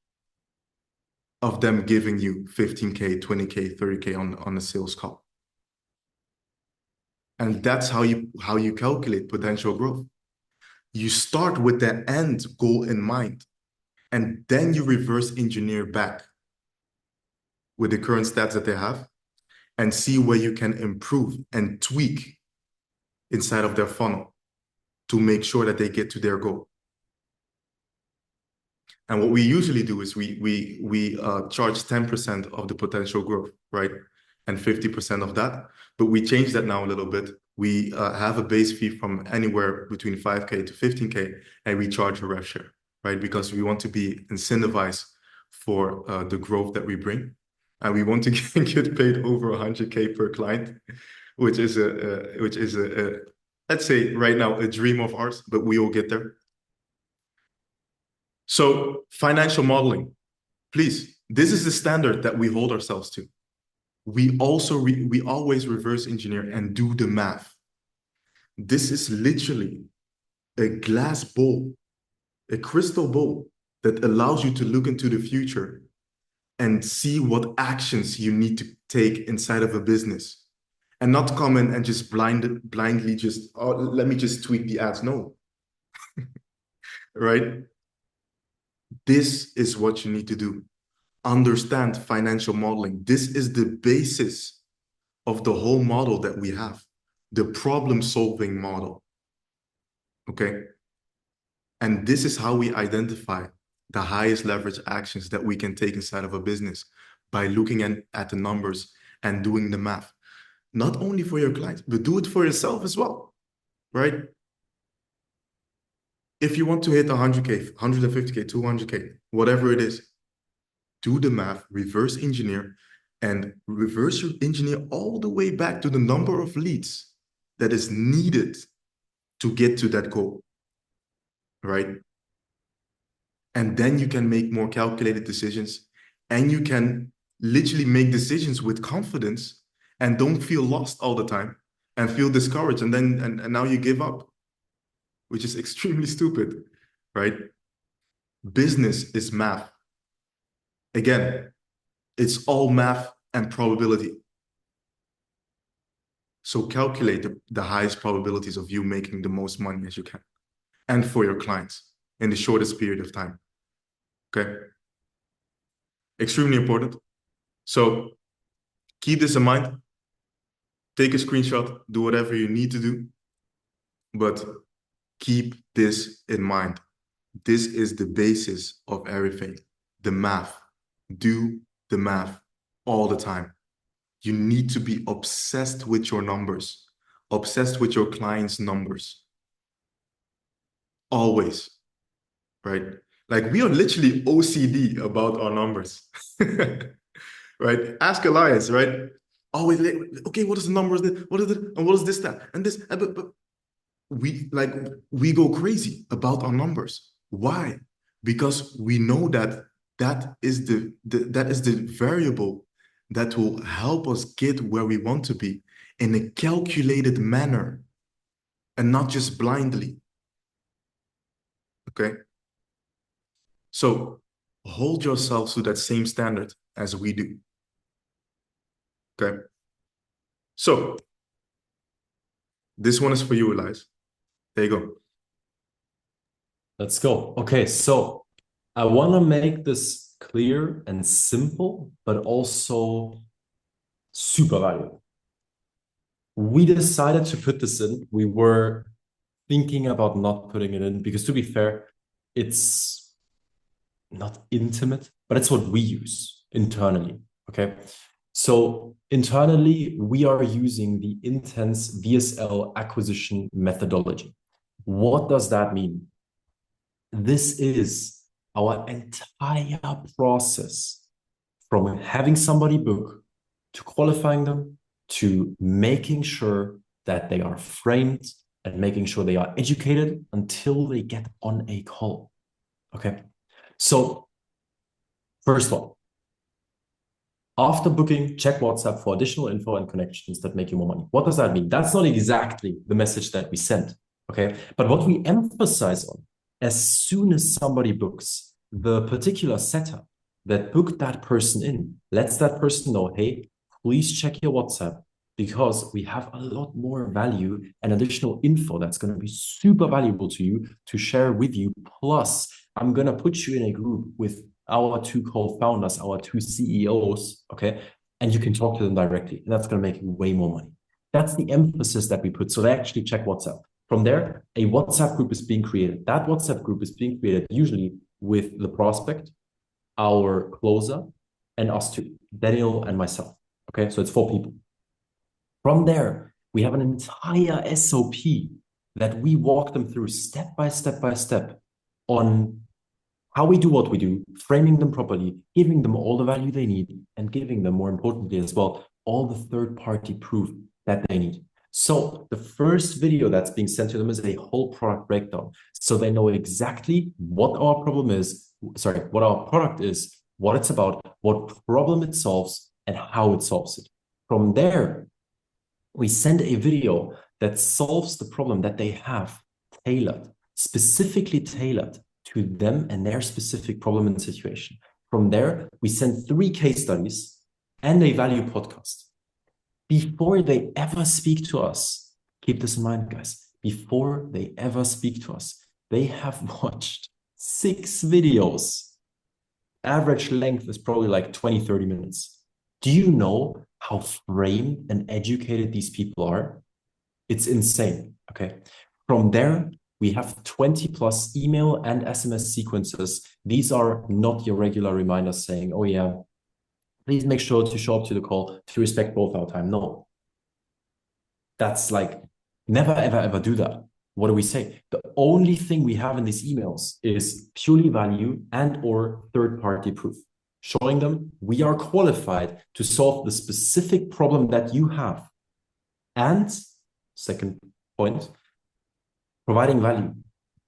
of them giving you 15K, 20K, 30K on a sales call. And that's how you calculate potential growth. You start with the end goal in mind, and then you reverse engineer back with the current stats that they have and see where you can improve and tweak inside of their funnel to make sure that they get to their goal. And what we usually do is we charge 10% of the potential growth, right? And 50% of that. But we change that now a little bit. We have a base fee from anywhere between 5K to 15K, and we charge a rev share, right? Because we want to be incentivized for the growth that we bring. And we want to get paid over 100K per client, which is let's say right now, a dream of ours, but we will get there. So financial modeling, please, this is the standard that we hold ourselves to. We always reverse engineer and do the math. This is literally a glass bowl, a crystal bowl that allows you to look into the future and see what actions you need to take inside of a business, and not come in and just blindly just, oh, let me just tweak the ads. No, right? This is what you need to do. Understand financial modeling. This is the basis of the whole model that we have, the problem-solving model, okay? And this is how we identify the highest leverage actions that we can take inside of a business, by looking at the numbers and doing the math. Not only for your clients, but do it for yourself as well, right? If you want to hit 100K, 150K, 200K, whatever it is, do the math, reverse engineer, and reverse engineer all the way back to the number of leads that is needed to get to that goal, right? And then you can make more calculated decisions, and you can literally make decisions with confidence and don't feel lost all the time and feel discouraged, and then and now you give up, which is extremely stupid, right? Business is math. Again, it's all math and probability. So calculate the highest probabilities of you making the most money as you can, and for your clients in the shortest period of time, okay? Extremely important. So keep this in mind. Take a screenshot, do whatever you need to do, but keep this in mind. This is the basis of everything, the math. Do the math all the time. You need to be obsessed with your numbers, obsessed with your clients' numbers. Always, right? Like, we are literally OCD about our numbers, right? Ask Elias, right? Always, okay, what is the numbers? What is it? And what is this, that, and this? But we go crazy about our numbers. Why? Because we know that that is the variable that will help us get where we want to be in a calculated manner, and not just blindly. Okay? So hold yourselves to that same standard as we do. Okay? So this one is for you, Elias. There you go. Let's go. Okay, so I want to make this clear and simple, but also super valuable. We decided to put this in. We were thinking about not putting it in because, to be fair, it's not intimate, but it's what we use internally. Okay. So internally, we are using the intense VSL acquisition methodology. What does that mean? This is our entire process, from having somebody book to qualifying them to making sure that they are framed and making sure they are educated until they get on a call. Okay. So first of all, after booking, check WhatsApp for additional info and connections that make you more money. What does that mean? That's not exactly the message that we send. Okay. But what we emphasize on, as soon as somebody books, the particular setup that booked that person in lets that person know, hey, please check your WhatsApp, because we have a lot more value and additional info that's going to be super valuable to you to share with you. Plus, I'm going to put you in a group with our two co-founders, our two CEOs, okay? And you can talk to them directly. And that's going to make you way more money. That's the emphasis that we put. So they actually check WhatsApp. From there, a WhatsApp group is being created. That WhatsApp group is being created usually with the prospect, our closer, and us two, Daniel and myself. Okay, so it's 4 people. From there, we have an entire SOP that we walk them through step by step on how we do what we do, framing them properly, giving them all the value they need, and giving them, more importantly as well, all the third-party proof that they need. So the first video that's being sent to them is a whole product breakdown. So they know exactly what our problem is, what our product is, what it's about, what problem it solves, and how it solves it. From there, we send a video that solves the problem that they have tailored, specifically tailored to them and their specific problem and situation. From there, we send 3 case studies and a value podcast. Before they ever speak to us, keep this in mind, guys, before they ever speak to us, they have watched 6 videos. Average length is probably like 20, 30 minutes. Do you know how framed and educated these people are? It's insane, okay? From there, we have 20 plus email and SMS sequences. These are not your regular reminders saying, oh yeah, please make sure to show up to the call to respect both our time. No, that's like, never, ever, ever do that. What do we say? The only thing we have in these emails is purely value and or third-party proof, showing them we are qualified to solve the specific problem that you have. And second point, providing value,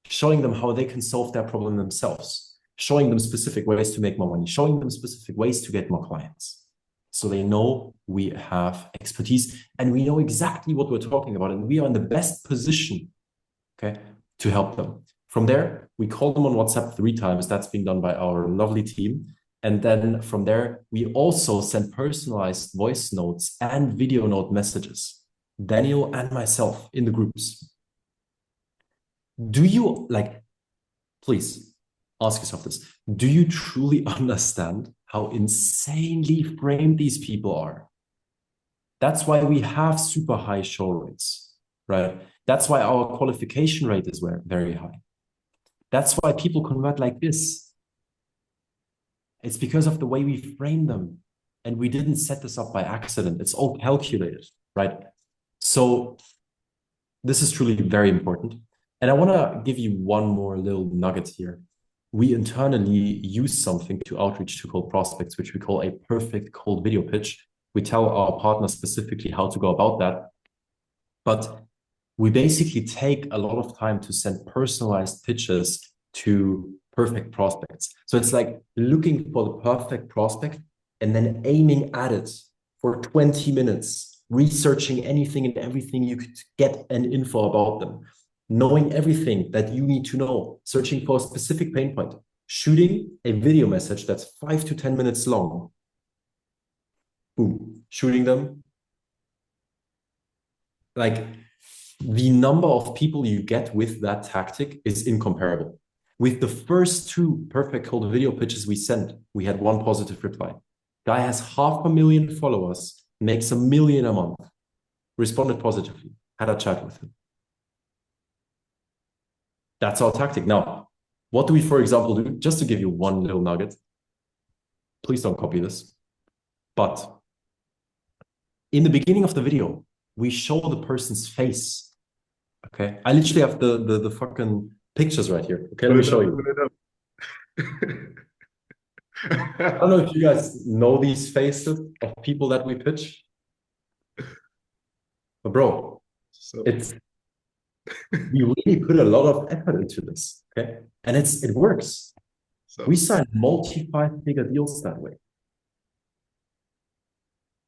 showing them how they can solve their problem themselves, showing them specific ways to make more money, showing them specific ways to get more clients. So they know we have expertise and we know exactly what we're talking about, and we are in the best position, okay, to help them. From there, we call them on WhatsApp 3 times. That's being done by our lovely team. And then from there, we also send personalized voice notes and video note messages, Daniel and myself in the groups. Do you, please ask yourself this. Do you truly understand how insanely framed these people are? That's why we have super high show rates, right? That's why our qualification rate is very high. That's why people convert like this. It's because of the way we frame them. And we didn't set this up by accident. It's all calculated, right? So this is truly very important. And I want to give you one more little nugget here. We internally use something to outreach to cold prospects, which we call a perfect cold video pitch. We tell our partners specifically how to go about that. But we basically take a lot of time to send personalized pitches to perfect prospects. So it's like looking for the perfect prospect and then aiming at it for 20 minutes, researching anything and everything you could get an info about them, knowing everything that you need to know, searching for a specific pain point, shooting a video message that's 5 to 10 minutes long, boom, shooting them. Like, the number of people you get with that tactic is incomparable. With the first 2 perfect cold video pitches we sent, we had 1 positive reply. Guy has 500,000 followers, makes $1 million a month, responded positively, had a chat with him. That's our tactic. Now, what do we, for example, do? Just to give you one little nugget. Please don't copy this. But in the beginning of the video, we show the person's face. Okay. I literally have the fucking pictures right here. Okay, let me show you. I don't know if you guys know these faces of people that we pitch. But bro, it's we really put a lot of effort into this. Okay. And it works. We sign multi-5-figure deals that way.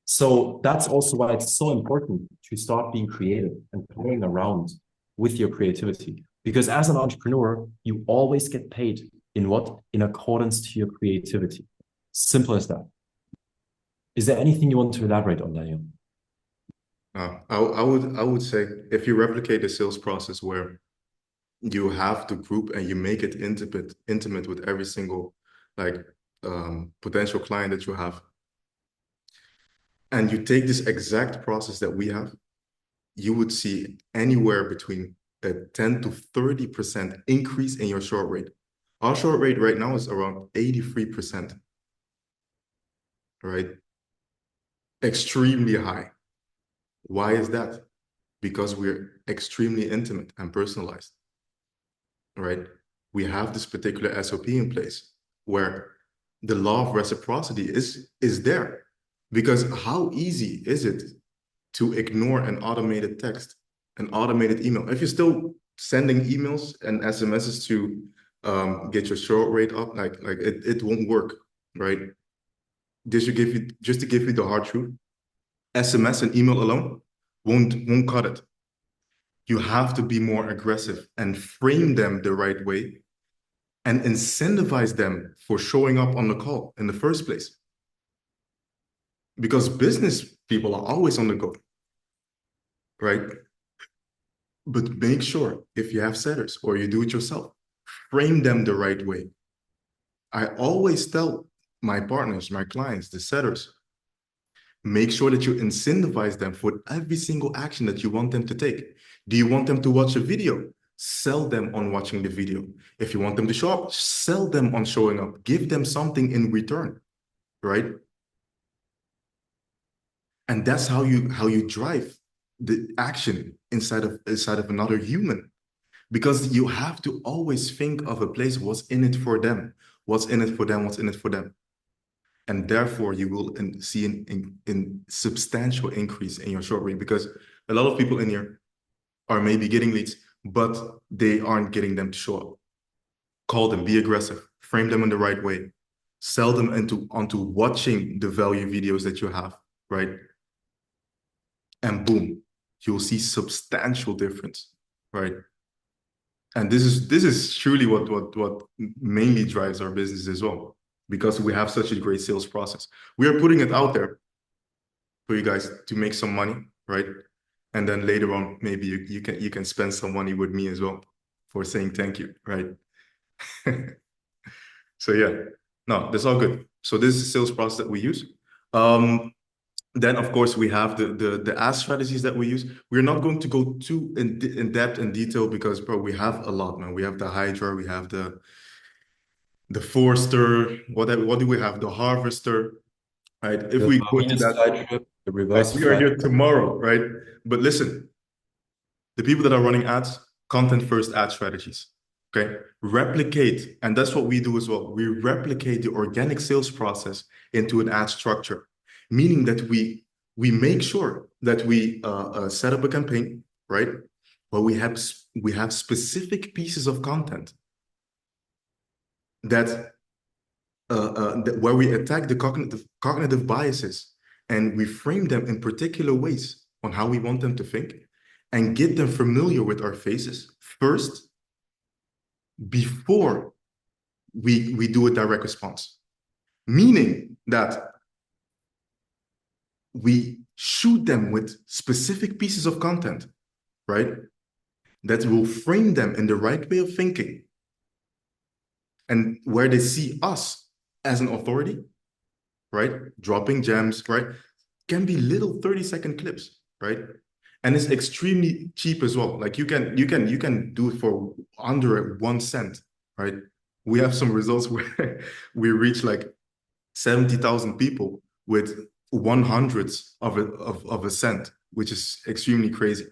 So that's also why it's so important to start being creative and playing around with your creativity. Because as an entrepreneur, you always get paid in what? In accordance to your creativity. Simple as that. Is there anything you want to elaborate on, Daniel? I would say if you replicate the sales process where you have the group and you make it intimate with every single potential client that you have, and you take this exact process that we have you would see anywhere between a 10 to 30% increase in your short rate. Our short rate right now is around 83%, right? Extremely high. Why is that? Because we're extremely intimate and personalized, right? We have this particular SOP in place where the law of reciprocity is there. Because how easy is it to ignore an automated text, an automated email? If you're still sending emails and SMSs to get your short rate up, like it won't work, right? Just to give you the hard truth, SMS and email alone won't cut it. You have to be more aggressive and frame them the right way and incentivize them for showing up on the call in the first place. Because business people are always on the go, right? But make sure if you have setters or you do it yourself, frame them the right way. I always tell my partners, my clients, the setters, make sure that you incentivize them for every single action that you want them to take. Do you want them to watch a video? Sell them on watching the video. If you want them to show up, sell them on showing up. Give them something in return, right? And that's how you drive the action inside of another human. Because you have to always think of a place, what's in it for them? What's in it for them? What's in it for them? And therefore, you will see an substantial increase in your short rate, because a lot of people in here are maybe getting leads, but they aren't getting them to show up. Call them, be aggressive, frame them in the right way, sell them onto watching the value videos that you have, right? And boom, you'll see substantial difference, right? And this is truly what mainly drives our business as well, because we have such a great sales process. We are putting it out there for you guys to make some money, right? And then later on, maybe you can spend some money with me as well for saying thank you, right? So yeah, no, that's all good. So this is the sales process that we use. Then of course we have the ad strategies that we use. We're not going to go too in depth and detail because, bro, we have a lot, man. We have the Hydra, we have the Forester. What do we have? The Harvester, right? If The we go into Venus that, flytrap, the reverse we are here flytrap. tomorrow, right? But listen, the people that are running ads, content first ad strategies. Okay, replicate, and that's what we do as well. We replicate the organic sales process into an ad structure, meaning that we make sure that we set up a campaign, right? But we have specific pieces of content that where we attack the cognitive biases, and we frame them in particular ways on how we want them to think, and get them familiar with our faces first before we do a direct response. Meaning that we shoot them with specific pieces of content, right? That will frame them in the right way of thinking, and where they see us as an authority, right? Dropping gems, right? Can be little 30-second clips, right? And it's extremely cheap as well. Like you can do it for under 1 cent, right? We have some results where we reach like 70,000 people with 1/100th of a cent, which is extremely crazy.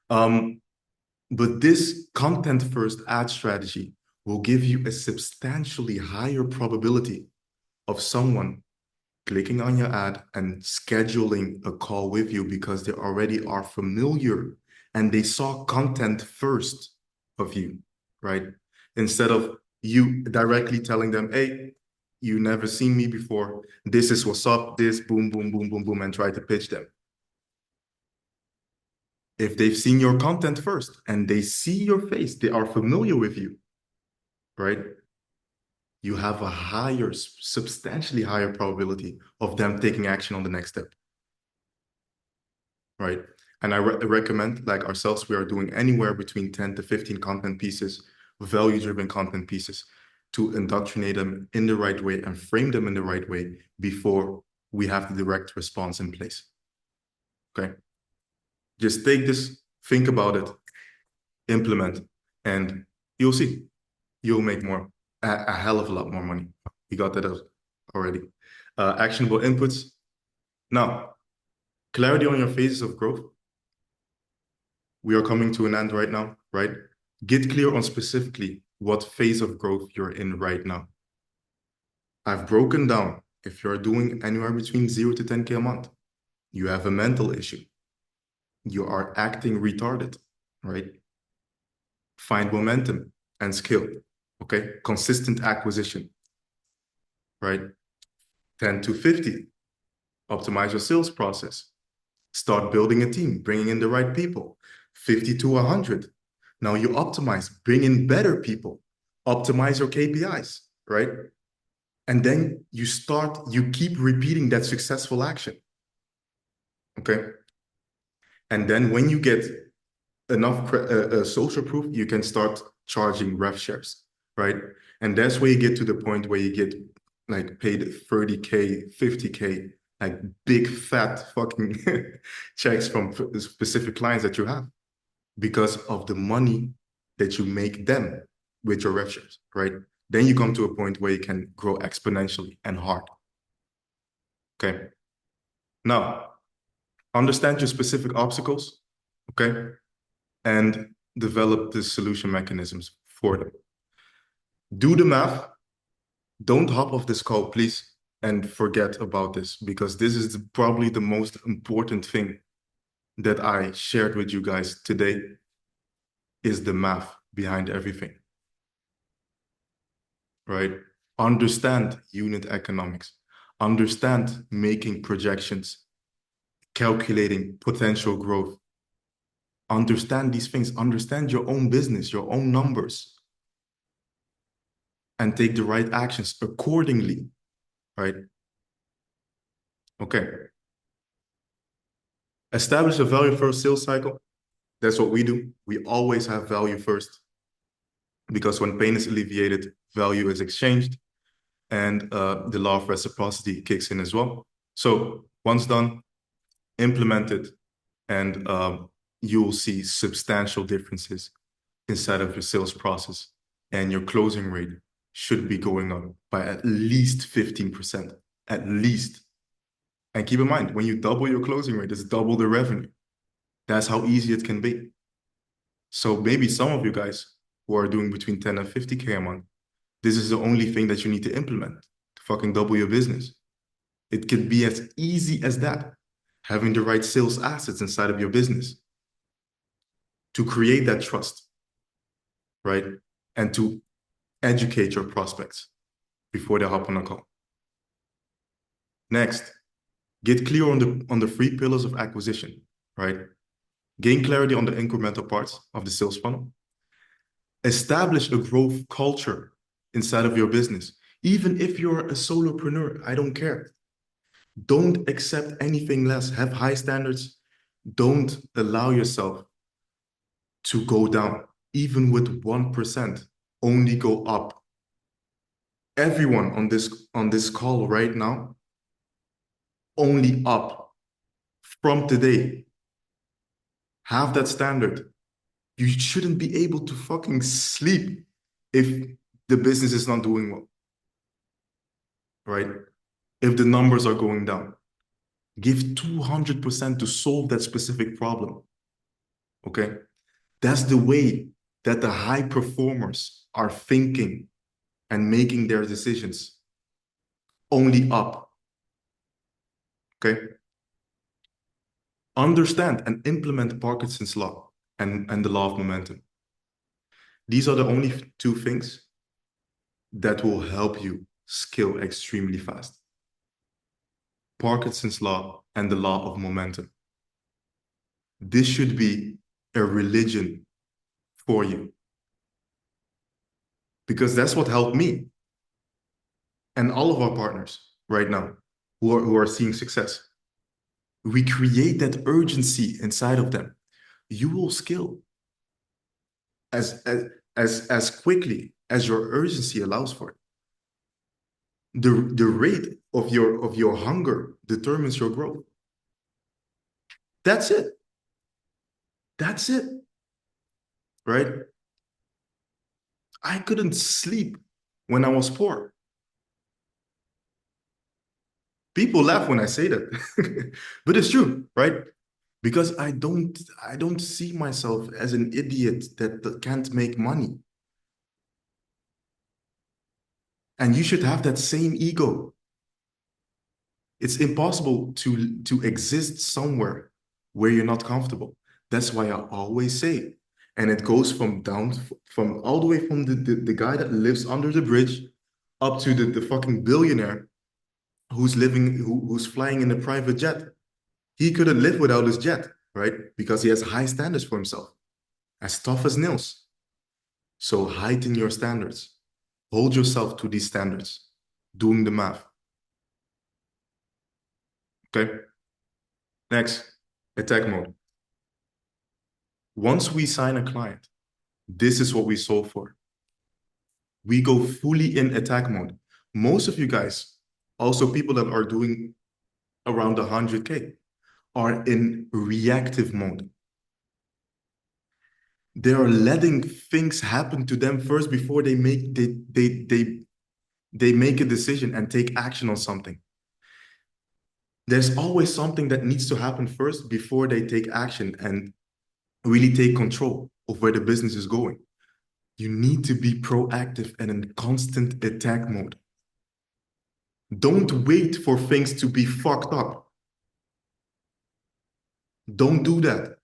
But this content first ad strategy will give you a substantially higher probability of someone clicking on your ad and scheduling a call with you, because they already are familiar and they saw content first of you, right? Instead of you directly telling them, hey, you never seen me before, this is what's up, this, boom, boom, boom, boom, boom, and try to pitch them. If they've seen your content first and they see your face, they are familiar with you, right? You have a substantially higher probability of them taking action on the next step, right? And I recommend, like ourselves, we are doing anywhere between 10 to 15 content pieces, value-driven content pieces, to indoctrinate them in the right way and frame them in the right way before we have the direct response in place, okay? Just take this, think about it, implement, and you'll see. You'll make a hell of a lot more money. You got that out already. Actionable inputs. Now, clarity on your phases of growth. We are coming to an end right now, right? Get clear on specifically what phase of growth you're in right now. I've broken down if you're doing anywhere between 0 to 10K a month, you have a mental issue. You are acting retarded, right? Find momentum and skill, okay? Consistent acquisition, right? 10 to 50, optimize your sales process. Start building a team, bringing in the right people. 50 to 100. Now you optimize, bring in better people, optimize your KPIs, right? And then you keep repeating that successful action, okay? And then when you get enough social proof, you can start charging rev shares, right? And that's where you get to the point where you get like paid 30K, 50K, like big fat fucking checks from specific clients that you have because of the money that you make them with your rev shares, right? Then you come to a point where you can grow exponentially and hard. Okay. Now, understand your specific obstacles, okay? And develop the solution mechanisms for them. Do the math. Don't hop off this call, please, and forget about this, because this is probably the most important thing that I shared with you guys today is the math behind everything, right? Understand unit economics, understand making projections, calculating potential growth. Understand these things, understand your own business, your own numbers, and take the right actions accordingly, right? Okay. Establish a value first sales cycle. That's what we do. We always have value first because when pain is alleviated, value is exchanged, and the law of reciprocity kicks in as well. So once done, implement it, and you will see substantial differences inside of your sales process, and your closing rate should be going up by at least 15%, at least. And keep in mind, when you double your closing rate, it's double the revenue. That's how easy it can be. So maybe some of you guys who are doing between 10 and 50K a month, this is the only thing that you need to implement to fucking double your business. It could be as easy as that, having the right sales assets inside of your business to create that trust, right? And to educate your prospects before they hop on a call. Next, get clear on the 3 pillars of acquisition, right? Gain clarity on the incremental parts of the sales funnel. Establish a growth culture inside of your business. Even if you're a solopreneur, I don't care. Don't accept anything less. Have high standards. Don't allow yourself to go down. Even with 1%, only go up. Everyone on this call right now, only up from today. Have that standard. You shouldn't be able to fucking sleep if the business is not doing well, right? If the numbers are going down. Give 200% to solve that specific problem, okay? That's the way that the high performers are thinking and making their decisions. Only up, okay? Understand and implement Parkinson's law and the law of momentum. These are the only 2 things that will help you scale extremely fast. Parkinson's law and the law of momentum. This should be a religion for you, because that's what helped me and all of our partners right now who are seeing success. We create that urgency inside of them. You will scale as quickly as your urgency allows for it. The rate of your hunger determines your growth. That's it. That's it, right? I couldn't sleep when I was poor. People laugh when I say that, but it's true, right? Because I don't see myself as an idiot that can't make money. And you should have that same ego. It's impossible to exist somewhere where you're not comfortable. That's why I always say, and it goes from all the way from the guy that lives under the bridge up to the fucking billionaire who's flying in a private jet. He couldn't live without his jet, right? Because he has high standards for himself, as tough as nails. So heighten your standards. Hold yourself to these standards. Doing the math. Okay? Next, attack mode. Once we sign a client, this is what we solve for. We go fully in attack mode. Most of you guys, also people that are doing around 100K, are in reactive mode. They are letting things happen to them first before they make a decision and take action on something. There's always something that needs to happen first before they take action and really take control of where the business is going. You need to be proactive and in constant attack mode. Don't wait for things to be fucked up. Don't do that.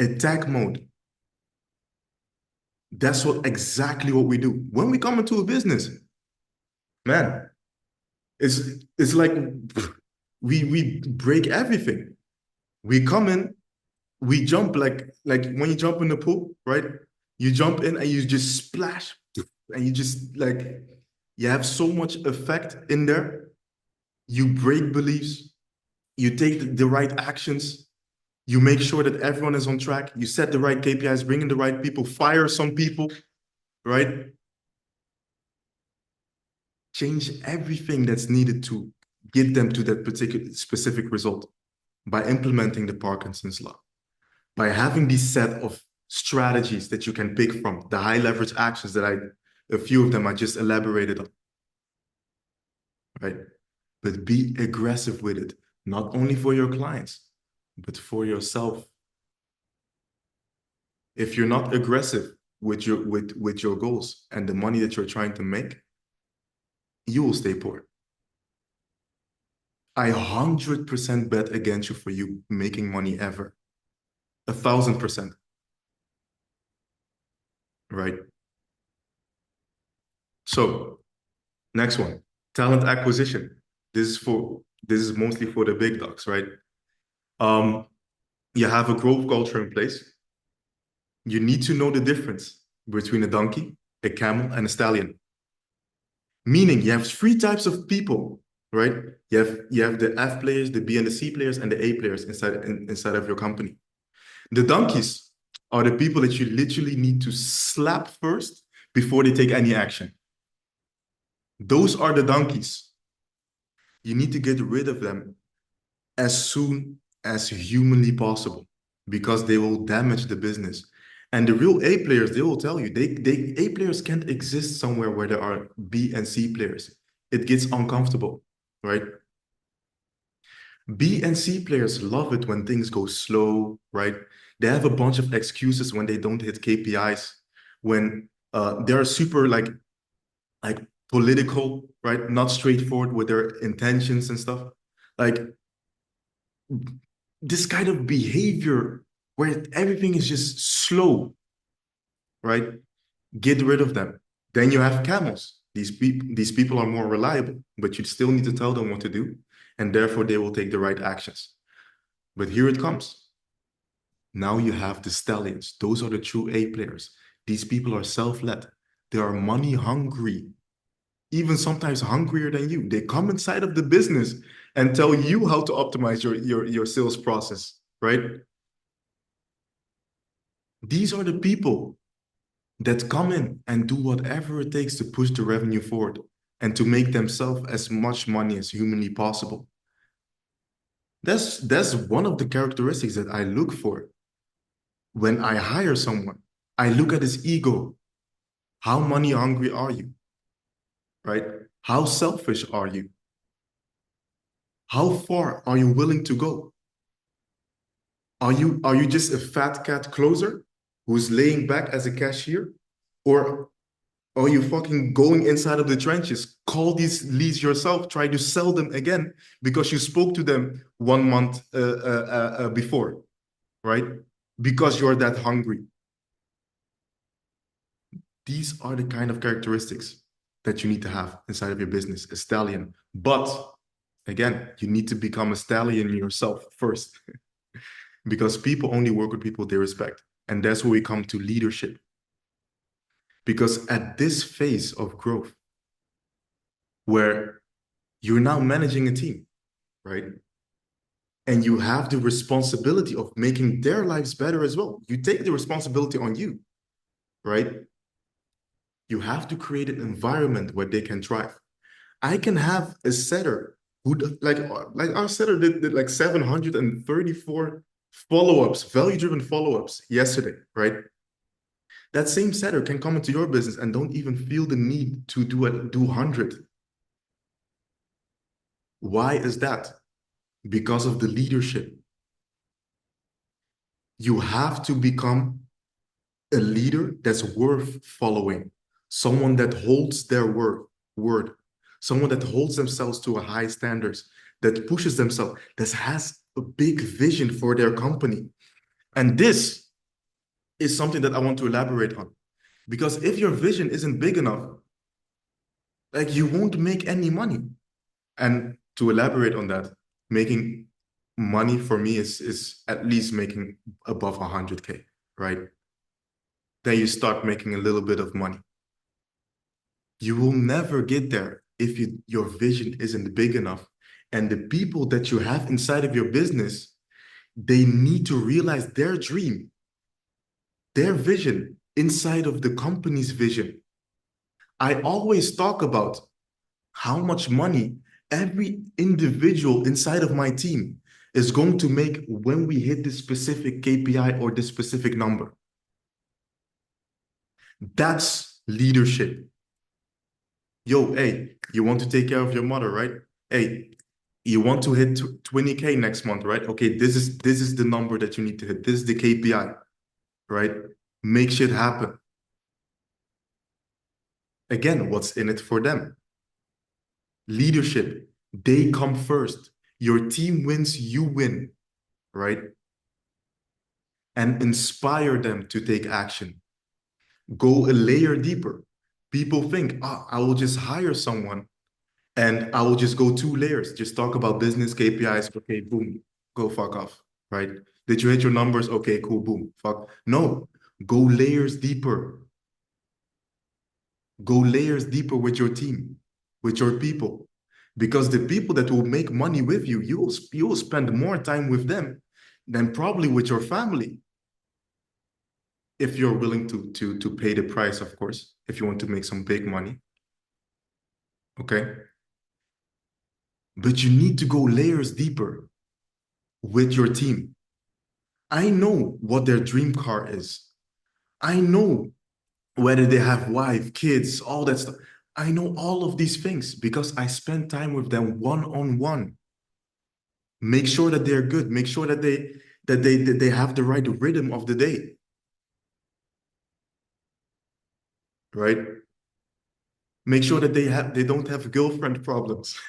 Attack mode. That's exactly what we do. When we come into a business, man, it's like we break everything. We come in, we jump like when you jump in the pool, right? You jump in and you just splash, and you just like you have so much effect in there. You break beliefs, you take the right actions, you make sure that everyone is on track, you set the right KPIs, bring in the right people, fire some people, right? Change everything that's needed to get them to that particular specific result by implementing the Parkinson's law, by having this set of strategies that you can pick from, the high leverage actions that a few of them I just elaborated on, right? But be aggressive with it, not only for your clients, but for yourself. If you're not aggressive with your goals and the money that you're trying to make, you will stay poor. I 100% bet against you for you making money ever. 1,000%. Right? So, next one, talent acquisition. This is mostly for the big dogs, right? You have a growth culture in place. You need to know the difference between a donkey, a camel, and a stallion. Meaning you have three types of people, right? You have the F players, the B and the C players, and the A players inside of your company. The donkeys are the people that you literally need to slap first before they take any action. Those are the donkeys. You need to get rid of them as soon as humanly possible because they will damage the business. And the real A players, they will tell you, A players can't exist somewhere where there are B and C players. It gets uncomfortable, right? B and C players love it when things go slow, right? They have a bunch of excuses when they don't hit KPIs, when they're super like political, right? Not straightforward with their intentions and stuff. Like this kind of behavior where everything is just slow, right? Get rid of them. Then you have camels. These people are more reliable, but you still need to tell them what to do, and therefore they will take the right actions. But here it comes. Now you have the stallions. Those are the true A players. These people are self-led. They are money hungry, even sometimes hungrier than you. They come inside of the business and tell you how to optimize your sales process, right? These are the people that come in and do whatever it takes to push the revenue forward and to make themselves as much money as humanly possible. That's one of the characteristics that I look for When I hire someone, I look at his ego. How money hungry are you? Right? How selfish are you? How far are you willing to go? Are you just a fat cat closer who's laying back as a cashier? Or are you fucking going inside of the trenches? Call these leads yourself, try to sell them again because you spoke to them 1 month before, right? Because you're that hungry. These are the kind of characteristics that you need to have inside of your business, a stallion. But again, you need to become a stallion yourself first because people only work with people they respect. And that's where we come to leadership. Because at this phase of growth, where you're now managing a team, right? And you have the responsibility of making their lives better as well. You take the responsibility on you, right? You have to create an environment where they can thrive. I can have a setter who, like our setter did like 734 follow-ups, value-driven follow-ups yesterday, right? That same setter can come into your business and don't even feel the need to do 100. Why is that? Because of the leadership. You have to become a leader that's worth following, someone that holds their word, someone that holds themselves to a high standards, that pushes themselves, that has a big vision for their company. And this is something that I want to elaborate on. Because if your vision isn't big enough, like you won't make any money. And to elaborate on that, making money for me is at least making above 100K, right? Then you start making a little bit of money. You will never get there if your vision isn't big enough. And the people that you have inside of your business, they need to realize their dream, their vision inside of the company's vision. I always talk about how much money every individual inside of my team is going to make when we hit this specific KPI or this specific number. That's leadership. Yo, hey, you want to take care of your mother, right? Hey, you want to hit 20K next month, right? Okay, this is the number that you need to hit. This is the KPI, right? Make shit happen. Again, what's in it for them? Leadership, they come first. Your team wins, you win, right? And inspire them to take action. Go a layer deeper. People think, I will just hire someone and I will just go 2 layers, just talk about business KPIs. Okay, boom, go fuck off, right? Did you hit your numbers? Okay, cool, boom, fuck. No, go layers deeper. Go layers deeper with your team, with your people. Because the people that will make money with you, you will spend more time with them than probably with your family. If you're willing to pay the price, of course, if you want to make some big money. Okay? But you need to go layers deeper with your team. I know what their dream car is. I know whether they have wife, kids, all that stuff. I know all of these things because I spend time with them one-on-one. Make sure that they're good. Make sure that they have the right rhythm of the day. Right? Make sure that they don't have girlfriend problems.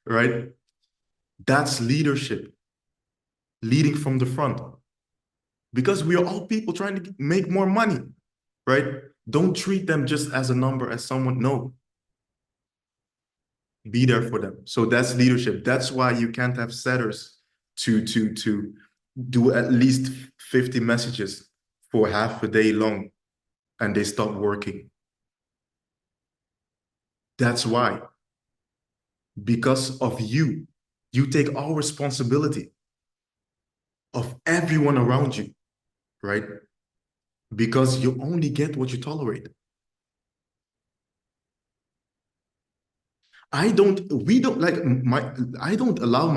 Right? That's leadership. Leading from the front. Because we are all people trying to make more money, right? Don't treat them just as a number, as someone. No. Be there for them. So that's leadership. That's why you can't have setters to do at least 50 messages for half a day long and they stop working. That's why. Because of you. You take all responsibility of everyone around you, right? Because you only get what you tolerate. I don't allow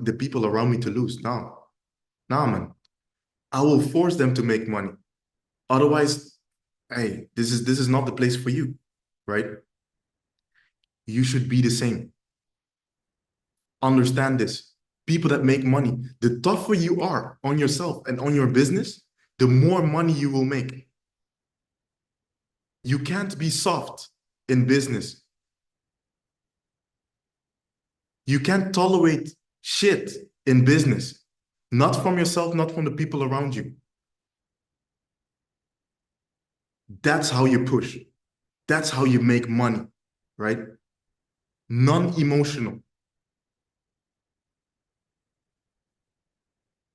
the people around me to lose. No, man. I will force them to make money. Otherwise, hey, this is not the place for you, right? You should be the same. Understand this. People that make money, the tougher you are on yourself and on your business, the more money you will make. You can't be soft in business. You can't tolerate shit in business. Not from yourself, not from the people around you. That's how you push. That's how you make money, right? Non-emotional.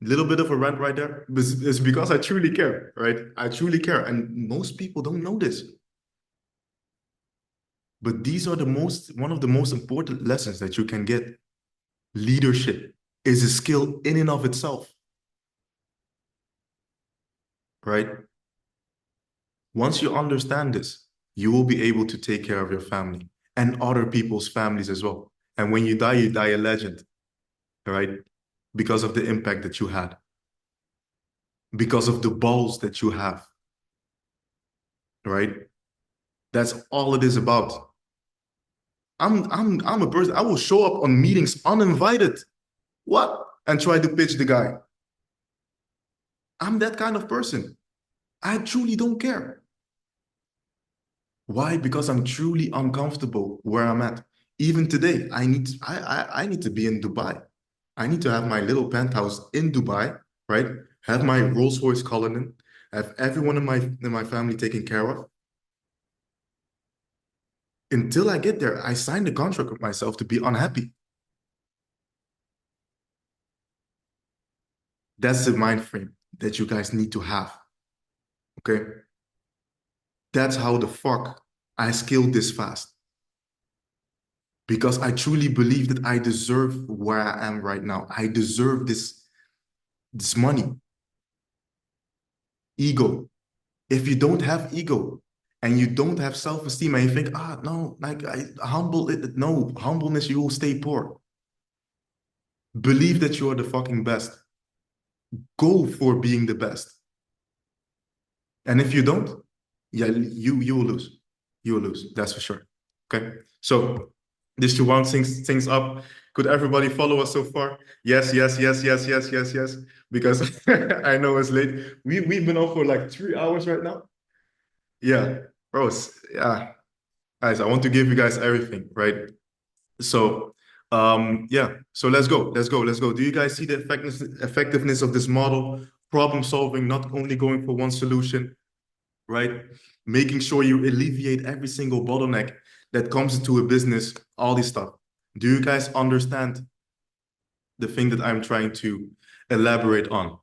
Little bit of a rant right there. It's because I truly care, right? I truly care. And most people don't know this. But these are one of the most important lessons that you can get. Leadership is a skill in and of itself, right? Once you understand this, you will be able to take care of your family and other people's families as well. And when you die a legend, right? Because of the impact that you had, because of the balls that you have, right? That's all it is about. I'm a person, I will show up on meetings uninvited. What? And try to pitch the guy. I'm that kind of person. I truly don't care. Why? Because I'm truly uncomfortable where I'm at. Even today, I need to be in Dubai. I need to have my little penthouse in Dubai, right? Have my Rolls-Royce Cullinan, have everyone in my family taken care of. Until I get there, I signed a contract with myself to be unhappy. That's the mind frame that you guys need to have. Okay? That's how the fuck I scaled this fast. Because I truly believe that I deserve where I am right now. I deserve this money. Ego. If you don't have ego and you don't have self-esteem and you think, no, like no, humbleness, you will stay poor. Believe that you are the fucking best. Go for being the best. And if you don't, yeah, you will lose. You will lose, that's for sure. Okay. So just to round things up, could everybody follow us so far? Yes, yes, yes, yes, yes, yes, yes. Because I know it's late. We've been on for like 3 hours right now. Yeah, bro. Yeah, guys, I want to give you guys everything, right? So, yeah. So let's go. Let's go. Let's go. Do you guys see the effectiveness of this model? Problem solving, not only going for one solution, right? Making sure you alleviate every single bottleneck that comes into a business, all this stuff. Do you guys understand the thing that I'm trying to elaborate on?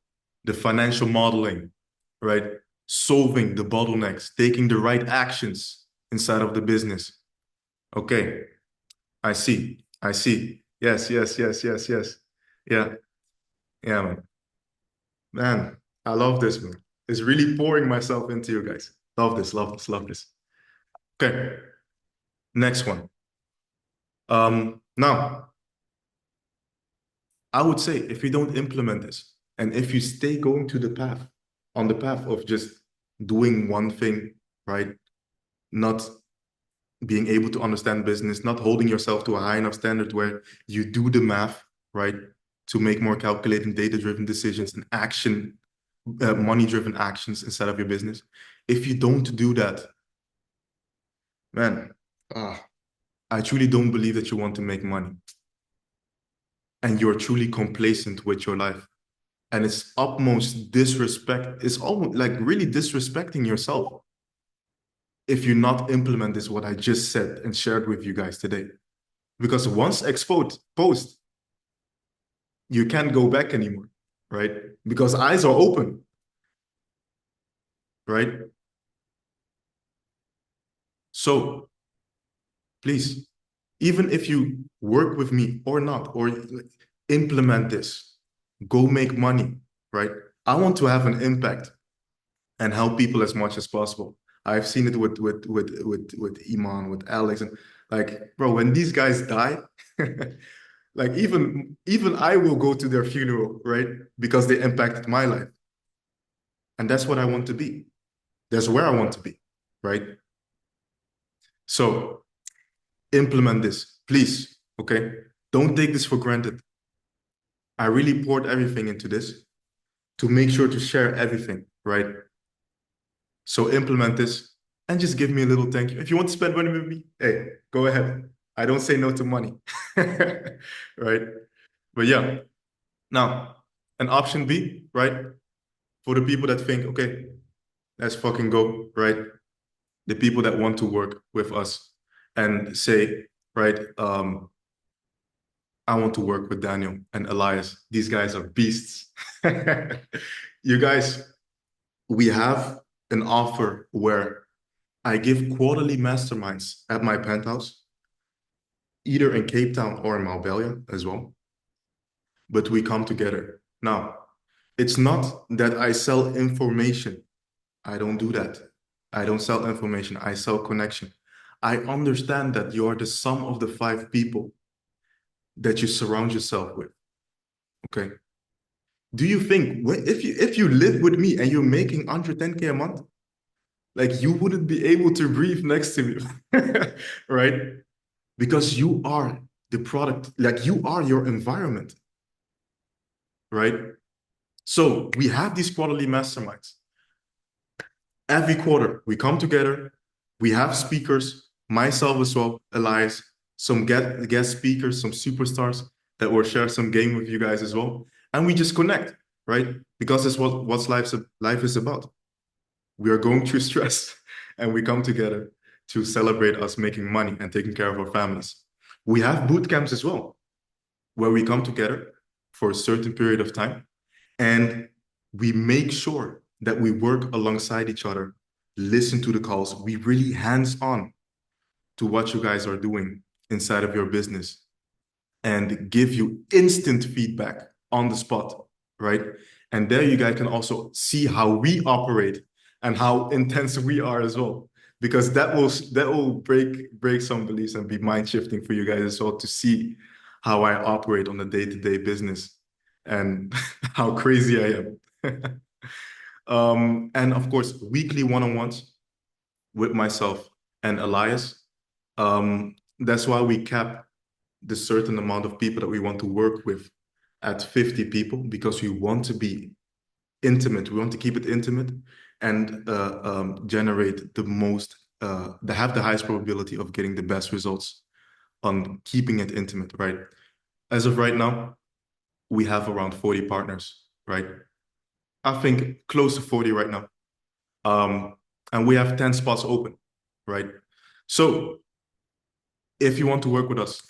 The financial modeling, right? Solving the bottlenecks, taking the right actions inside of the business. Okay, I see. I see. Yes, yes, yes, yes, yes. Yeah, yeah, man. Man, I love this, man. It's really pouring myself into you guys. Love this, love this, love this. Okay, next one. Now, I would say if you don't implement this, and if you stay going to the path, on the path of just doing one thing, right? Not being able to understand business, not holding yourself to a high enough standard where you do the math, right? To make more calculating, data-driven decisions and money-driven actions inside of your business. If you don't do that, man, I truly don't believe that you want to make money. And you're truly complacent with your life. And it's utmost disrespect. It's almost like really disrespecting yourself if you not implement this, what I just said and shared with you guys today. Because once exposed, you can't go back anymore, right? Because eyes are open, right? So please, even if you work with me or not, or implement this, go make money, right? I want to have an impact and help people as much as possible. I've seen it with Iman, with Alex, and like, bro, when these guys die, like even I will go to their funeral, right? Because they impacted my life. And that's what I want to be. That's where I want to be, right? So implement this, please, okay? Don't take this for granted. I really poured everything into this to make sure to share everything, right? So implement this and just give me a little thank you. If you want to spend money with me, hey, go ahead. I don't say no to money, right? But yeah, now an option B, right? For the people that think, okay, let's fucking go, right? The people that want to work with us and say, right, I want to work with Daniel and Elias. These guys are beasts. You guys, we have an offer where I give quarterly masterminds at my penthouse, either in Cape Town or in Marbella as well. But we come together. Now, it's not that I sell information. I don't do that. I don't sell information. I sell connection. I understand that you are the sum of the 5 people that you surround yourself with. Okay. Do you think if you live with me and you're making 110K a month, like you wouldn't be able to breathe next to me, right? Because you are the product, like you are your environment, right? So we have these quarterly masterminds. Every quarter, we come together, we have speakers, myself as well, Elias, some guest speakers, some superstars that will share some game with you guys as well. And we just connect, right? Because it's what life is about. We are going through stress and we come together to celebrate us making money and taking care of our families. We have boot camps as well, where we come together for a certain period of time and we make sure that we work alongside each other, listen to the calls, we really hands-on to what you guys are doing inside of your business and give you instant feedback on the spot, right? And there you guys can also see how we operate and how intense we are as well, because that will break some beliefs and be mind shifting for you guys as well to see how I operate on a day-to-day business and how crazy I am. And of course, weekly one-on-ones with myself and Elias. That's why we cap the certain amount of people that we want to work with at 50 people, because we want to be intimate. We want to keep it intimate and generate the most, have the highest probability of getting the best results on keeping it intimate, right? As of right now, we have around 40 partners, right? I think close to 40 right now. And we have 10 spots open, right? So if you want to work with us,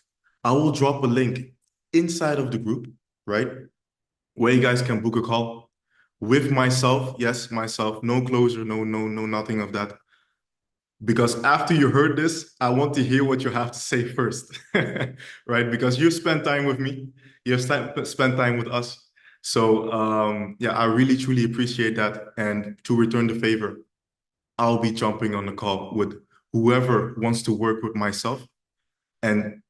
I will drop a link inside of the group, right? Where you guys can book a call with myself. Yes, myself, no closure, no, nothing of that. Because after you heard this, I want to hear what you have to say first, right? Because you spent time with me, you have spent time with us. So yeah, I really, truly appreciate that. And to return the favor, I'll be jumping on the call with whoever wants to work with myself and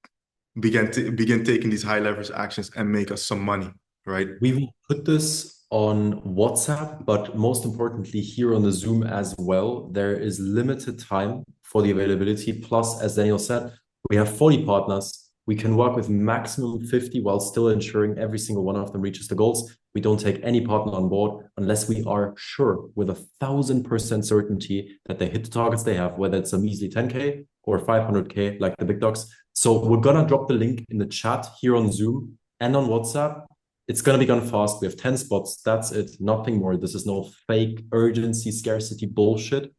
begin taking these high leverage actions and make us some money, right? We will put this on WhatsApp, but most importantly here on the Zoom as well. There is limited time for the availability. Plus, as Daniel said, we have 40 partners. We can work with maximum 50 while still ensuring every single one of them reaches the goals. We don't take any partner on board unless we are sure with 1,000% certainty that they hit the targets they have, whether it's a measly 10K or 500K like the big dogs. So we're gonna drop the link in the chat here on Zoom and on WhatsApp. It's gonna be gone fast. We have 10 spots. That's it. Nothing more. This is no fake urgency, scarcity bullshit.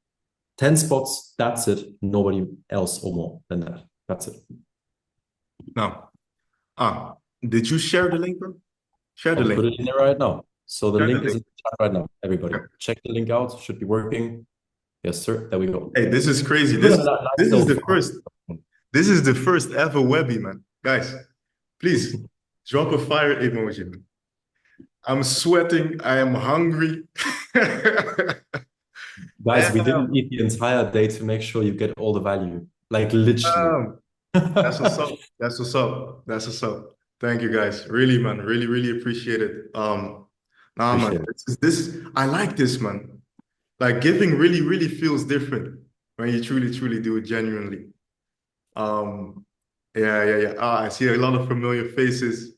10 spots. That's it. Nobody else or more than that. That's it. Now, did you share the link, bro? Share the I'll link. put it in there right now. So the Share the link is in link. the chat right now. Everybody, Okay. check the link out. Should be working. Yes, sir. There we go. Hey, this is crazy. This is the first. This is the first ever Webby, man. Guys, please drop a fire emoji. Man. I'm sweating. I am hungry. Guys, we didn't eat the entire day to make sure you get all the value. Like literally. That's what's up. That's what's up. That's what's up. Thank you guys. Really, man. Really, really appreciate it. Nah, man, Appreciate it. I like this, man. Like giving really, really feels different when you truly, truly do it genuinely. Um, yeah. Ah, I see a lot of familiar faces.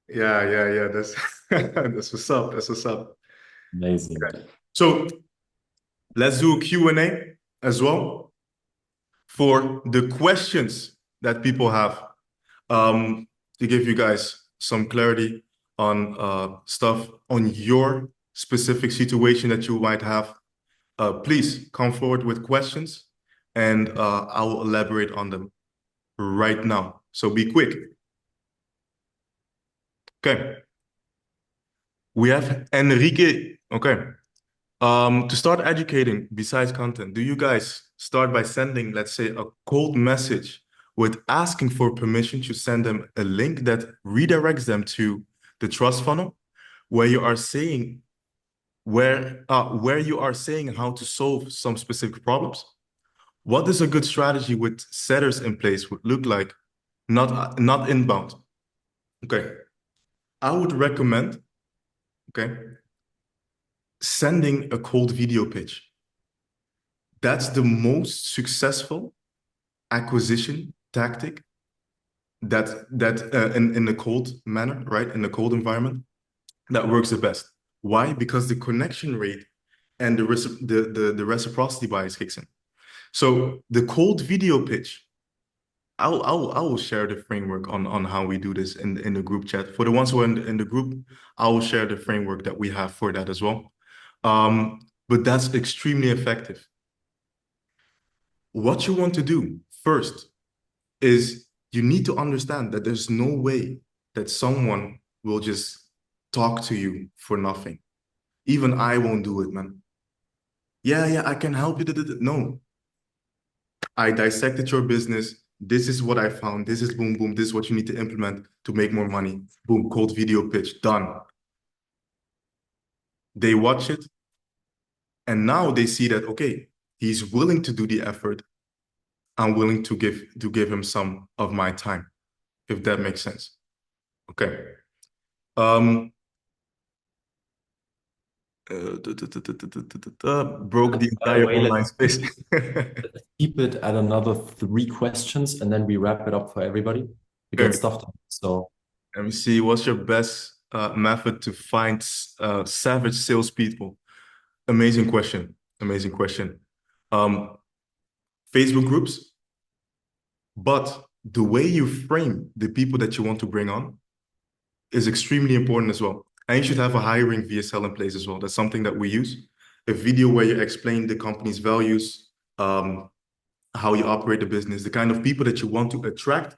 Yeah. That's that's what's up. That's what's up. Amazing. So let's do a Q&A as well for the questions that people have. To give you guys some clarity on stuff on your specific situation that you might have. Please come forward with questions and I will elaborate on them right now. So be quick. Okay. We have Enrique. Okay. To start educating besides content, do you guys start by sending, let's say, a cold message with asking for permission to send them a link that redirects them to the trust funnel, where you are saying where you are saying how to solve some specific problems? What does a good strategy with setters in place would look like? Not inbound. Okay. I would recommend, okay, sending a cold video pitch. That's the most successful acquisition tactic that in a cold manner, right? In a cold environment, that works the best. Why? Because the connection rate and the reciprocity bias kicks in. So the cold video pitch, I will share the framework on how we do this in the group chat. For the ones who are in the group, I will share the framework that we have for that as well. But that's extremely effective. What you want to do first is you need to understand that there's no way that someone will just talk to you for nothing. Even I won't do it, man. Yeah, I can help you. No, I dissected your business. This is what I found. This is boom, boom. This is what you need to implement to make more money. Boom, cold video pitch, done. They watch it, and now they see that, okay, he's willing to do the effort. I'm willing to give him some of my time, if that makes sense. Okay. Broke the By the entire way, online space. let's keep it at another 3 questions and then we wrap it up for everybody. We got Okay. stuff to do. So Let me see. What's your best method to find savage salespeople? Amazing question. Amazing question. Facebook groups, but the way you frame the people that you want to bring on is extremely important as well. And you should have a hiring VSL in place as well. That's something that we use. A video where you explain the company's values, how you operate the business, the kind of people that you want to attract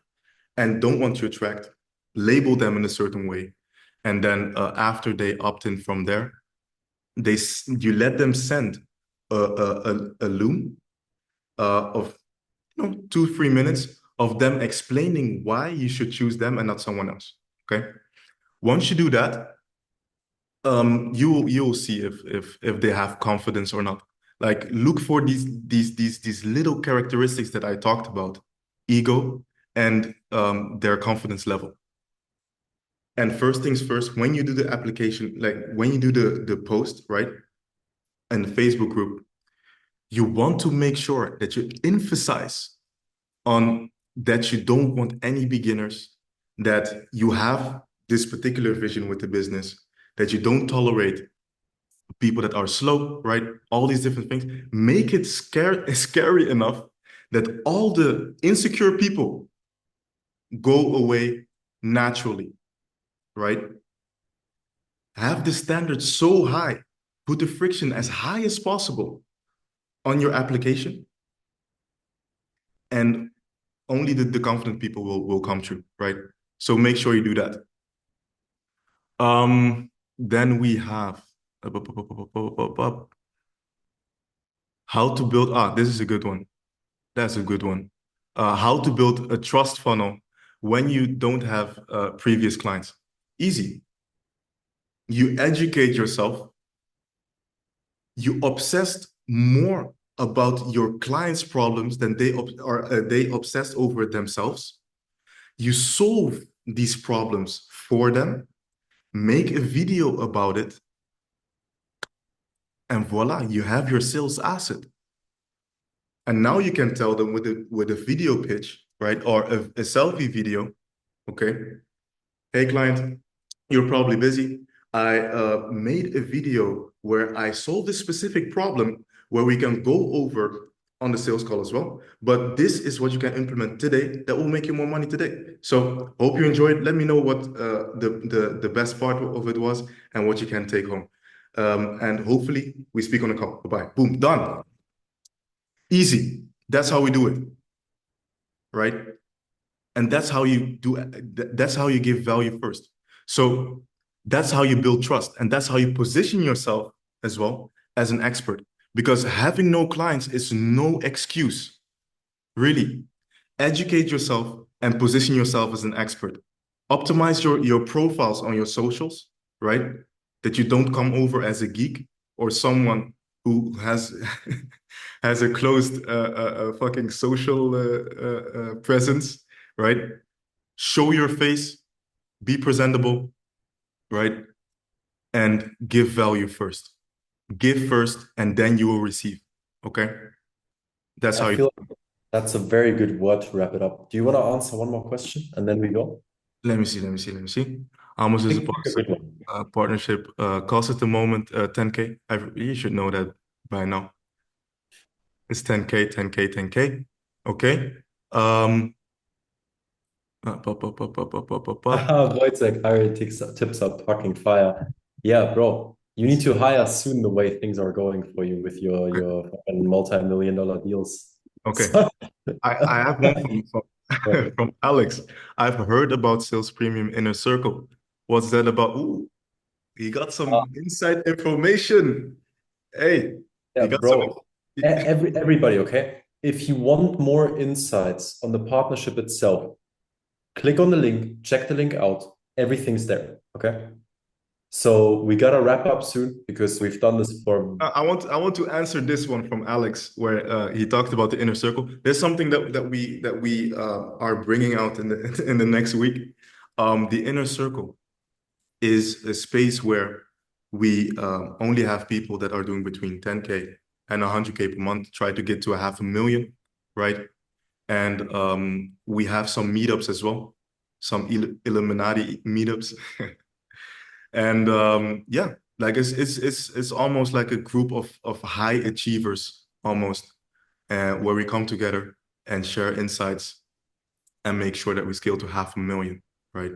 and don't want to attract, label them in a certain way. And then after they opt in from there, you let them send a loom of 2-3 minutes of them explaining why you should choose them and not someone else. Okay. Once you do that, you'll see if they have confidence or not. Like look for these little characteristics that I talked about, ego and their confidence level. And first things first, when you do the application, like when you do the post, right, in the Facebook group, you want to make sure that you emphasize on that you don't want any beginners, that you have this particular vision with the business, that you don't tolerate people that are slow, right? All these different things. Make it scary enough that all the insecure people go away naturally, right? Have the standards so high, put the friction as high as possible on your application, and only the confident people will come through, right? So make sure you do that. Then we have how to build, this is a good one. That's a good one. How to build a trust funnel when you don't have previous clients. Easy. You educate yourself. You obsessed more about your clients' problems than they obsessed over themselves. You solve these problems for them, make a video about it, and voila, you have your sales asset. And now you can tell them with a video pitch, right? Or a selfie video, okay? Hey, client, you're probably busy. I made a video where I solved this specific problem where we can go over on the sales call as well. But this is what you can implement today that will make you more money today. So hope you enjoyed. Let me know what the best part of it was and what you can take home. And hopefully we speak on the call. Bye-bye. Boom, done. Easy. That's how we do it, right? And that's how you do. That's how you give value first. So that's how you build trust, and that's how you position yourself as well as an expert. Because having no clients is no excuse, really. Educate yourself and position yourself as an expert. Optimize your profiles on your socials, right? That you don't come over as a geek or someone who has has a closed fucking social presence, right? Show your face, be presentable, right? And give value first. Give first, and then you will receive. Okay? That's how I you. feel like that's a very good word to wrap it up. Do you want to answer one more question and then we go? Let me see. How much is a Pick a good one. partnership cost at the moment? 10K. You should know that by now. It's 10K, 10K, 10K. Okay. Wojtek, hiring tips are fucking fire. Yeah, bro. You need to hire soon the way things are going for you with your fucking multi-million-dollar deals. Okay. So- I have one from Alex. I've heard about sales premium inner circle. What's that about? Ooh, he got some inside information. Hey, Yeah, he got some. bro. Everybody, okay? If you want more insights on the partnership itself, click on the link, check the link out. Everything's there, okay? So we gotta wrap up soon because we've done this for I want to answer this one from Alex, where he talked about the inner circle. There's something that we are bringing out in the in the next week. The inner circle is a space where we only have people that are doing between 10K and 100K per month, try to get to a 500,000, right? And we have some meetups as well, some Illuminati meetups. And yeah, like it's almost like a group of high achievers almost, where we come together and share insights and make sure that we scale to 500,000, right?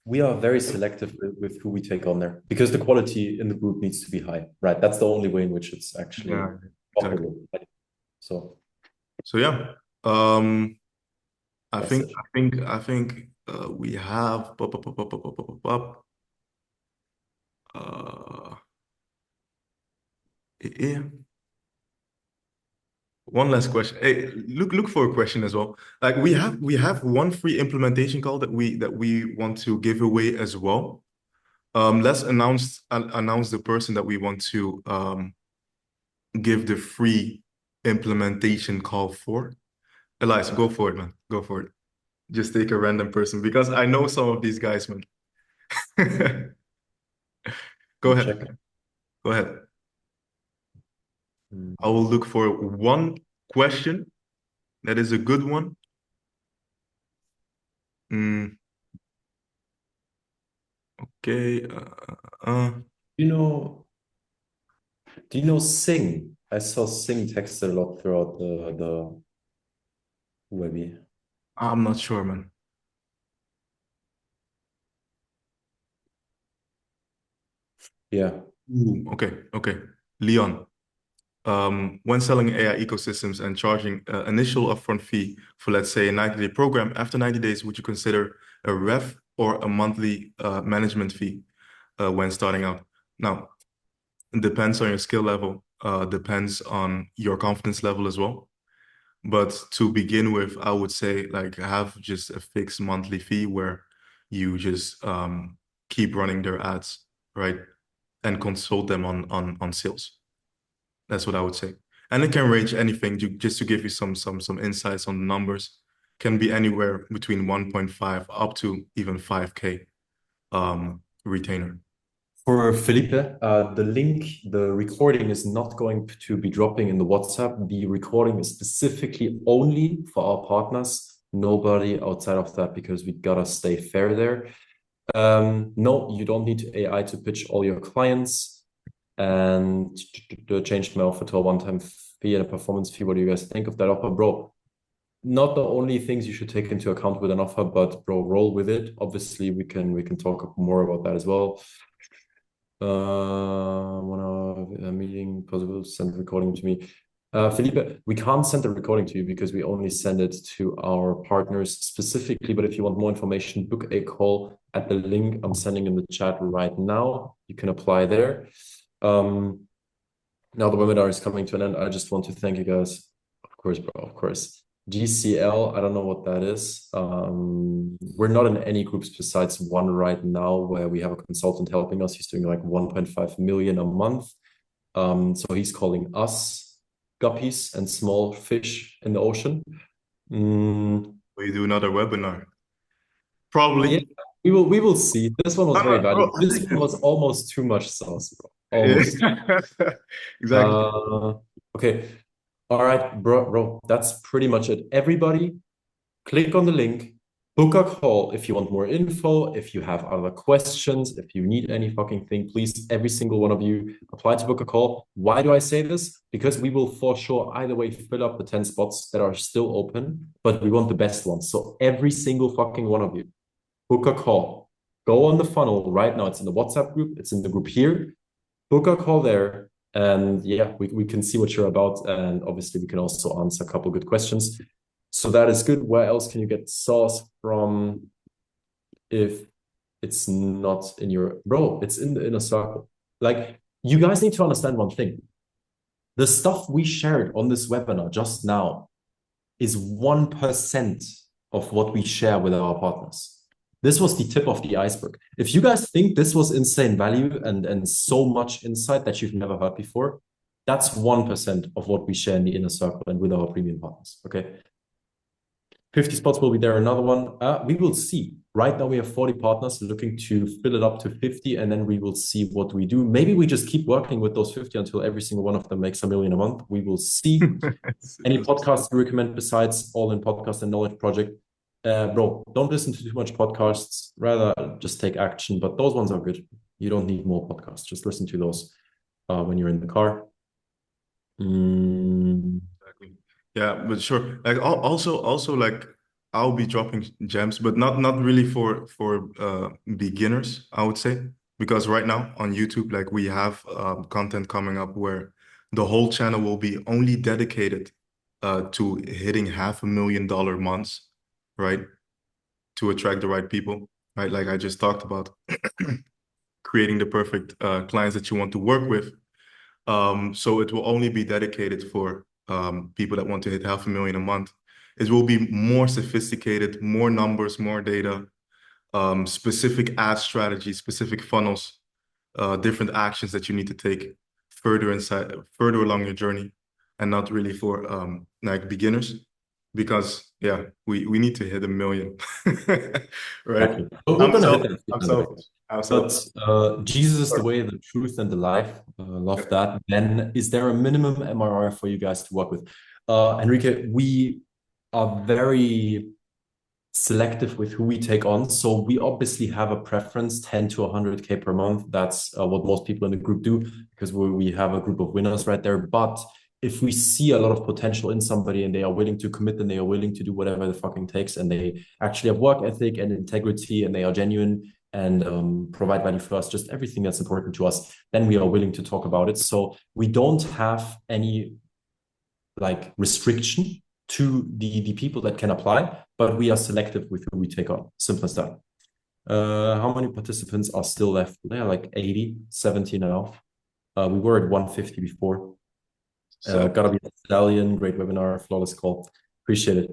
we are very selective with who we take on there because the quality in the group needs to be high, right? That's the only way in which it's actually Yeah, exactly. profitable. So yeah, I That's think it. we have uh, yeah. One last question. Hey, look for a question as well. Like we have one free implementation call that we want to give away as well. Let's announce the person that we want to give the free implementation call for. Elias, go for it, man. Go for it. Just take a random person because I know some of these guys, man. Go ahead. Check. Go ahead. Mm. I will look for one question that is a good one. Okay. You know, do you know Sing? I saw Sing texted a lot throughout the Webby. I'm not sure, man. Yeah. Ooh, okay. Leon, when selling AI ecosystems and charging initial upfront fee for, let's say, a 90-day program, after 90 days, would you consider a rev or a monthly management fee when starting out? Now, it depends on your skill level, depends on your confidence level as well. But to begin with, I would say like have just a fixed monthly fee where you just keep running their ads, right? And consult them on sales. That's what I would say. And it can range anything just to give you some insights on the numbers. Can be anywhere between 1.5 up to even 5K retainer. For Felipe, the link, the recording is not going to be dropping in the WhatsApp. The recording is specifically only for our partners, nobody outside of that, because we gotta stay fair there. No, you don't need AI to pitch all your clients and to change my offer to a one-time fee and a performance fee. What do you guys think of that offer, bro? Not the only things you should take into account with an offer, but bro, roll with it. Obviously, we can talk more about that as well. A meeting possible, send the recording to me. Felipe, we can't send the recording to you because we only send it to our partners specifically. But if you want more information, book a call at the link I'm sending in the chat right now. You can apply there. Now the webinar is coming to an end. I just want to thank you guys. Of course, bro, of course. GCL, I don't know what that is. We're not in any groups besides one right now where we have a consultant helping us. He's doing like 1.5 million a month. So he's calling us guppies and small fish in the ocean. We do another webinar. Probably. Yeah, we will see. This one was very valuable. This one was almost too much sauce, bro. Almost. Exactly. Okay. All right, bro. That's pretty much it. Everybody, click on the link, book a call if you want more info, if you have other questions, if you need any fucking thing, please, every single one of you, apply to book a call. Why do I say this? Because we will for sure either way fill up the 10 spots that are still open, but we want the best ones. So every single fucking one of you, book a call. Go on the funnel right now. It's in the WhatsApp group. It's in the group here. Book a call there. And yeah, we can see what you're about. And obviously we can also answer a couple good questions. So that is good. Where else can you get sauce from if it's not in your, bro, it's in the inner circle. Like, you guys need to understand one thing. The stuff we shared on this webinar just now is 1% of what we share with our partners. This was the tip of the iceberg. If you guys think this was insane value and so much insight that you've never heard before, that's 1% of what we share in the inner circle and with our premium partners, okay? 50 spots will be there, another one. We will see. Right now we have 40 partners looking to fill it up to 50, and then we will see what we do. Maybe we just keep working with those 50 until every single one of them makes $1 million a month. We will see. Any podcasts you recommend besides All in Podcast and Knowledge Project? Bro, don't listen to too much podcasts. Rather, just take action. But those ones are good. You don't need more podcasts. Just listen to those when you're in the car. Exactly. Yeah, but sure. Like also like I'll be dropping gems, but not really for beginners, I would say, because right now on YouTube, like we have content coming up where the whole channel will be only dedicated to hitting $500,000 months, right? To attract the right people, right? Like I just talked about, creating the perfect clients that you want to work with. So it will only be dedicated for people that want to hit $500,000 a month. It will be more sophisticated, more numbers, more data, specific ad strategies, specific funnels, different actions that you need to take further along your journey, and not really for like beginners, because yeah, we need to hit 1 million, right? Exactly. But we're gonna hit that. I'm selfish. But Jesus is the way, the truth, and the life. Love that. Then, is there a minimum MRR for you guys to work with? Enrique, we are very selective with who we take on. So we obviously have a preference, 10 to 100K per month. That's what most people in the group do, because we have a group of winners right there. But if we see a lot of potential in somebody and they are willing to commit and they are willing to do whatever the fucking takes, and they actually have work ethic and integrity and they are genuine and provide value for us, just everything that's important to us, then we are willing to talk about it. So we don't have any like restriction to the people that can apply, but we are selective with who we take on. Simple as that. How many participants are still left? They're like 80, 70 now. We were at 150 before. Gotta be a stallion. Great webinar, flawless call. Appreciate it.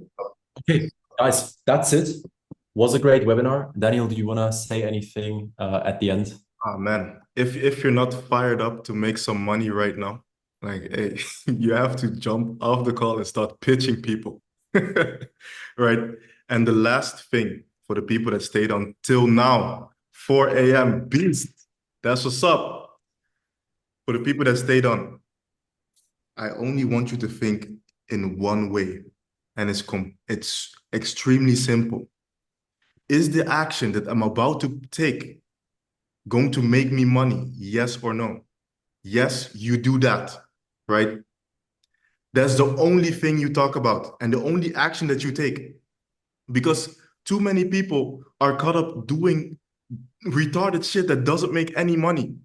Okay, guys, that's it. Was a great webinar. Daniel, do you want to say anything at the end? Oh man, if you're not fired up to make some money right now, like hey, you have to jump off the call and start pitching people, right? And the last thing for the people that stayed on till now, 4 a.m. Beast. That's what's up. For the people that stayed on, I only want you to think in one way, and it's extremely simple. Is the action that I'm about to take going to make me money? Yes or no? Yes, you do that, right? That's the only thing you talk about and the only action that you take. Because too many people are caught up doing retarded shit that doesn't make any money.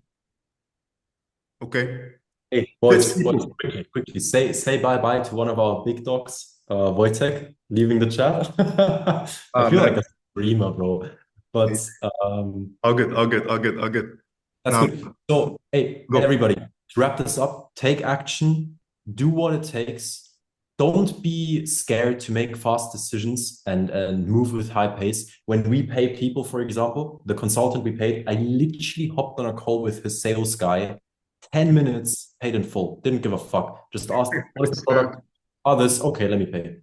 Okay? Hey, boys, quickly, say bye-bye to one of our big dogs, Wojtek, leaving the chat. I feel Man. like a streamer, bro. But All good. that's Now, good. So, hey, go. everybody, to wrap this up, take action, do what it takes. Don't be scared to make fast decisions and move with high pace. When we pay people, for example, the consultant we paid, I literally hopped on a call with his sales guy, 10 minutes, paid in full, didn't give a fuck. Just asked, what is the product? Others, okay, let me pay.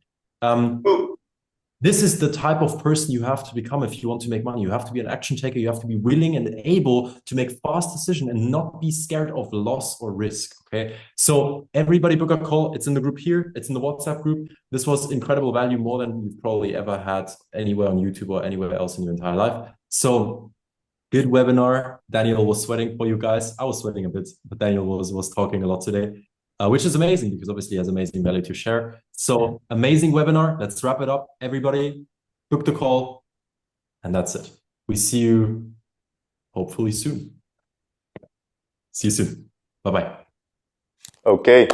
This is the type of person you have to become if you want to make money. You have to be an action taker. You have to be willing and able to make fast decisions and not be scared of loss or risk. Okay. So everybody book a call. It's in the group here. It's in the WhatsApp group. This was incredible value, more than you've probably ever had anywhere on YouTube or anywhere else in your entire life. So good webinar. Daniel was sweating for you guys. I was sweating a bit, but Daniel was talking a lot today. Which is amazing because obviously he has amazing value to share. So amazing webinar. Let's wrap it up. Everybody book the call and that's it. We see you hopefully soon. See you soon. Bye-bye. Okay.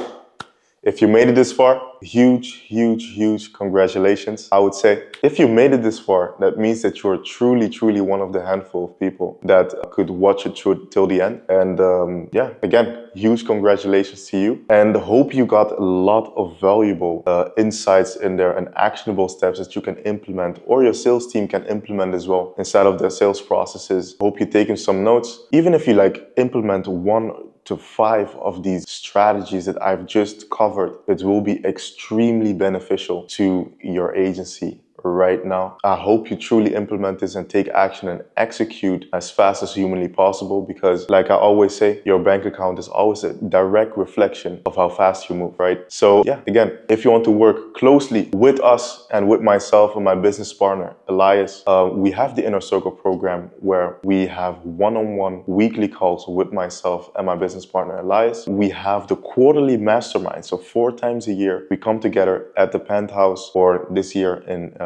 If you made it this far, huge congratulations, I would say. If you made it this far, that means that you're truly one of the handful of people that could watch it through till the end. And yeah, again, huge congratulations to you. And hope you got a lot of valuable insights in there and actionable steps that you can implement or your sales team can implement as well inside of their sales processes. Hope you're taking some notes. Even if you implement 1 to 5 of these strategies that I've just covered, it will be extremely beneficial to your agency right now. I hope you truly implement this and take action and execute as fast as humanly possible, because like I always say, your bank account is always a direct reflection of how fast you move, right? So yeah, again, if you want to work closely with us and with myself and my business partner, Elias, we have the Inner Circle program where we have one-on-one weekly calls with myself and my business partner, Elias. We have the quarterly mastermind. So 4 times a year, we come together at the Penthouse, or this year in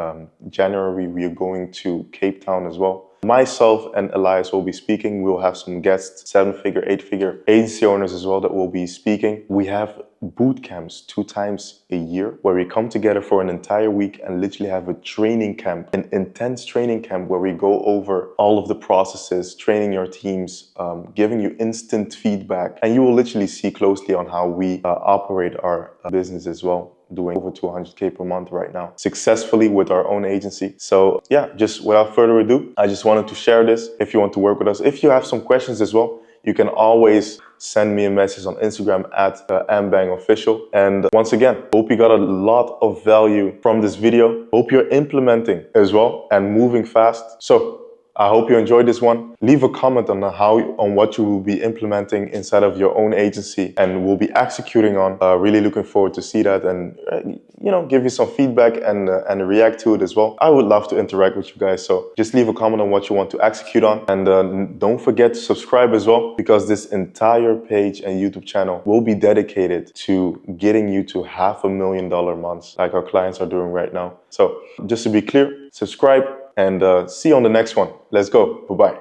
January, we are going to Cape Town as well. Myself and Elias will be speaking. We'll have some guests, 7-figure, 8-figure agency owners as well that will be speaking. We have boot camps 2 times a year where we come together for an entire week and literally have a training camp, an intense training camp where we go over all of the processes, training your teams, giving you instant feedback. And you will literally see closely on how we operate our business as well, doing over 200K per month right now successfully with our own agency. So yeah, just without further ado, I just wanted to share this. If you want to work with us, if you have some questions as well, you can always send me a message on Instagram at @mbangofficial. And once again, hope you got a lot of value from this video. Hope you're implementing as well and moving fast. So I hope you enjoyed this one. Leave a comment on what you will be implementing inside of your own agency and will be executing on. Really looking forward to see that and give you some feedback and react to it as well. I would love to interact with you guys. So just leave a comment on what you want to execute on, and don't forget to subscribe as well, because this entire page and YouTube channel will be dedicated to getting you to $500,000 months like our clients are doing right now. So just to be clear, subscribe. And see you on the next one. Let's go. Bye-bye.